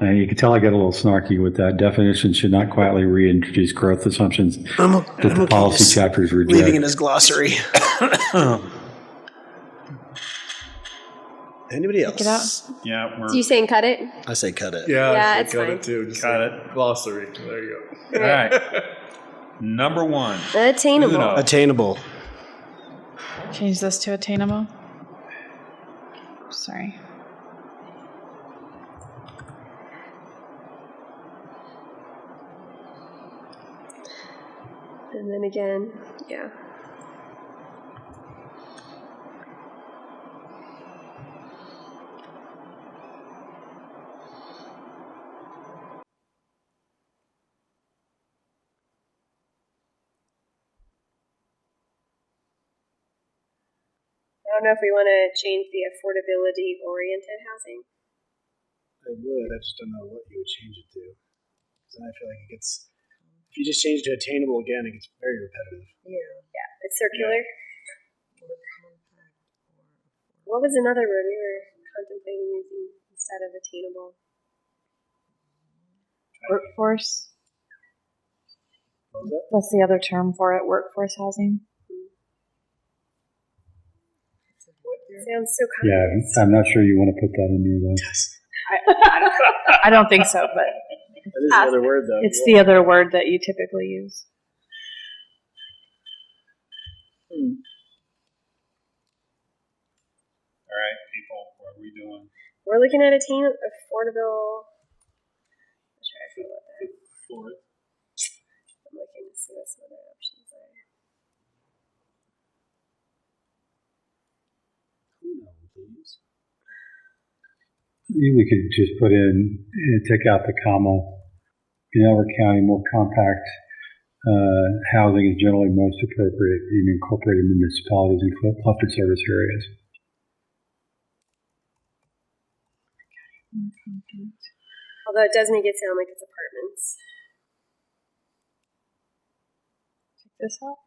You can tell I get a little snarky with that. Definition should not quietly reintroduce growth assumptions that the policy chapters reject. Leaving in his glossary. Anybody else? Take it out. Yeah, So you saying cut it? I say cut it. Yeah, Yeah, I it's should cut fine. it too. Just Cut like it. glossary. There you go. All right. Number one. Attainable. Uno. Attainable. Change this to attainable. Sorry. And then again, yeah. I don't know if we want to change the affordability oriented housing. I would. I just don't know what you would change it to. Because I feel like it gets. If you just change it to attainable again, it gets very repetitive. Yeah, it's circular. What was another word we were contemplating using instead of attainable? Workforce. That's the other term for it, workforce housing. Sounds so Yeah, complex. I'm not sure you want to put that in there though. I don't think so, but That is the other word, though. it's the other word that you typically use. All right, people, what are we doing? We're looking at affordable. I'm sure I feel about that. I'm looking to see what some other options are. Please. We could just put in, take out the comma. In Elbert County, more compact housing is generally most appropriate in incorporated municipalities and clustered service areas. Although it does make it sound like it's apartments. Check this out.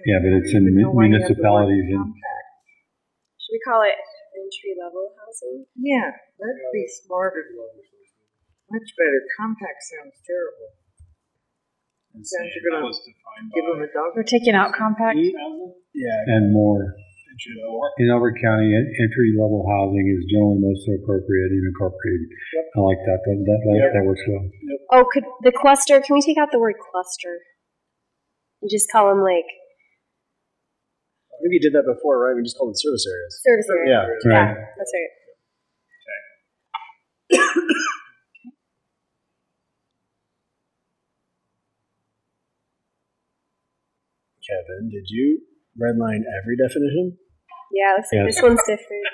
Yeah, but it's in municipalities and Should we call it entry level housing? Yeah, that'd be smarter. Much better. Compact sounds terrible. Sounds you're gonna give them a dog. We're taking out compact. Yeah. and more. In Elbert County, entry-level housing is generally most appropriate in incorporated. I like that. That works well. Oh, could the cluster? Can we take out the word cluster? And just call them like I think you did that before, right? We just called it service areas. service area. Yeah. Right. That's right. Kevin, did you redline every definition? Yeah, looks like Yes. this one's different.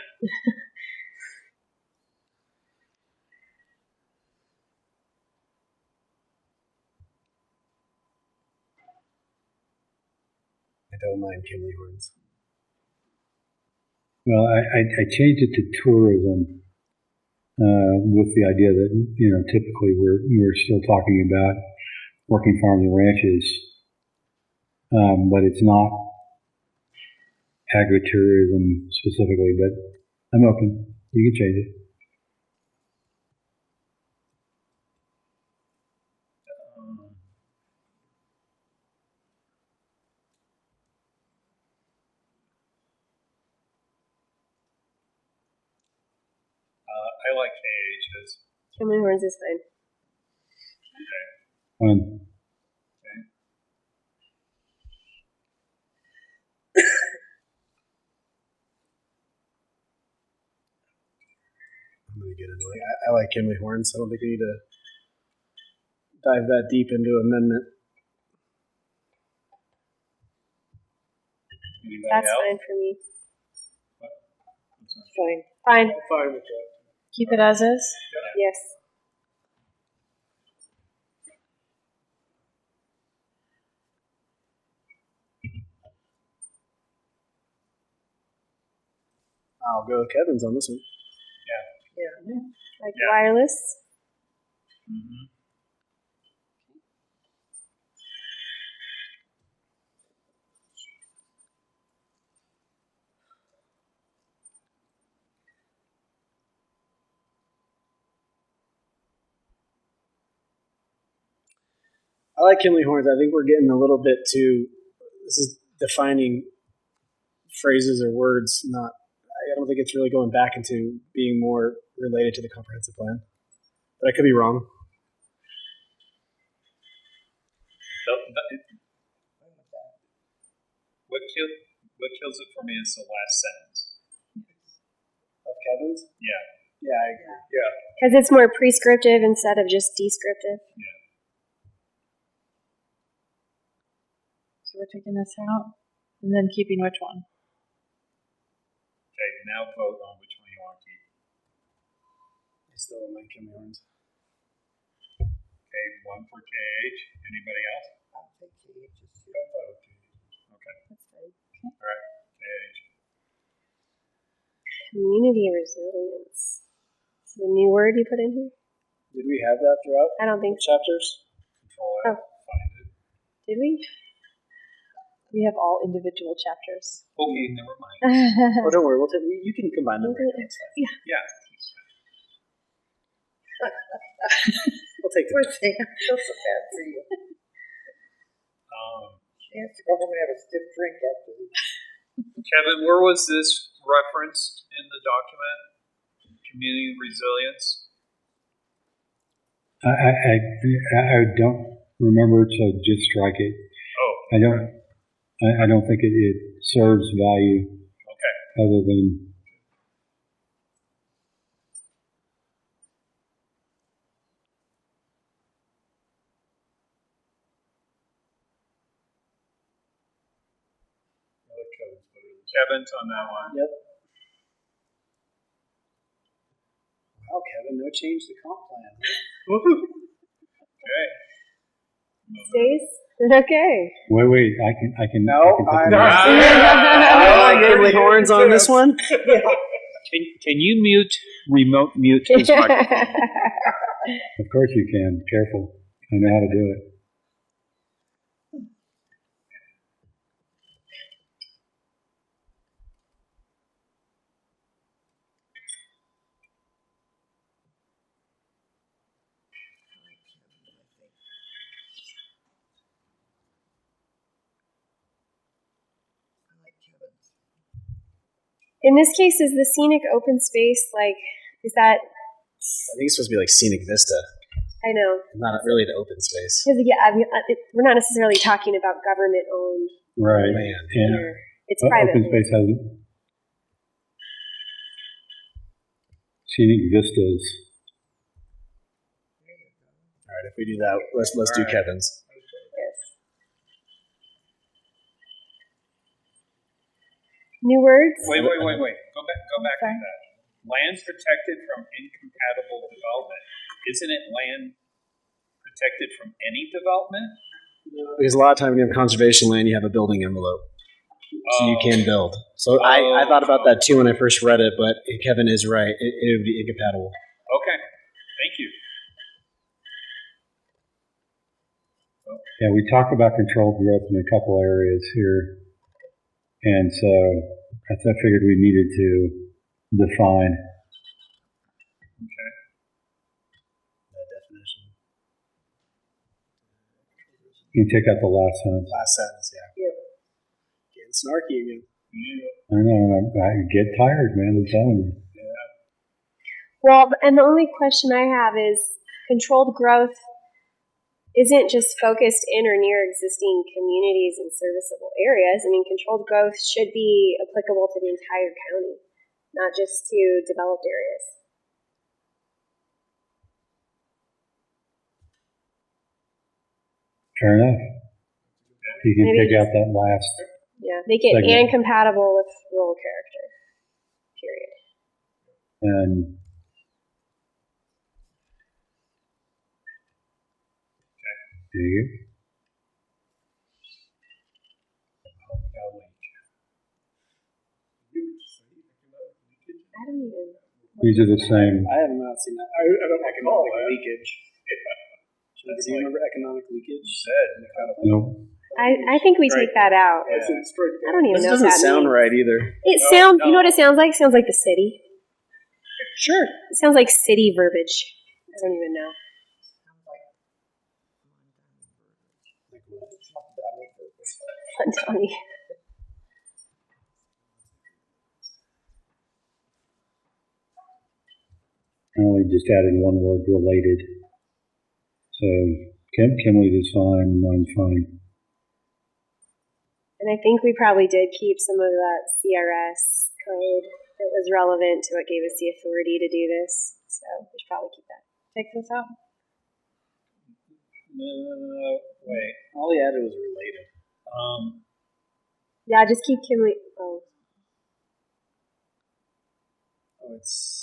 I don't mind Kimley horns. Well, I changed it to tourism with the idea that, typically we're still talking about working farms and ranches, but it's not agritourism specifically, but I'm open. You can change it. I like AHs. Kimberly Horns is fine. Fun. I'm going to get annoying. I like Kimley horns. I don't think we need to dive that deep into amendment. Anybody That's else? fine for me. Fine. Fine. I'm fine with that. Keep it as is. Yes. I'll go with Kevin's on this one. Like Yeah. wireless. Mm-hmm. I like Kimley Horns. I think we're getting a little bit too. This is defining phrases or words. Not. I don't think it's really going back into being more related to the comprehensive plan. But I could be wrong. What kills it for me is the last sentence. Of Kevin's? Yeah. Yeah, I agree. Yeah. Because it's more prescriptive instead of just descriptive. So we're taking this out and then keeping which one? Okay, now vote on which one you want to keep. I still don't like Kimley Horns. Okay, one for KH. Anybody else? I'll take KH. Don't vote KH. Okay. That's fine. All right, KH. Community resilience. Is it a new word you put in here? Did we have that throughout I don't think the so. chapters? Control Oh. F. Find it. Did we? We have all individual chapters. Okay, never mind. Oh, don't worry. You can combine them. Right now. It's fine. Yeah. We'll take Poor the thing, I feel so bad for you. She has to go home and have a stiff drink after this. Kevin, where was this referenced in the document? Community resilience? I don't remember to just strike it. Oh. I don't think it serves value Okay. other than Kevin's on that one. Yep. Wow, Kevin, no change to comp plan. Okay. Stays? Okay. wait. I can. No, I can I like Kimley Horns on this one. Can you remote mute his microphone? Of course you can. Careful. I know how to do it. In this case, is the scenic open space is that? I think it's supposed to be like scenic vista, I know. not really the open space. Because, yeah, I mean, we're not necessarily talking about government owned Right. Land. And here. It's private. open space has scenic vistas. All right, if we do that, let's do Kevin's. Yes. New words? Wait. Go back to Sorry. that. Land protected from incompatible development. Isn't it land protected from any development? Because a lot of time when you have conservation land, you have a building envelope, so you can build. So I thought about that too when I first read it, but Kevin is right. It would be incompatible. Okay, thank you. Yeah, we talk about controlled growth in a couple areas here. And so I figured we needed to define. Okay. That definition. You take out the last sentence. Last sentence, yeah. Yep. Getting snarky again. I know, I get tired, man, I'm telling you. Well, and the only question I have is controlled growth isn't just focused in or near existing communities and serviceable areas. I mean, controlled growth should be applicable to the entire county, not just to developed areas. Fair enough. You can Maybe take out that last. Yeah, make it Segment. and compatible with rural character. Period. And there you go. I don't even. These are the same. I have not seen that. I don't recall leakage. Do you remember economic leakage? No. I think we take that out. I don't even This know. doesn't what that sound means. right either. It sounds. You know what it sounds like? It sounds like the city. Sure. It sounds like city verbiage. I don't even know. Tony. I only just added one word, related. So Kimley's is fine, mine's fine. And I think we probably did keep some of that CRS code that was relevant to what gave us the authority to do this. So we should probably keep that. Take this out. No, wait. All he added was related. Yeah, just keep Kimley. Oh, It's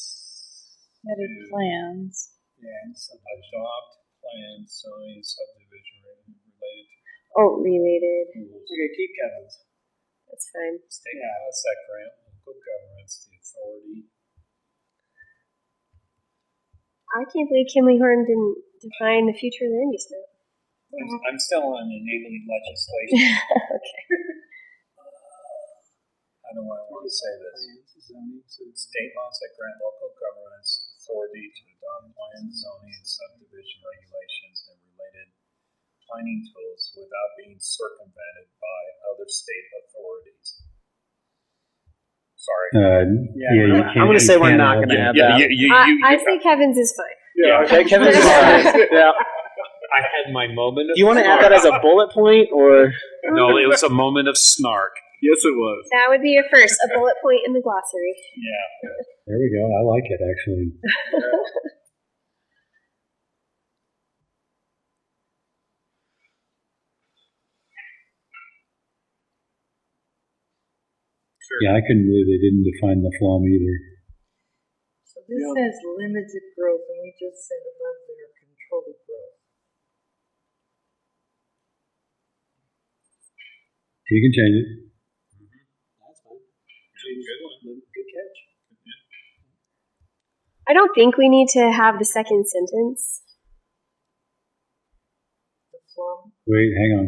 Added plans. yeah, it's adopt plan zoning subdivision related related. rules. Okay, keep Kevin's. That's fine. State laws that grant local governments the authority. I can't believe Kimley Horn didn't define the future land use map. I'm still on enabling legislation. Okay. I don't want to say this. State laws that grant local governments authority to adopt plan, zoning, and subdivision regulations and related planning tools without being circumvented by other state authorities. Sorry. You I'm going to say we're not going to add that. I say Kevin's is fine. Yeah, Okay, Kevin's is fine. Yeah. I had my moment of Do you want to add that as a bullet point or? No, it was a moment of snark. Yes, it was. That would be your first, a bullet point in the glossary. Yeah. There we go. I like it, actually. Sure. Yeah, I couldn't believe they didn't define the flum either. So this says limited growth, and we just said above there controlled growth. You can change it. That's fine. Good one. Good catch. I don't think we need to have the second sentence. The plum. Wait, hang on.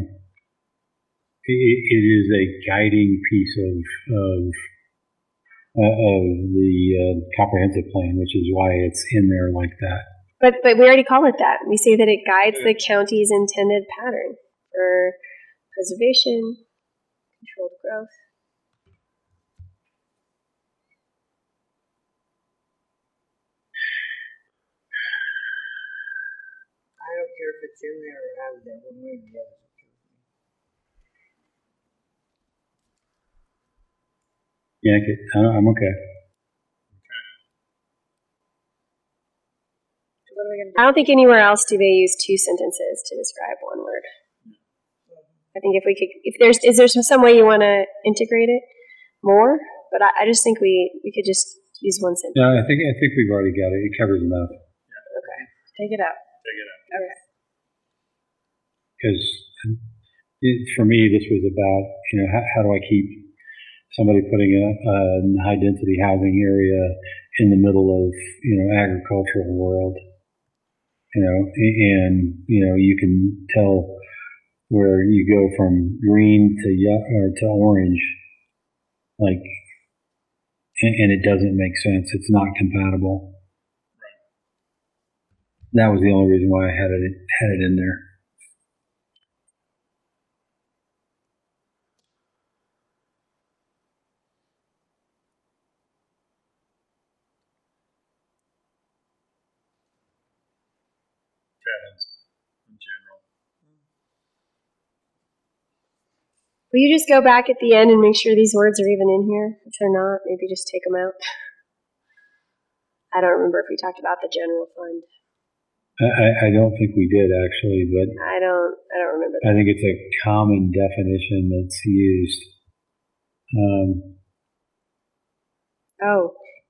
It is a guiding piece of the comprehensive plan, which is why it's in there like that. But we already call it that. We say that it guides the county's intended pattern for preservation, controlled growth. I don't care if it's in there or out of there, one way or the other. Yank it. I'm okay. What are we going to I don't think anywhere else do they use two sentences to describe one word. I think if we could, is there some way you want to integrate it more? But I just think we could just use one sentence. No, I think we've already got it. It covers enough. Okay. take it out? Take it out. Okay. Because for me, this was about, how do I keep somebody putting a high density housing area in the middle of, agricultural world, and, you can tell where you go from green to orange, like, and it doesn't make sense. It's not compatible. That was the only reason why I had it in there. Kevin's in general. Will you just go back at the end and make sure these words are even in here? If they're not, maybe just take them out. I don't remember if we talked about the general fund. I don't think we did actually, but I don't remember that. I think it's a common definition that's used.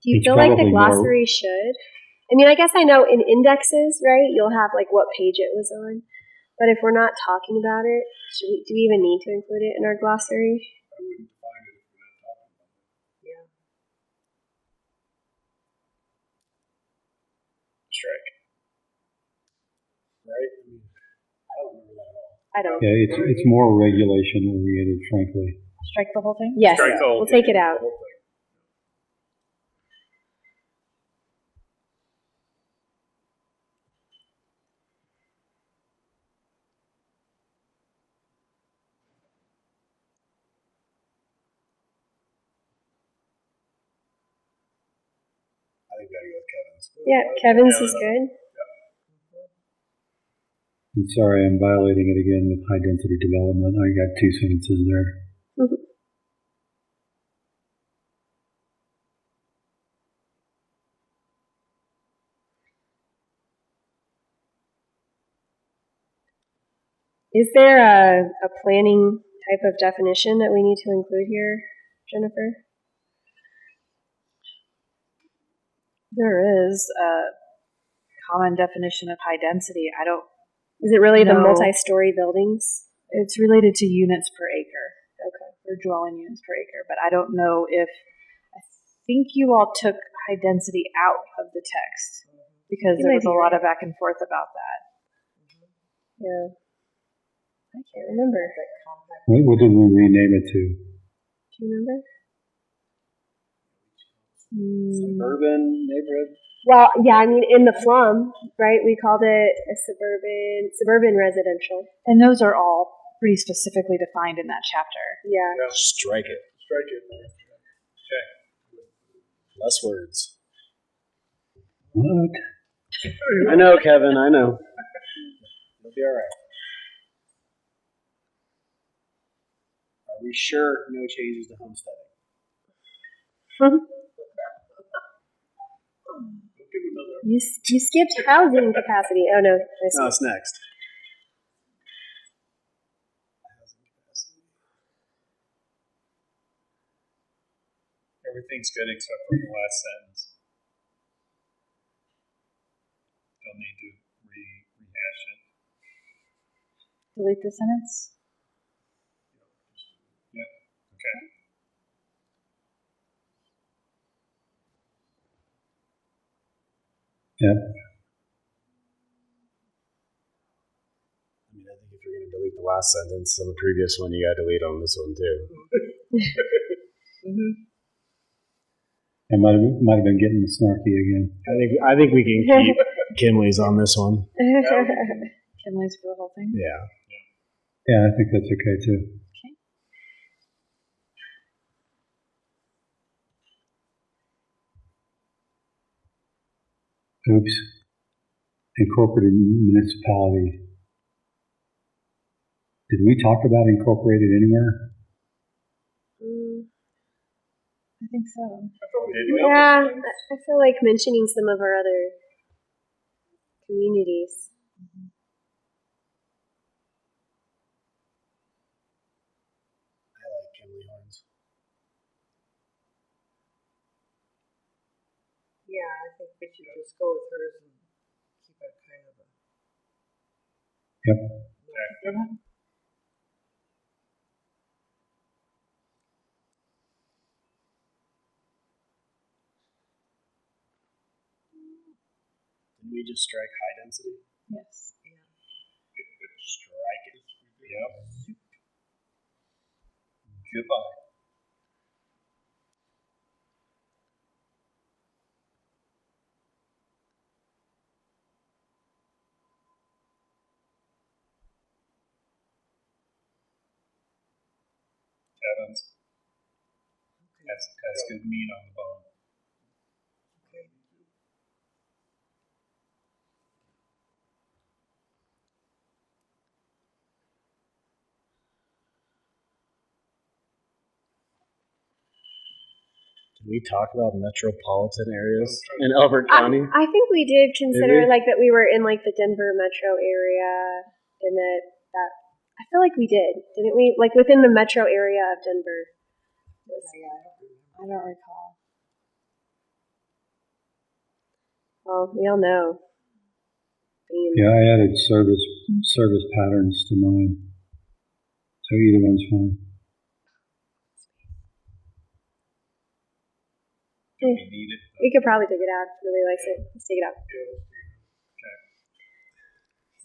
Do you It's feel like the probably more- glossary should? I mean, I guess I know in indexes, right, you'll have like what page it was on. But if we're not talking about it, do we even need to include it in our glossary? I wouldn't define it if we're not talking about it. Yeah. Strike. Right? I don't remember that at all. I don't. Yeah, it's more regulation oriented, frankly. Strike the whole thing? Yes, Strike the whole we'll take thing, it out. the whole thing. think we gotta go with Kevin's. Yeah, Kevin's is good. I'm sorry, I'm violating it again with high density development. I got 2 sentences there. Is there a planning type of definition that we need to include here, Jennifer? There is a common definition of high density. I don't. Is it really the No. multi-story buildings? It's related to units per acre. Okay. Or dwelling units per acre, but I don't know if. I think you all took high density out of the text because You there might was a be lot right. of back and forth about that. Yeah. I can't remember. What did we rename it to? Do you remember? Suburban neighborhood. Well, yeah, I mean, in the flum, right? We called it a suburban residential. And those are all pretty specifically defined in that chapter. Yeah. Strike it. Strike it. Less words. What? I know, Kevin. I know. You'll be all right. Are we sure no changes to homesteading? You skipped housing capacity. Oh, no. No, it's next. Everything's good except for the last sentence. Don't need to rehash it. Delete the sentence. Yep. Okay. Yep. I mean, I think if you're going to delete the last sentence on the previous one, you got to delete on this one too. I might have been getting snarky again. I think we can keep Kimley's on this one. Kimley's for the whole thing. Yeah. Yeah, I think that's okay too. Oops. Incorporated municipality. Did we talk about incorporated anywhere? I think so. Yeah, I feel like mentioning some of our other communities. I like Kimley Horns. Yeah, I think we should just go with hers and keep it kind of a. Yep. Did we just strike high density? Yes. Strike it. Yep. Goodbye. Kevin's. That's good meat on the bone. Did we talk about metropolitan areas in Elbert County? I think we did consider Did we? like that we were in like the Denver metro area, and that I feel like we did, didn't we? Like within the metro area of Denver. I don't recall. Well, we all know. Yeah, I added service patterns to mine. So either one's fine. Do we need it? We could probably take it out if nobody likes it. Let's take it out.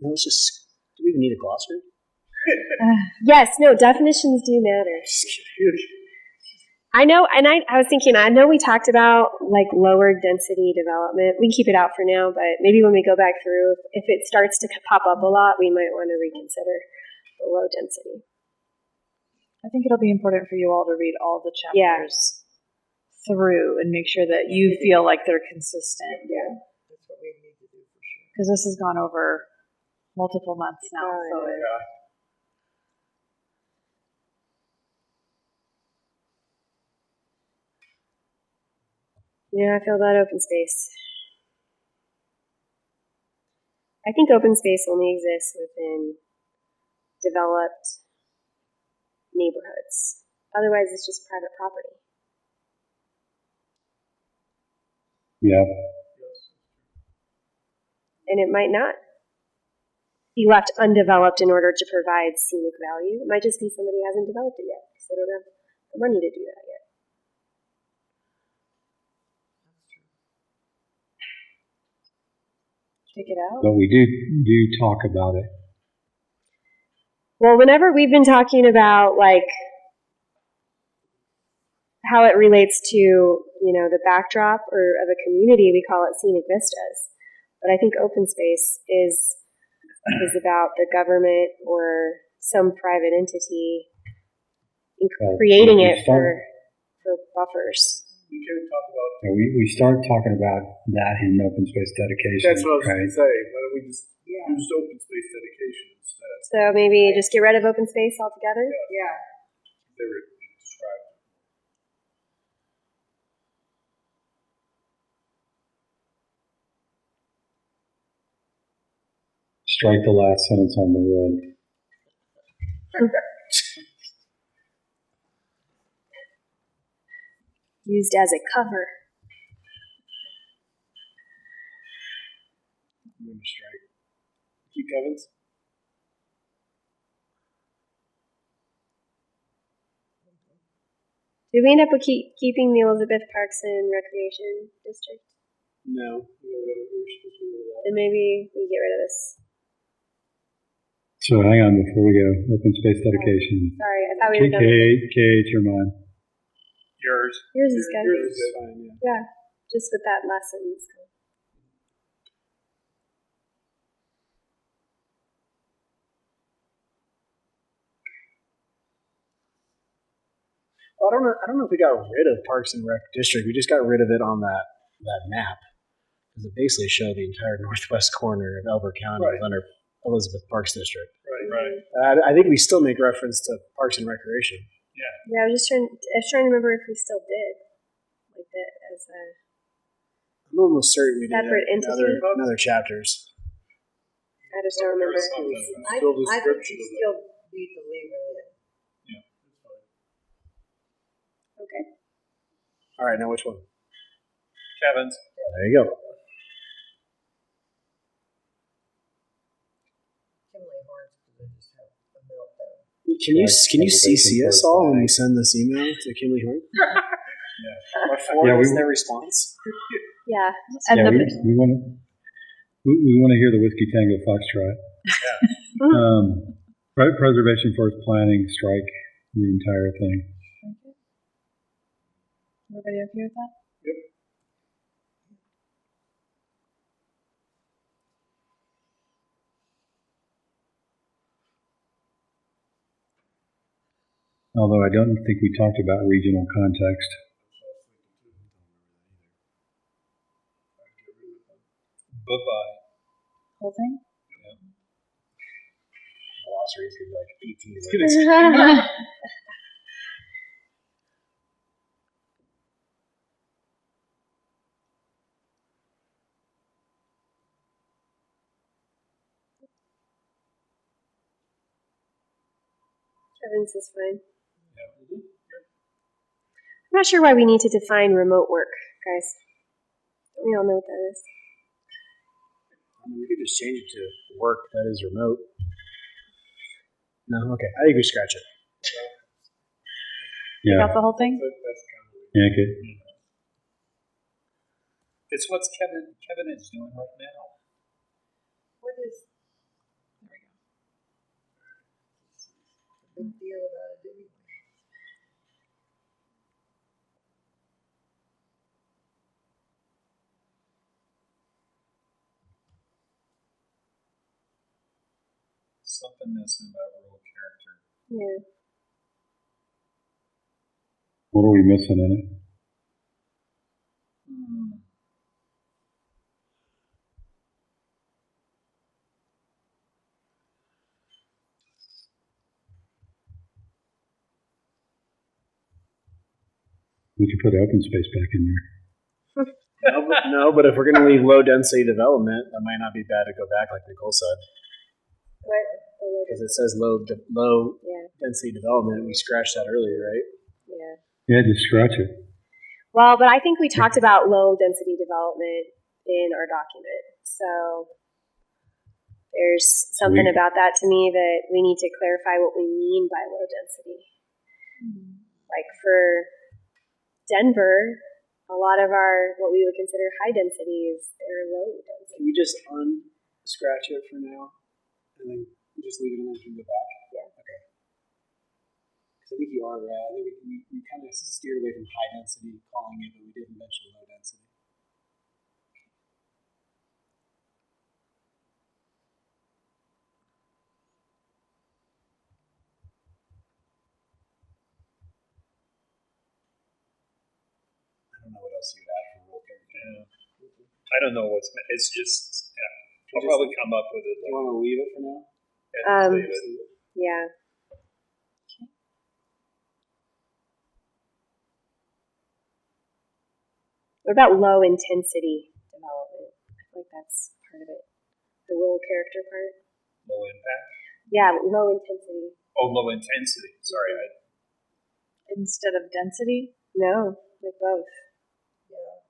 No, let's just. Do we even need a glossary? Yes, no, definitions do matter. I know, and I was thinking, I know we talked about like lower density development. We can keep it out for now, but maybe when we go back through, if it starts to pop up a lot, we might want to reconsider the low density. I think it'll be important for you all to read all the chapters through and make sure that you feel like they're consistent. Yeah, that's what we need to do for sure. Because this has gone over multiple months now. So it, You know how I feel about open space. I think open space only exists within developed neighborhoods. Otherwise, it's just private property. Yeah, And it might not be left undeveloped in order to provide scenic value. It might just be somebody hasn't developed it yet because they don't have the money to do that yet. take it out. but we do talk about it. Well, whenever we've been talking about like how it relates to, you know, the backdrop or of a community, we call it scenic vistas. But I think open space is about the government or some private entity creating it for buffers. We can talk about. We start talking about that in open space dedication. That's what I was right? going to say. Why don't we just use open space dedication instead? So maybe just get rid of open space altogether? Yeah. They were described. Strike the last sentence on the road. Used as a cover. I'm going to strike. Keep Evans. Did we end up with keeping the Elizabeth Parks and Recreation District? No. You're supposed to get rid of that. Then maybe we get rid of this. So hang on before we go. Open space dedication. Sorry, I thought we were done with this. Kate, your mind. Yours. Yours is good. Yours is fine, yeah. Yeah, just with that last sentence. Well, I don't know if we got rid of Parks and Rec District. We just got rid of it on that map. Because it basically showed the entire northwest corner of Elbert County was under Elizabeth Parks District. Right. I think we still make reference to Parks and Recreation. Yeah, I was trying to remember if we still did. Like that as a I'm almost certain we did separate in entity. other chapters. I just don't remember. I Full think description we of still need to leave it in. Yeah, that's fine. Okay. All right, now which one? Kevin's. There you go. Kimley Horns, because I just have a meltdown. Can you CC us all when we send this email to Kimley Horn? What form Yeah, is their response? Yeah. And Yeah, the, we want to. We want to hear the Whiskey Tango Foxtrot. Preservation Forest Planning, strike the entire thing. everybody okay with that? Although I don't think we talked about regional context. Bye-bye. Whole thing? Glossary is going to be like 18 words. Kevin's is fine. I'm not sure why we need to define remote work, guys. Don't we all know what that is? I mean, we could just change it to work that is remote. No, okay. I think we scratch it. Yeah. About the whole thing? That's kind of Yeah, okay. It's what Kevin is doing right now. What is? There we go. Big deal about it anyway. Something missing about rural character. Yeah. What are we missing in it? We could put open space back in there. No, but if we're going to leave low density development, that might not be bad to go back, like Nicole said, What? because it says low Yeah, density development. We scratched that earlier, right? yeah. Yeah, just scratch it. Well, but I think we talked about low density development in our document. So there's something about that to me that we need to clarify what we mean by low density. Like for Denver, a lot of our what we would consider high density is they're low density. Can we just unscratch it for now, and then just leave it in there and go back? Yeah. Okay. Because I think you are right. I think we kind of steered away from high density calling it, but we didn't mention low density. I don't know what else you would add for rural character. Yeah. I don't know it's just, I'll probably come up with it. Do you want to leave it for now? Leave it. Yeah. What about low intensity development? I feel like that's part of it. The rural character part. Low impact? Yeah, low intensity. Oh, low intensity, sorry. Instead of density? No, like both. Yeah.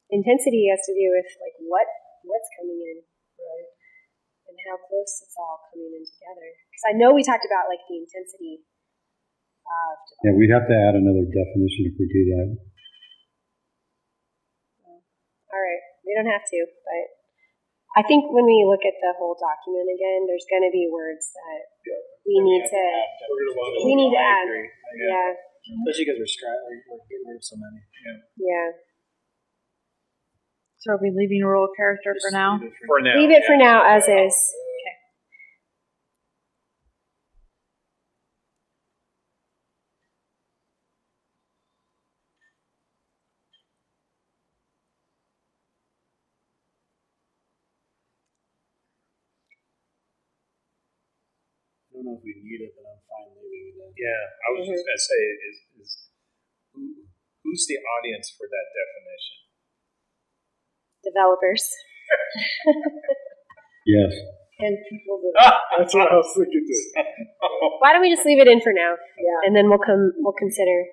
Intensity has to do with like what's coming in, right? And how close it's all coming in together. Because I know we talked about like the intensity of. Yeah, we'd have to add another definition if we do that. All right, we don't have to, but I think when we look at the whole document again, there's going to be words that we need to add. Yeah. Especially because we're getting rid of so many. Yeah. So are we leaving rural character for now? For now. Leave it for now as is. Okay. I don't know if we need it, but I'm fine leaving it in. Yeah, I was just going to say, who's the audience for that definition? Developers. Yes. And people that, That's what I was thinking too. Why don't we just leave it in for now? Yeah. And then we'll consider.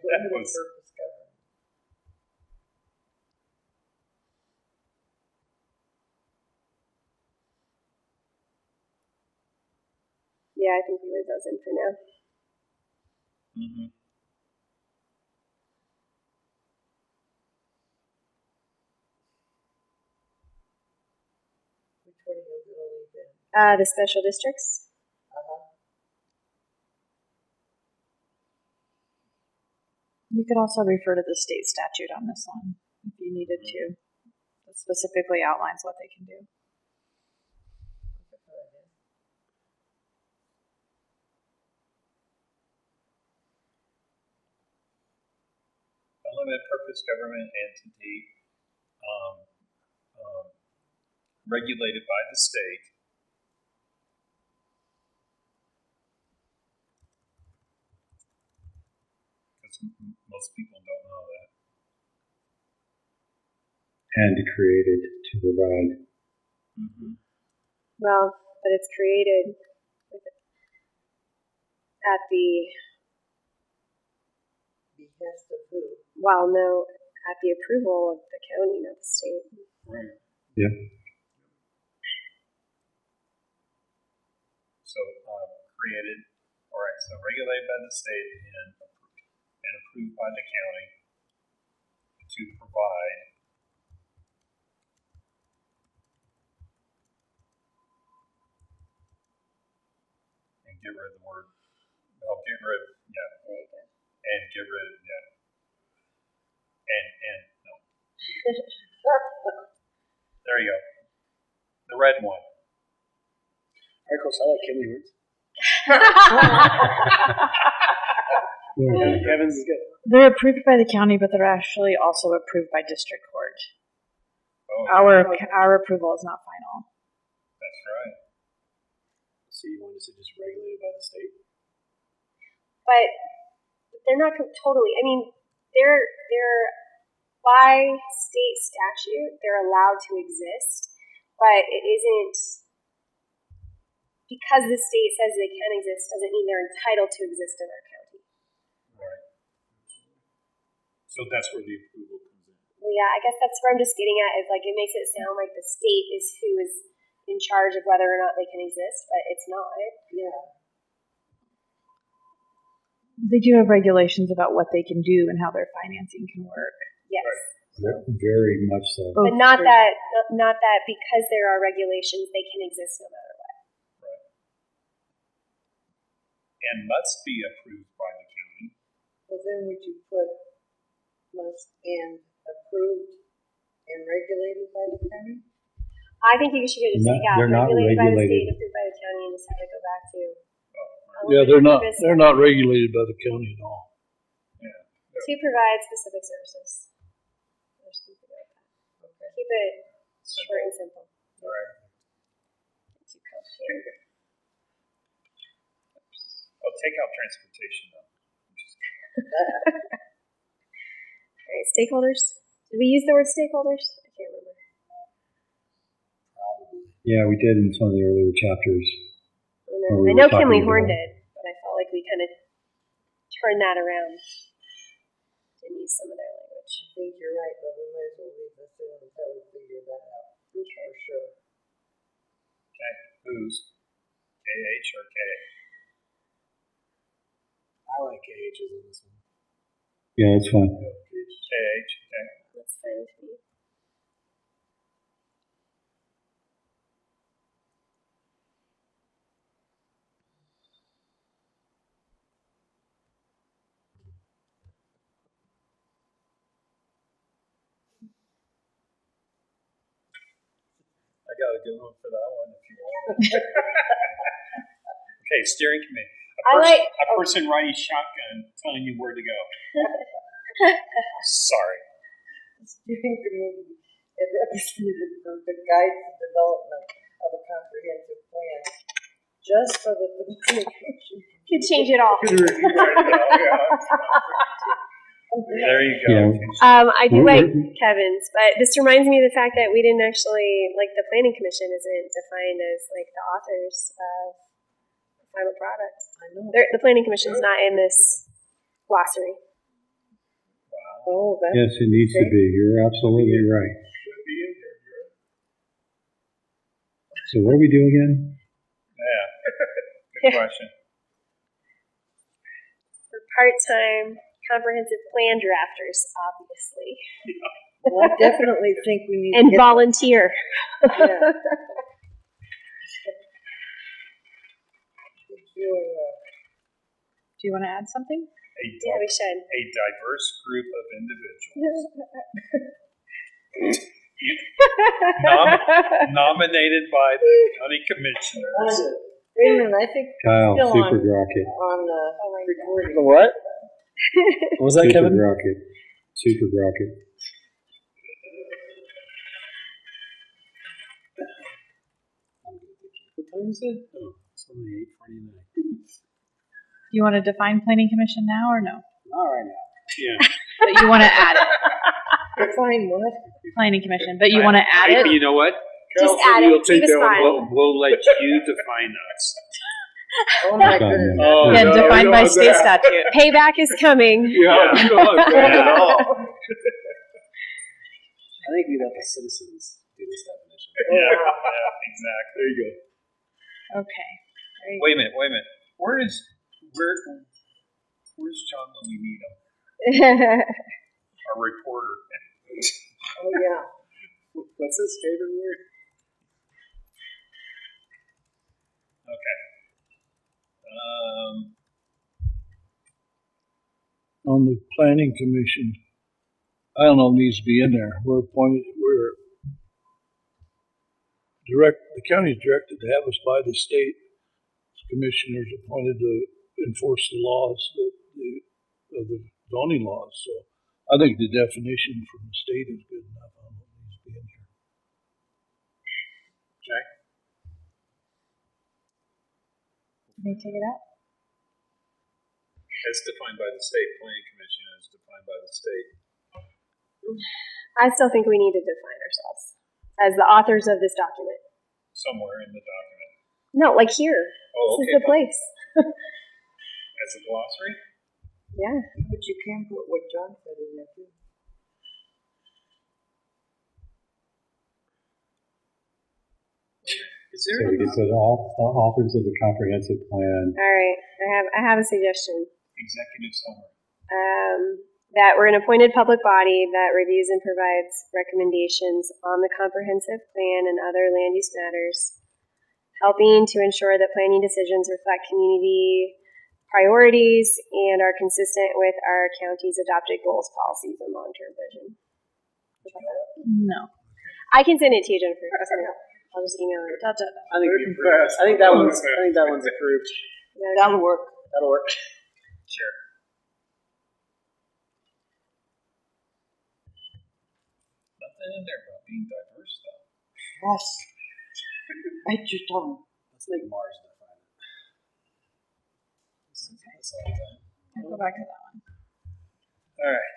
That was, Yeah, I think we leave those in for now. mm-hmm. which one are you going to leave in? The special districts. You could also refer to the state statute on this one if you needed to. It specifically outlines what they can do. A limited purpose government entity regulated by the state. Because most people don't know that. And created to provide. Mm-hmm. Well, but it's created at the Behest of who? well, no, at the approval of the county, not the state. Right. Yep. So created, all right, so regulated by the state and approved by the county to provide and get rid of the word, well, get rid, yeah. There you go. And get rid of, yeah. And, no. There you go. The red one. All right, cool. So I like Kimley words. Kevin's is good. They're approved by the county, but they're actually also approved by district court. Oh, Our approval is not final. that's right. So you want us to just regulate it by the state? but they're not totally. I mean, they're by state statute, they're allowed to exist, but it isn't because the state says they can exist doesn't mean they're entitled to exist in our county. Right. So that's where the approval comes in. Well, yeah, I guess that's where I'm just getting at is like it makes it sound like the state is who is in charge of whether or not they can exist, but it's not. Yeah. They do have regulations about what they can do and how their financing can work. Yes. Very much so. But not that because there are regulations they can exist no matter what. Right. And must be approved by the county. Well, then would you put must and approved and regulated by the county? I think you should just take out They're not regulated by the state, regulated. approved by the county, and just have it go back to. Yeah, they're not regulated by the county at all. To provide specific services. Okay. Keep it short and simple. All right. Too complicated. I'll take out transportation though. All right, stakeholders. Did we use the word stakeholders? I can't remember. Yeah, we did in some of the earlier chapters. I know Kinley Horn did, but I felt like we kind of turned that around. Didn't use some of their language. I think you're right, but we might as well leave this in until we figure that out. Okay. For sure. Okay. Who's? KH or KA? I like KHs in this one. Yeah, that's fine. KH. Okay. That's fine with me. I got a good one for that one if you want. Okay, steering committee. A person riding shotgun telling you where to go. Sorry. The steering committee, a representative group that guides the development of a comprehensive plan, just so that the planning commission Could change it all. There you go. Yeah. I do like Kevin's, but this reminds me of the fact that we didn't actually, like, the planning commission isn't defined as, like, the authors of the final product. I know. The planning commission's not in this glossary. Oh, that's Yes, it needs to be. You're absolutely right. So what do we do again? Yeah. Good question. For part-time comprehensive plan drafters, obviously. Well, I definitely think we need And to get volunteer. Yeah. Do you want to add something? Yeah, we should. A diverse group of individuals nominated by the county commissioners. Wait a minute, I think Kyle, still Super on Rocket. recording. The what? What was that, Super Kevin? Rocket. Super Rocket. What time is it? Oh, it's only 8:49. Do you want to define planning commission now or no? Not right now. Yeah. But you want to add it. Define what? Planning commission, but you want to add it? You know what? Just add it. We'll take Keep us that one. fine. We'll let you define us. Oh my goodness. Oh, Yeah, no, defined you by don't state want that. statute. Payback is coming. Yeah, you don't want that at all. I think we let the citizens do this definition. Yeah, exactly. There you go. Okay. Great. Wait a minute. Where's John when we need him? Our reporter. Oh, yeah. What's his favorite word? Okay. On the planning commission, I don't know if it needs to be in there. The county is directed to have us by the state commissioners appointed to enforce the laws of the zoning laws. So I think the definition from the state is good enough. I don't know if it needs to be in here. Okay. Can you take it out? As defined by the state, planning commission as defined by the state. I still think we need to define ourselves as the authors of this document. Somewhere in the document. No, like here. Oh, This okay. is the place. As a glossary? Yeah. But you can put what John said in there too. Is So there we could put authors of the comprehensive plan. All right. I have a suggestion. executive summary? That we're an appointed public body that reviews and provides recommendations on the comprehensive plan and other land use matters, helping to ensure that planning decisions reflect community priorities and are consistent with our county's adopted goals, policies, and long-term vision. No. I can send it to you, Jennifer. I'll just email it. I think that one's approved. That'll work. That'll work. Sure. Nothing in there about being diverse, though. Yes. Bite your tongue. Let's make Mars define it. I'll go back to that one. All right.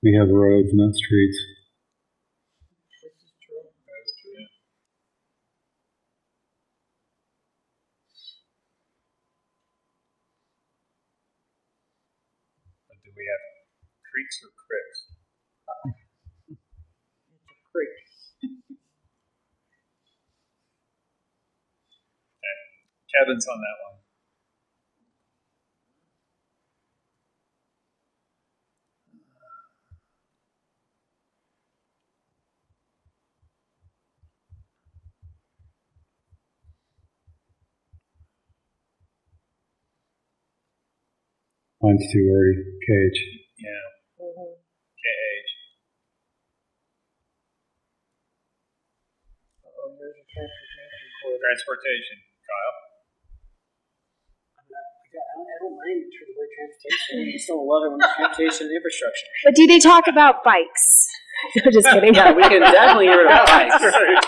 We have roads, not streets. This is true. That is true. But do we have creeks or cricks? It's a creek. Okay. Kevin's on that one. Mine's too wordy. KH. Yeah. Mm-hmm. KH. Oh, there's a transportation corridor. Transportation. Kyle? I don't mind for the word transportation. I just don't love it when it's transportation and infrastructure. But do they talk about bikes? No, just kidding. Yeah, we can definitely get rid of bikes. That's right.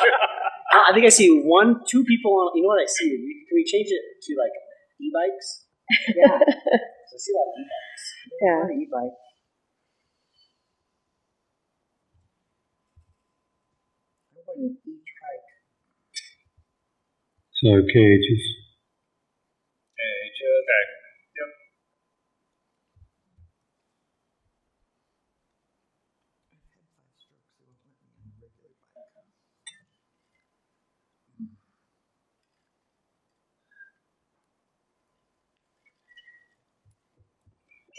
I think I see two people on. You know what I see? Can we change it to like e-bikes? Yeah. I see a lot of e-bikes. Yeah. Not an e-bike. I want an e-trike. So KH is KH. Okay. Yep.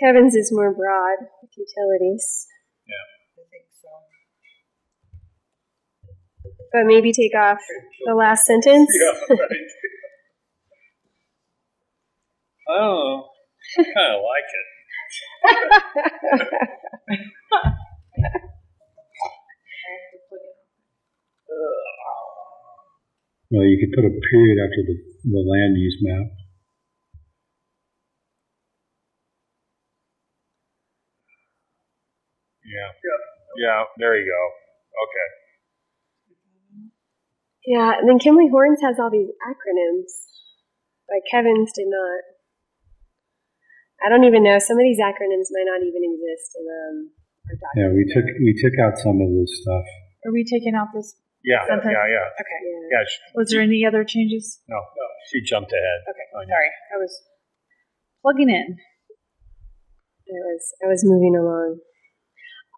Kevin's is more broad with utilities, I think so. but maybe take off the last sentence. Yeah, right. I don't know. I kind of like it. well, you could put a period after the land use map. Yeah. Yeah. There you go. Okay. Yeah, and then Kimley Horns has all these acronyms, but Kevin's did not. I don't even know. Some of these acronyms might not even exist in our Yeah, document. we took out some of this stuff. Are we taking out this? Yeah. Something- Yeah. Okay. Yeah. Yeah. Was there any other changes? No. She jumped ahead. Okay. Sorry. I was plugging in. I was moving along.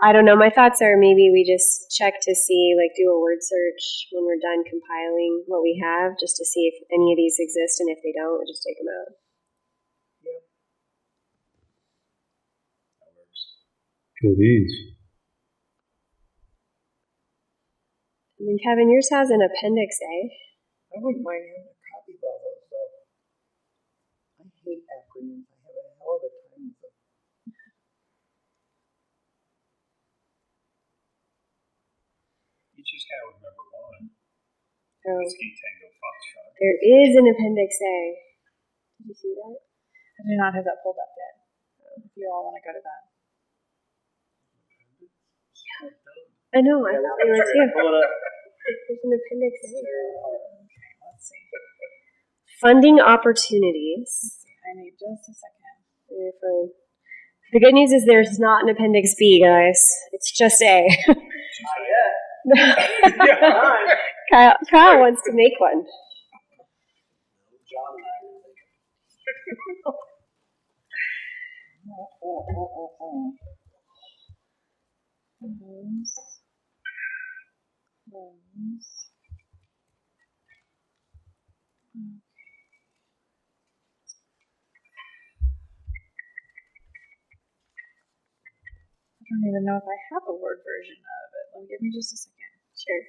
I don't know. My thoughts are maybe we just check to see, like, do a word search when we're done compiling what we have, just to see if any of these exist, and if they don't, we'll just take them out. That works. Cool beans. And then Kevin, yours has an appendix A. I wouldn't mind having a copy of all those, though. I hate acronyms. I have a hell of a time with them. You just got to remember one. Oh, Whiskey Tango Foxtrot. there is an appendix A. Did you see that? I do not have that pulled up yet. if you all want to go to that. I know, I thought we were too. There's an appendix A. Let's see. Funding opportunities. I need just a second. You're fine. The good news is there's not an appendix B, guys. It's just A. Kyle wants to make one. I don't even know if I have a Word version of it. Give me just a second. Sure.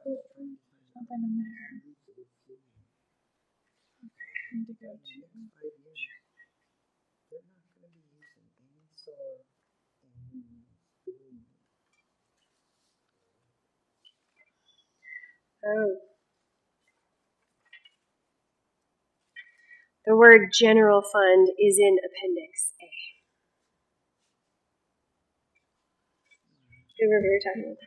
Nothing in there. Okay, need to go to. Oh. The word general fund is in appendix A. Who were we talking about?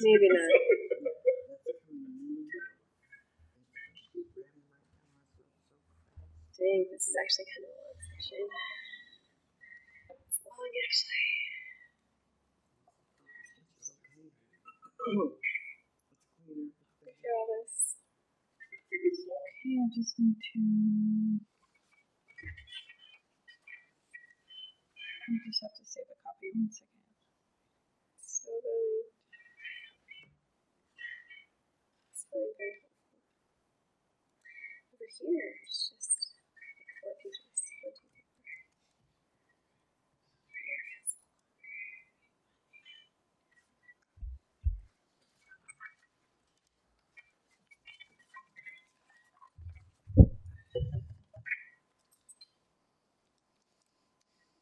Maybe not. Dang, this is actually kind of a long section. It's long, actually. Look at all this. Okay, I just need to. I just have to save a copy. 1 second. So really. It's really very helpful. Over here, it's just like 4 pages. 1, 2, 3,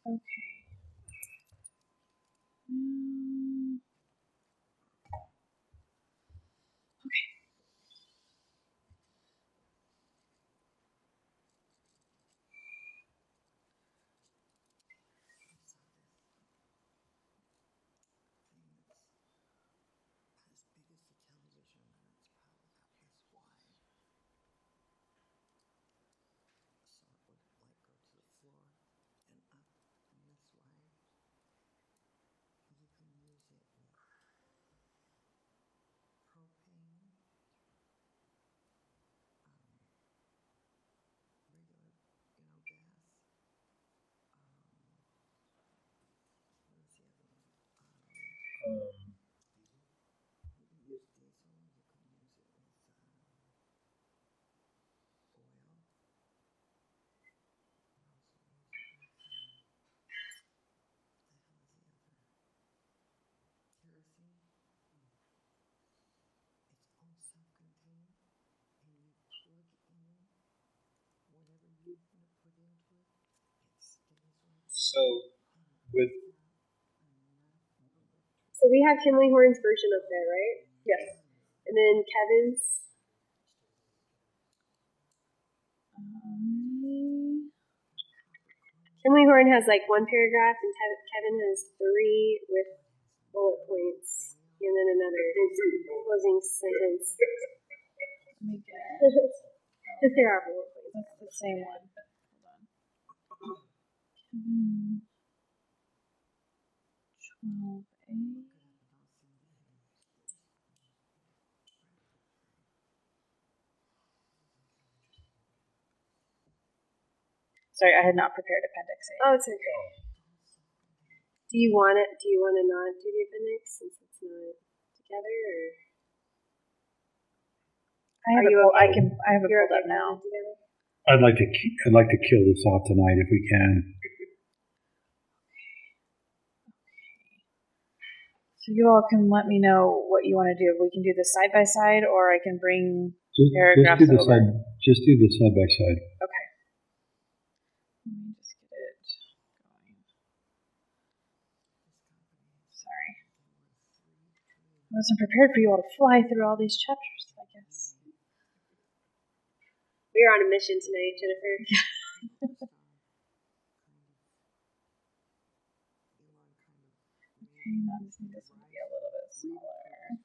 4. Okay. So with So we have Kinley Horn's version up there, right? Yes. And then Kevin's. Kinley Horn has like 1 paragraph, and Kevin has 3 with bullet points, and then another closing sentence. Let me get. There are bullet points. That's the same one. Hold on. Kevin 12A. Sorry, I had not prepared appendix A. Oh, it's okay. Do you want it? Do you want to not do the appendix since it's not together? Or? I have Are it you pulled, I okay? can, I have it You're pulled okay up now. putting it together? I'd like to kill this off tonight if we can. So you all can let me know what you want to do. We can do this side by side, or I can bring Just paragraphs do the over. just do the side by side. Okay. Let me just get it going. Sorry. I wasn't prepared for you all to fly through all these chapters, I guess. We're on a mission tonight, Jennifer. Okay, now I just need this one to be a little bit smaller.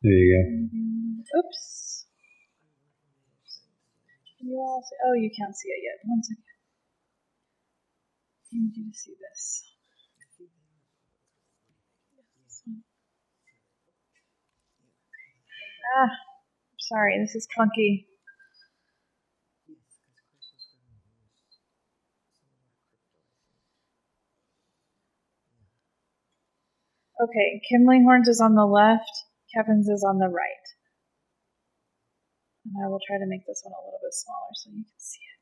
There you go. Oops. Can you all see? Oh, you can't see it yet. One second. I need you to see this. This one. Ah, sorry, this is clunky. Okay, Kimlinghorn's is on the left, Kevin's is on the right. And I will try to make this one a little bit smaller so you can see it.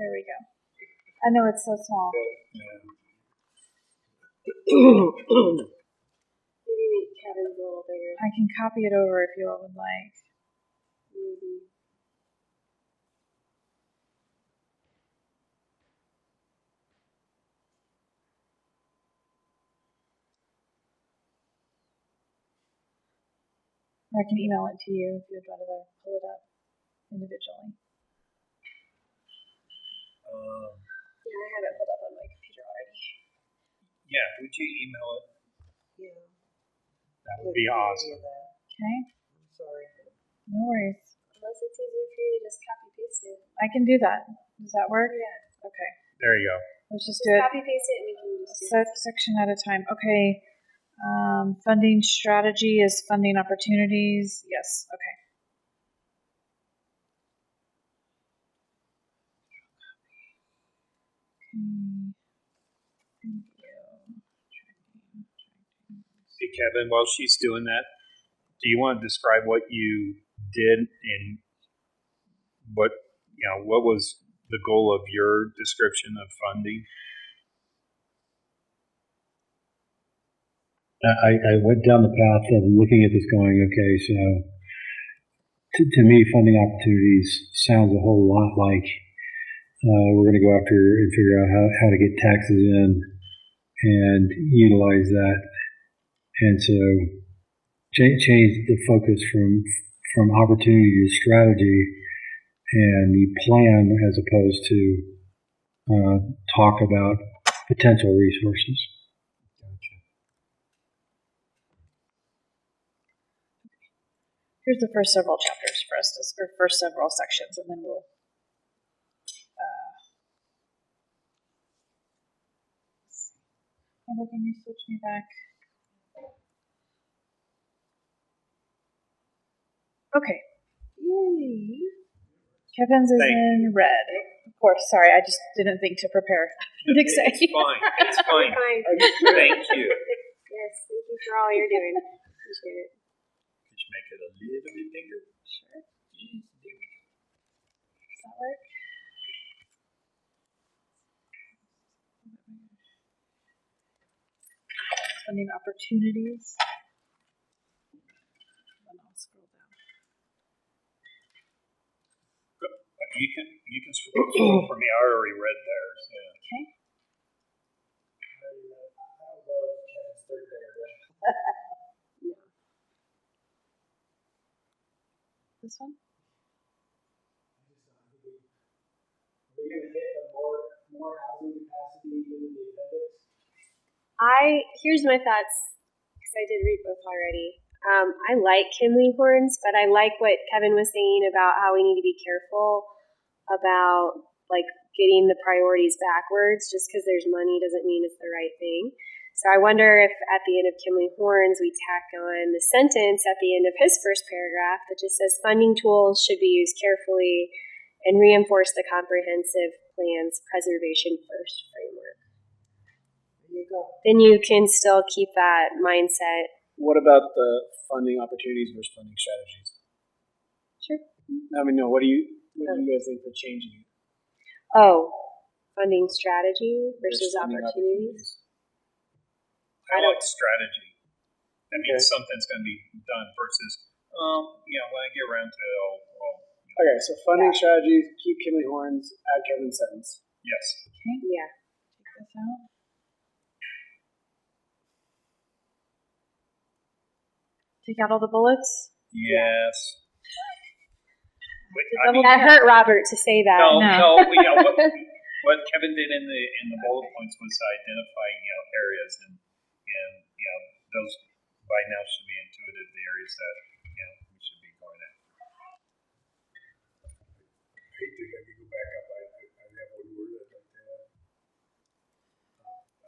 There we go. I know it's so small. Maybe make Kevin's a little bigger. I can copy it over if you all would like. Maybe. Or I can email it to you if you'd rather pull it up individually. Yeah, I have it pulled up on my computer already. Yeah, would you email it? Yeah. That would be awesome. Okay? I'm sorry. No worries. Unless it's easier for you to just copy paste it. I can do that. Does that work? Yeah. Okay. There you go. Let's just do it Copy paste it and we can just do it. section at a time. Okay. Funding strategy is funding opportunities. Yes. Okay. Thank you. Hey, Kevin, while she's doing that, do you want to describe what you did and what was the goal of your description of funding? I went down the path of looking at this going, okay, so to me, funding opportunities sounds a whole lot like we're going to go after and figure out how to get taxes in and utilize that. And so change the focus from opportunity to strategy and you plan as opposed to talk about potential resources. Here's the first several chapters for us, or first several sections, and then we'll. Amber, can you switch me back? Okay. Yay. Kevin's is in red. Of course, sorry, I just didn't think to prepare. It's fine. It's fine. Fine. Thank you. Yes, thank you for all you're doing. Appreciate it. Could you make it a little bit bigger? Sure. Yes, there we go. Does that work? Funding opportunities. And I'll scroll down. You can scroll for me. I already read theirs. Yeah. Okay. This one? Here's my thoughts, because I did read both already. I like Kimlinghorns, but I like what Kevin was saying about how we need to be careful about like getting the priorities backwards. Just because there's money doesn't mean it's the right thing. So I wonder if at the end of Kimlinghorns we tack on the sentence at the end of his first paragraph that just says funding tools should be used carefully and reinforce the comprehensive plan's preservation first framework. There you go. Then you can still keep that mindset. What about the funding opportunities versus funding strategies? Sure. I mean, no. What do you guys think for changing it? Oh, funding strategy versus Funding opportunities. I like strategy. That means something's going to be done versus, when I get around to it, Okay, so funding strategies, keep Kimley Horns, add Kevin Sentence. yes. Yeah. Check this out. Take out all the bullets. Yes. That hurt Robert to say that. No. What Kevin did in the bullet points was identify areas and those by now should be intuitive, the areas that we should be going at. I hate to have you go back up. I have one word I'd like to add.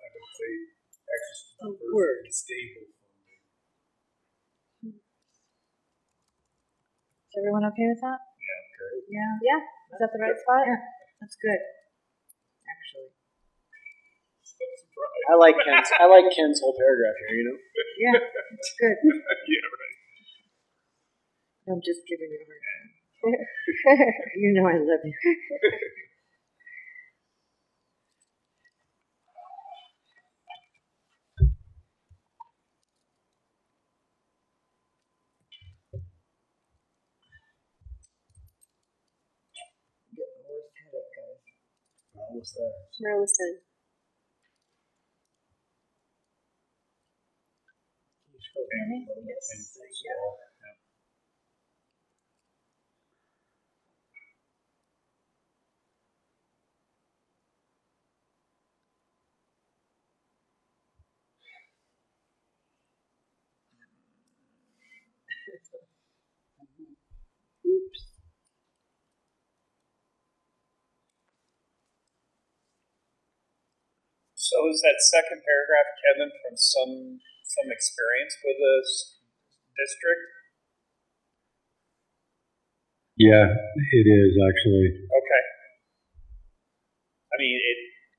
I would say access to the word and stable funding. Is everyone okay with that? Yeah, okay. Yeah. Yeah. Is that the right spot? Yeah, that's good. Actually. I like Ken's whole paragraph here. Yeah, it's good. Yeah, right. I'm just giving you a hard time. You know I love you. Getting the worst headache, guys. Almost there. We're almost done. Oops. So is that second paragraph, Kevin, from some experience with a district? Yeah, it is actually. Okay. I mean,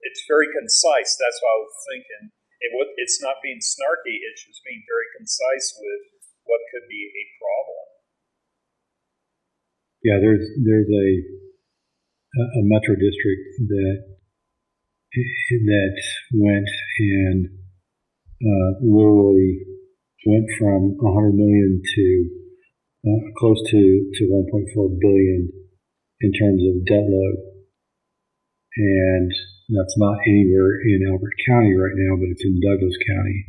it's very concise. That's what I was thinking. It's not being snarky. It's just being very concise with what could be a problem. Yeah, there's a metro district that went and literally went from 100 million to close to 1.4 billion in terms of debt load, and that's not anywhere in Elbert County right now, but it's in Douglas County,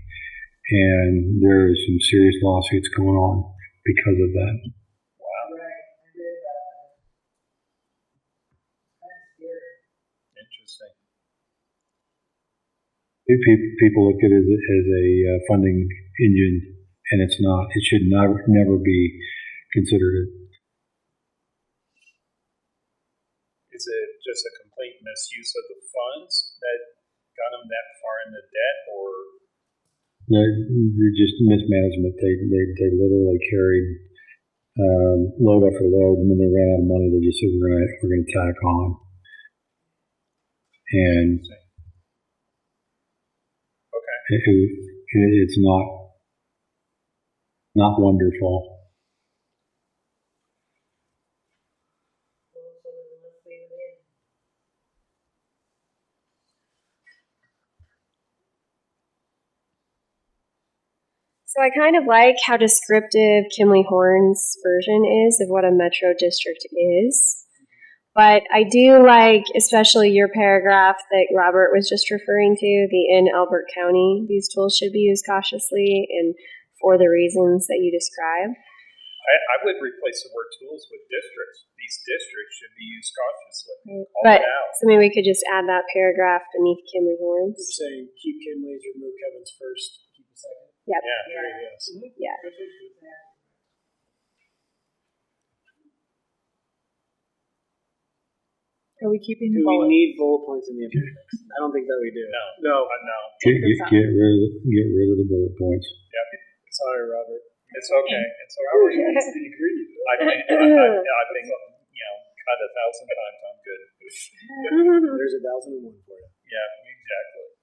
and there is some serious lawsuits going on because of that. Wow. Interesting. People look at it as a funding engine, and it's not. It should never be considered. Is it just a complete misuse of the funds that got them that far in the debt, or? They're just mismanagement. They literally carried load after load, and when they ran out of money, they just said we're gonna tack on, and it's not wonderful. So I kind of like how descriptive Kimley Horn's version is of what a metro district is. But I do like, especially your paragraph that Robert was just referring to, the in Elbert County, these tools should be used cautiously and for the reasons that you described. I would replace the word tools with districts. These districts should be used cautiously. Right. But so maybe we could just add that paragraph beneath Kimley Horns. You're saying keep Kimley's, remove Kevin's first, keep the second? Yep. Yeah. Yes. Yeah. Are we keeping the Do we bullet? need bullet points in the appendix? I don't think that we do. No. Get rid of the bullet points. Yep. Sorry, Robert. It's okay. It's okay. I think God, 1,000 times, I'm good. There's 1,001 for you. Yeah, exactly.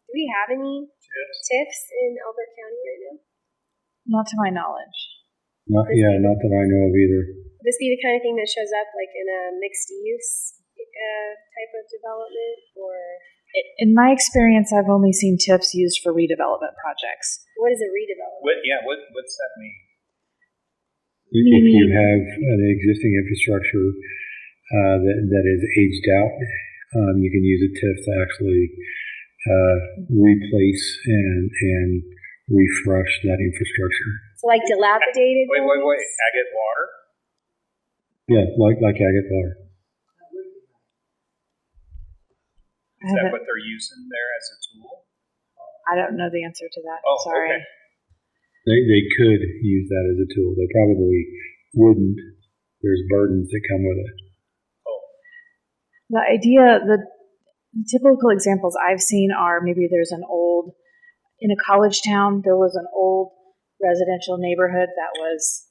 Do we have any TIFs in Elbert County right now? Not to my knowledge. Not that I know of either. Would this be the kind of thing that shows up like in a mixed use type of development, or In my experience, I've only seen TIFs used for redevelopment projects. what is a redevelopment? What's that mean? If you have an existing infrastructure that is aged out, you can use a TIF to actually replace and refresh that infrastructure. So like dilapidated Wait. buildings? Agate water? Yeah, like agate water. Is that what they're using there as a tool? I don't know the answer to that. Oh, Sorry. okay. They could use that as a tool. They probably wouldn't. There's burdens that come with it. The idea, the typical examples I've seen are maybe there's an old, in a college town, there was an old residential neighborhood that was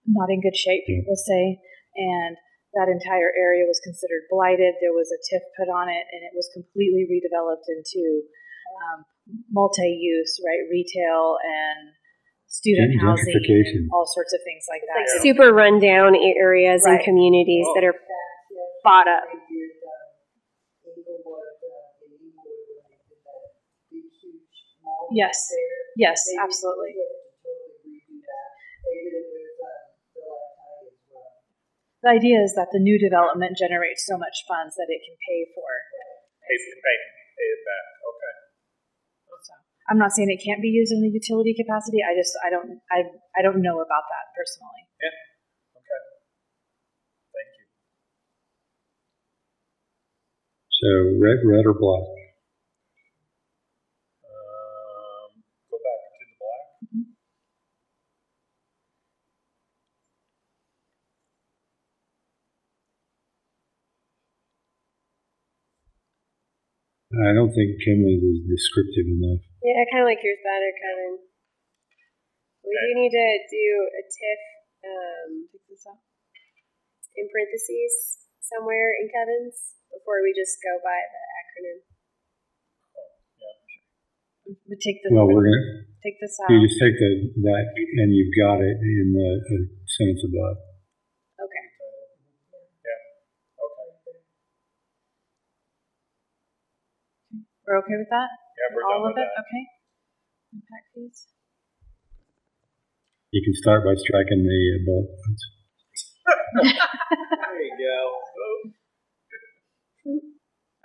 not in good shape, people say, and that entire area was considered blighted. There was a TIF put on it, and it was completely redeveloped into multi-use, right, retail and student housing, and all sorts of things like that. Like super rundown areas and communities that are bought up. Yes, yes, absolutely. The idea is that the new development generates so much funds that it can pay for. Pay it back. Okay. So I'm not saying it can't be used in the utility capacity. I don't know about that personally. Yeah. Okay. Thank you. So red or black? Go back to the black. I don't think Kimley's is descriptive enough. Yeah, I kind of like yours better, Kevin. We do need to do a TIF in parentheses somewhere in Kevin's before we just go by the acronym. We take this. Well, we're gonna take this out. You just take that and you've got it in the sentence above. Okay. Yeah. Okay. We're okay with that? Yeah, we're all done of with it. that. Okay. Impact fees. You can start by striking the bullet points. There you go.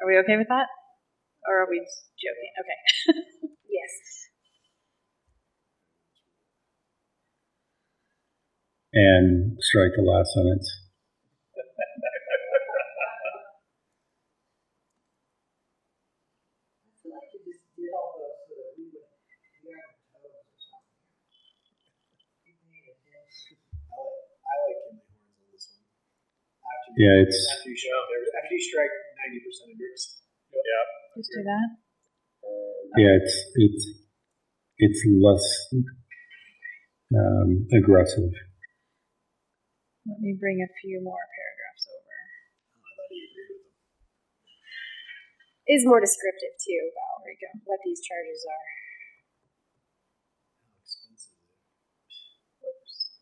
Are we okay with that? Or are we joking? Okay. Yes. And strike the last sentence. I like Kimley Horns on this one. Yeah, it's After you strike 90% of yours. Yeah. Let's do that. it's less aggressive. Let me bring a few more paragraphs over. Is more descriptive too about what these charges are. Whoops.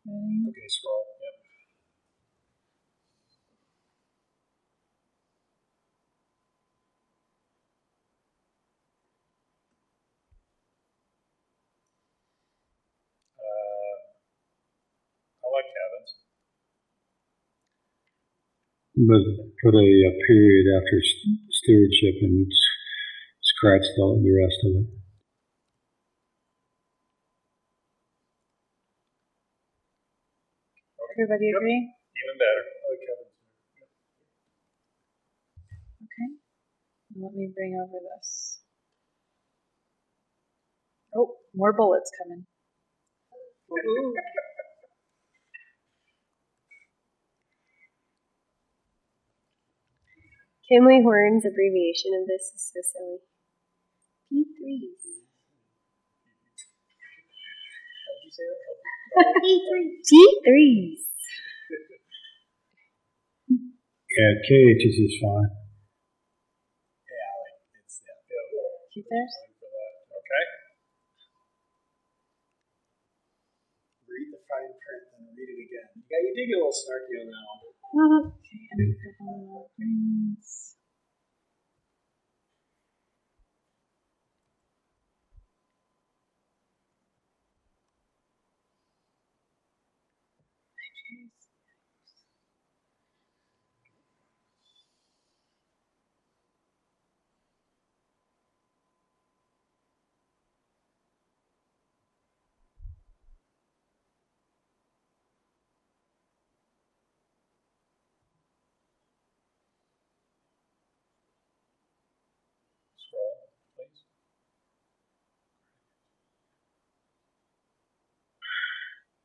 Ready? Okay, scroll. Yep. I like Kevin's. But put a period after stewardship and scratch the rest of it. Everybody agree? Even better. Okay. Let me bring over this. Oh, more bullets coming. Kimley Horn's abbreviation of this is so silly. P3s. How did you say that? P3s. Yeah, KHs is fine. Yeah, like it's Keep theirs? Okay. read the fine print and read it again. You did get a little snarky on that one. Okay, intergovernmental agreements. Scroll, please.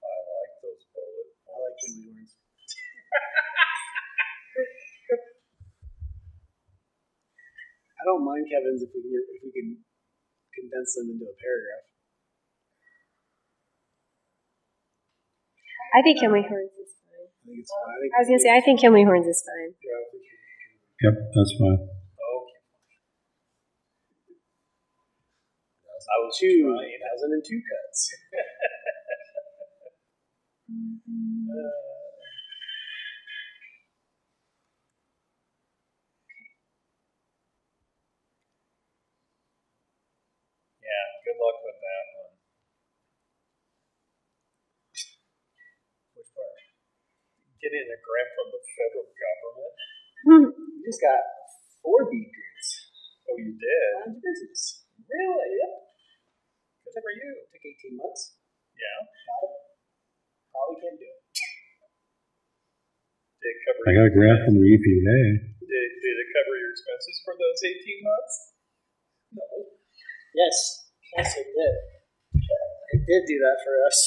I like those bullet I like Kimley Horns. I don't mind Kevin's if we can condense them into a paragraph. I think Kimley Horn's is fine. I think it's fine. I was going to say, I think Kimley Horn's is fine. Yeah, I think Yep, that's fine. Okay. I was 2002 cuts. Yeah, good luck with that one. Which part? Getting a grant from the federal government? You just got 4 beat grades. Oh, you did? On business. Really? Yep. Good for you. Took 18 months. Yeah. Got it. Probably can't do it. Did it cover I got a grant from the EPA. Did it cover your expenses for those 18 months? No. Yes. Yes, it did. It did do that for us.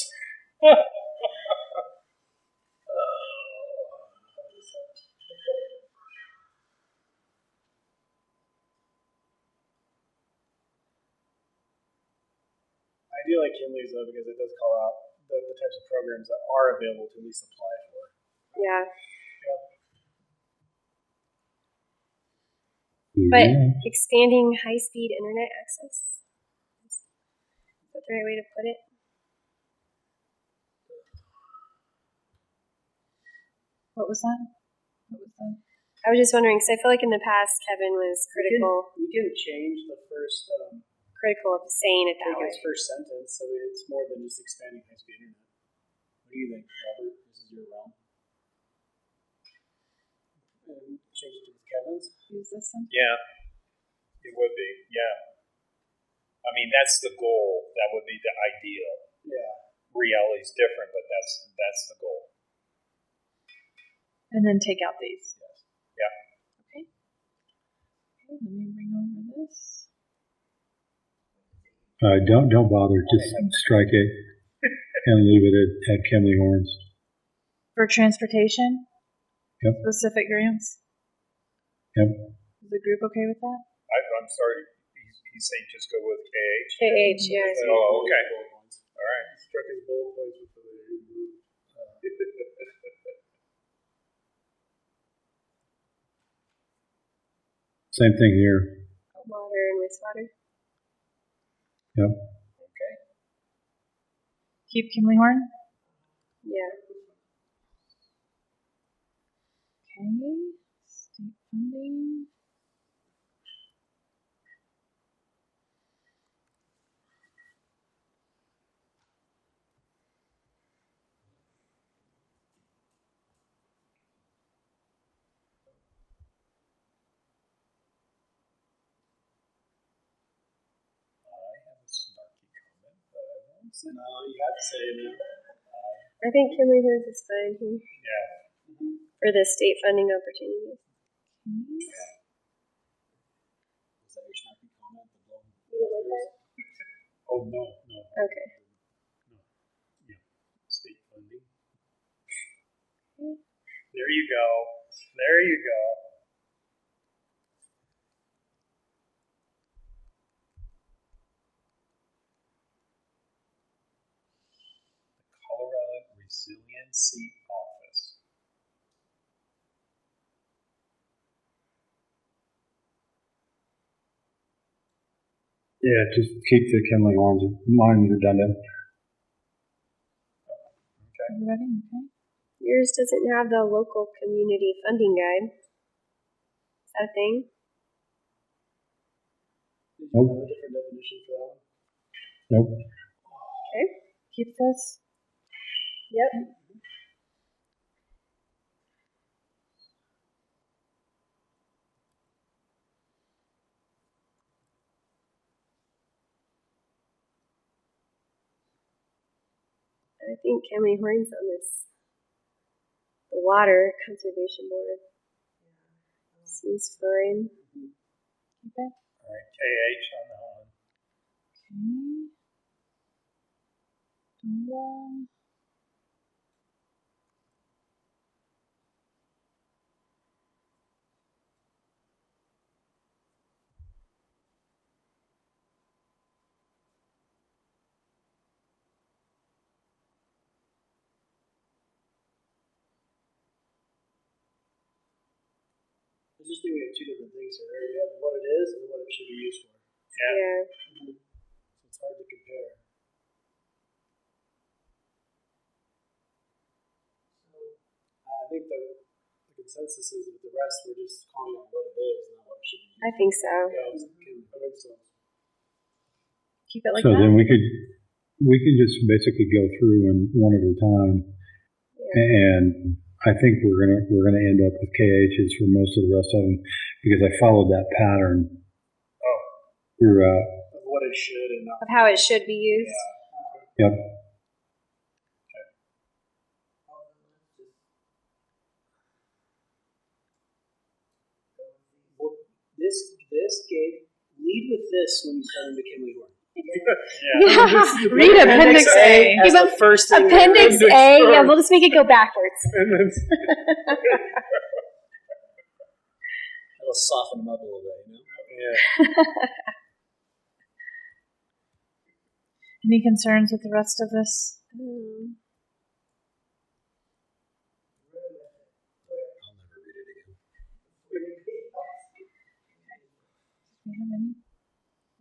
I do like Kinley's though because it does call out the types of programs that are available to at least apply for. Yeah. But expanding high-speed internet access? Is that the right way to put it? What was that? What was that? I was just wondering, because I feel like in the past, Kevin was critical We can change the first of saying it that way. his first sentence, so it's more than just expanding high-speed internet. What do you think, Robert? This is your realm. And change it to Kevin's. Use this one? Yeah, it would be. Yeah. I mean, that's the goal. That would be the ideal. Yeah. Reality's different, but that's the goal. And then take out these. Yeah. Okay. Okay, let me bring over this. Don't bother. Just strike it and leave it at Kimley Horns. For transportation? Yep. Specific grants? Yep. Is the group okay with that? I'm sorry. He's saying just go with KH? KH, yeah. Oh, okay. All right. Struck his bullet points with the Same thing here. Water and wastewater. Yep. Okay. Keep Kimley Horn? Yeah. Okay. State funding. I have a snarky comment, but I won't say. No, you have to say it now. I think Kimley Horns is fine here. Yeah. For the state funding opportunities. Is that your snappy comment? You didn't like that? Oh, no. Okay. No. Yeah. State funding. There you go. There you go. The Colorado Resiliency Office. Yeah, just keep the Kenley Horns mine redundant. Everybody, okay? Yours doesn't have the local community funding guide. Is that a thing? Did you Nope. have a different definition for that one? Nope. Okay. Keep this. Yep. I think Kimley Horns on this. The Water Conservation Board. Seems fine. Okay. All right, KH on that one. Okay. Dola. I just think we have two different things here. Right? You have what it is and what it should be used for. Yeah. So it's hard to compare. I think the consensus is with the rest, we're just calling out what it is, not what it should be used I think so. for. Yeah, that makes sense. Keep it like So that. then we can just basically go through and one at a time. And I think we're gonna end up with KHs for most of the rest of them because I followed that pattern throughout. Of what it should and not. Of how it should be used. Yep. Well, this gave lead with this when you start into Kimley Horn. Yeah. Read Appendix A. as the first thing. Appendix A. Yeah, we'll just make it go backwards. That'll soften them up a little bit, you know? Yeah. Any concerns with the rest of this? I'll never read it again. Do we have any?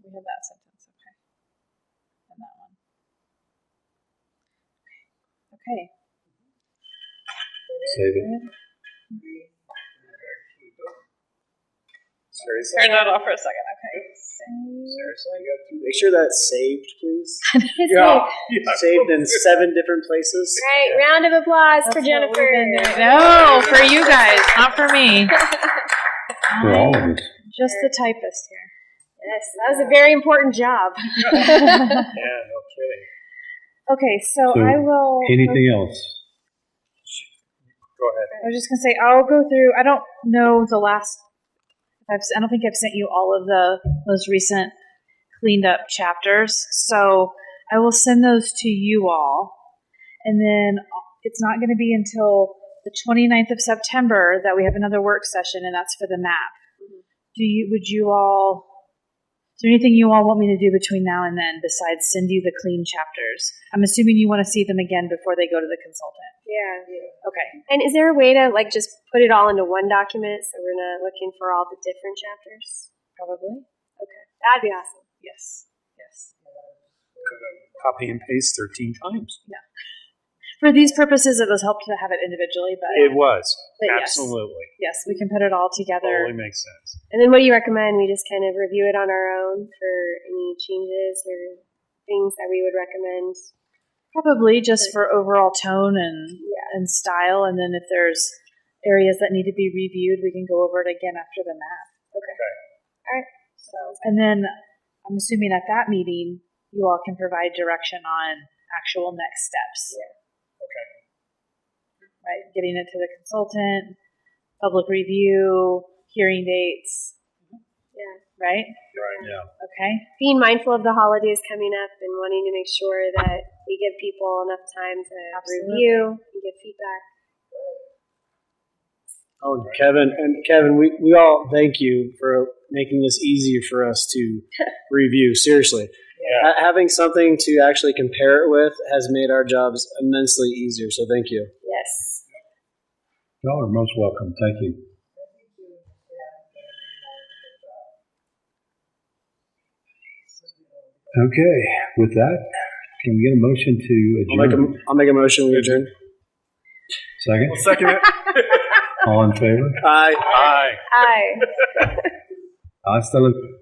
We have that sentence, okay. And that one. Okay. Save it. Good. Seriously? Turn that off for a second, okay. Save. Seriously? Make sure that's saved, please. It's Yeah. like, Saved in 7 different places. right, round of applause for That's what Jennifer. we've been doing. No, for you guys, not for me. For all of us. Just the typist here. Yes, that was a very important job. Yeah, no kidding. Okay, so So, I will. Anything else? Go ahead. I was just gonna say I'll go through. I don't know the last. I don't think I've sent you all of the most recent cleaned up chapters, so I will send those to you all, and then it's not going to be until the 29th of September that we have another work session, and that's for the map. Would you all? Is there anything you all want me to do between now and then besides send you the clean chapters? I'm assuming you want to see them again before they go to the consultant. Yeah. Okay. And is there a way to like just put it all into one document so we're not looking for all the different chapters? Probably. Okay. That'd be awesome. Yes. Yes. Copy and paste 13 times. For these purposes, it was helpful to have it individually, but It was. But yes. Absolutely. yes, we can put it all together. Totally makes sense. And then what do you recommend? We just kind of review it on our own for any changes or things that we would recommend. Probably just for overall tone and style, and then if there's areas that need to be reviewed, we can go over it again after the map. Okay. All right. So, and then I'm assuming at that meeting, you all can provide direction on actual next steps. Yeah. Okay. right? Getting it to the consultant, public review, hearing dates, Yeah. right? Right. Yeah. Okay. Being mindful of the holidays coming up and wanting to make sure that we give people enough time to Absolutely. review and give feedback. Oh, Kevin, we all thank you for making this easier for us to review. Seriously, having something to actually compare it with has made our jobs immensely easier. So thank you. Yes. Y'all are most welcome. Thank you. Okay, with that, can we get a motion to adjourn? I'll make a motion. We adjourn. Second? I'll second it. All in favor? Aye. Aye. Aye. Hasta luego.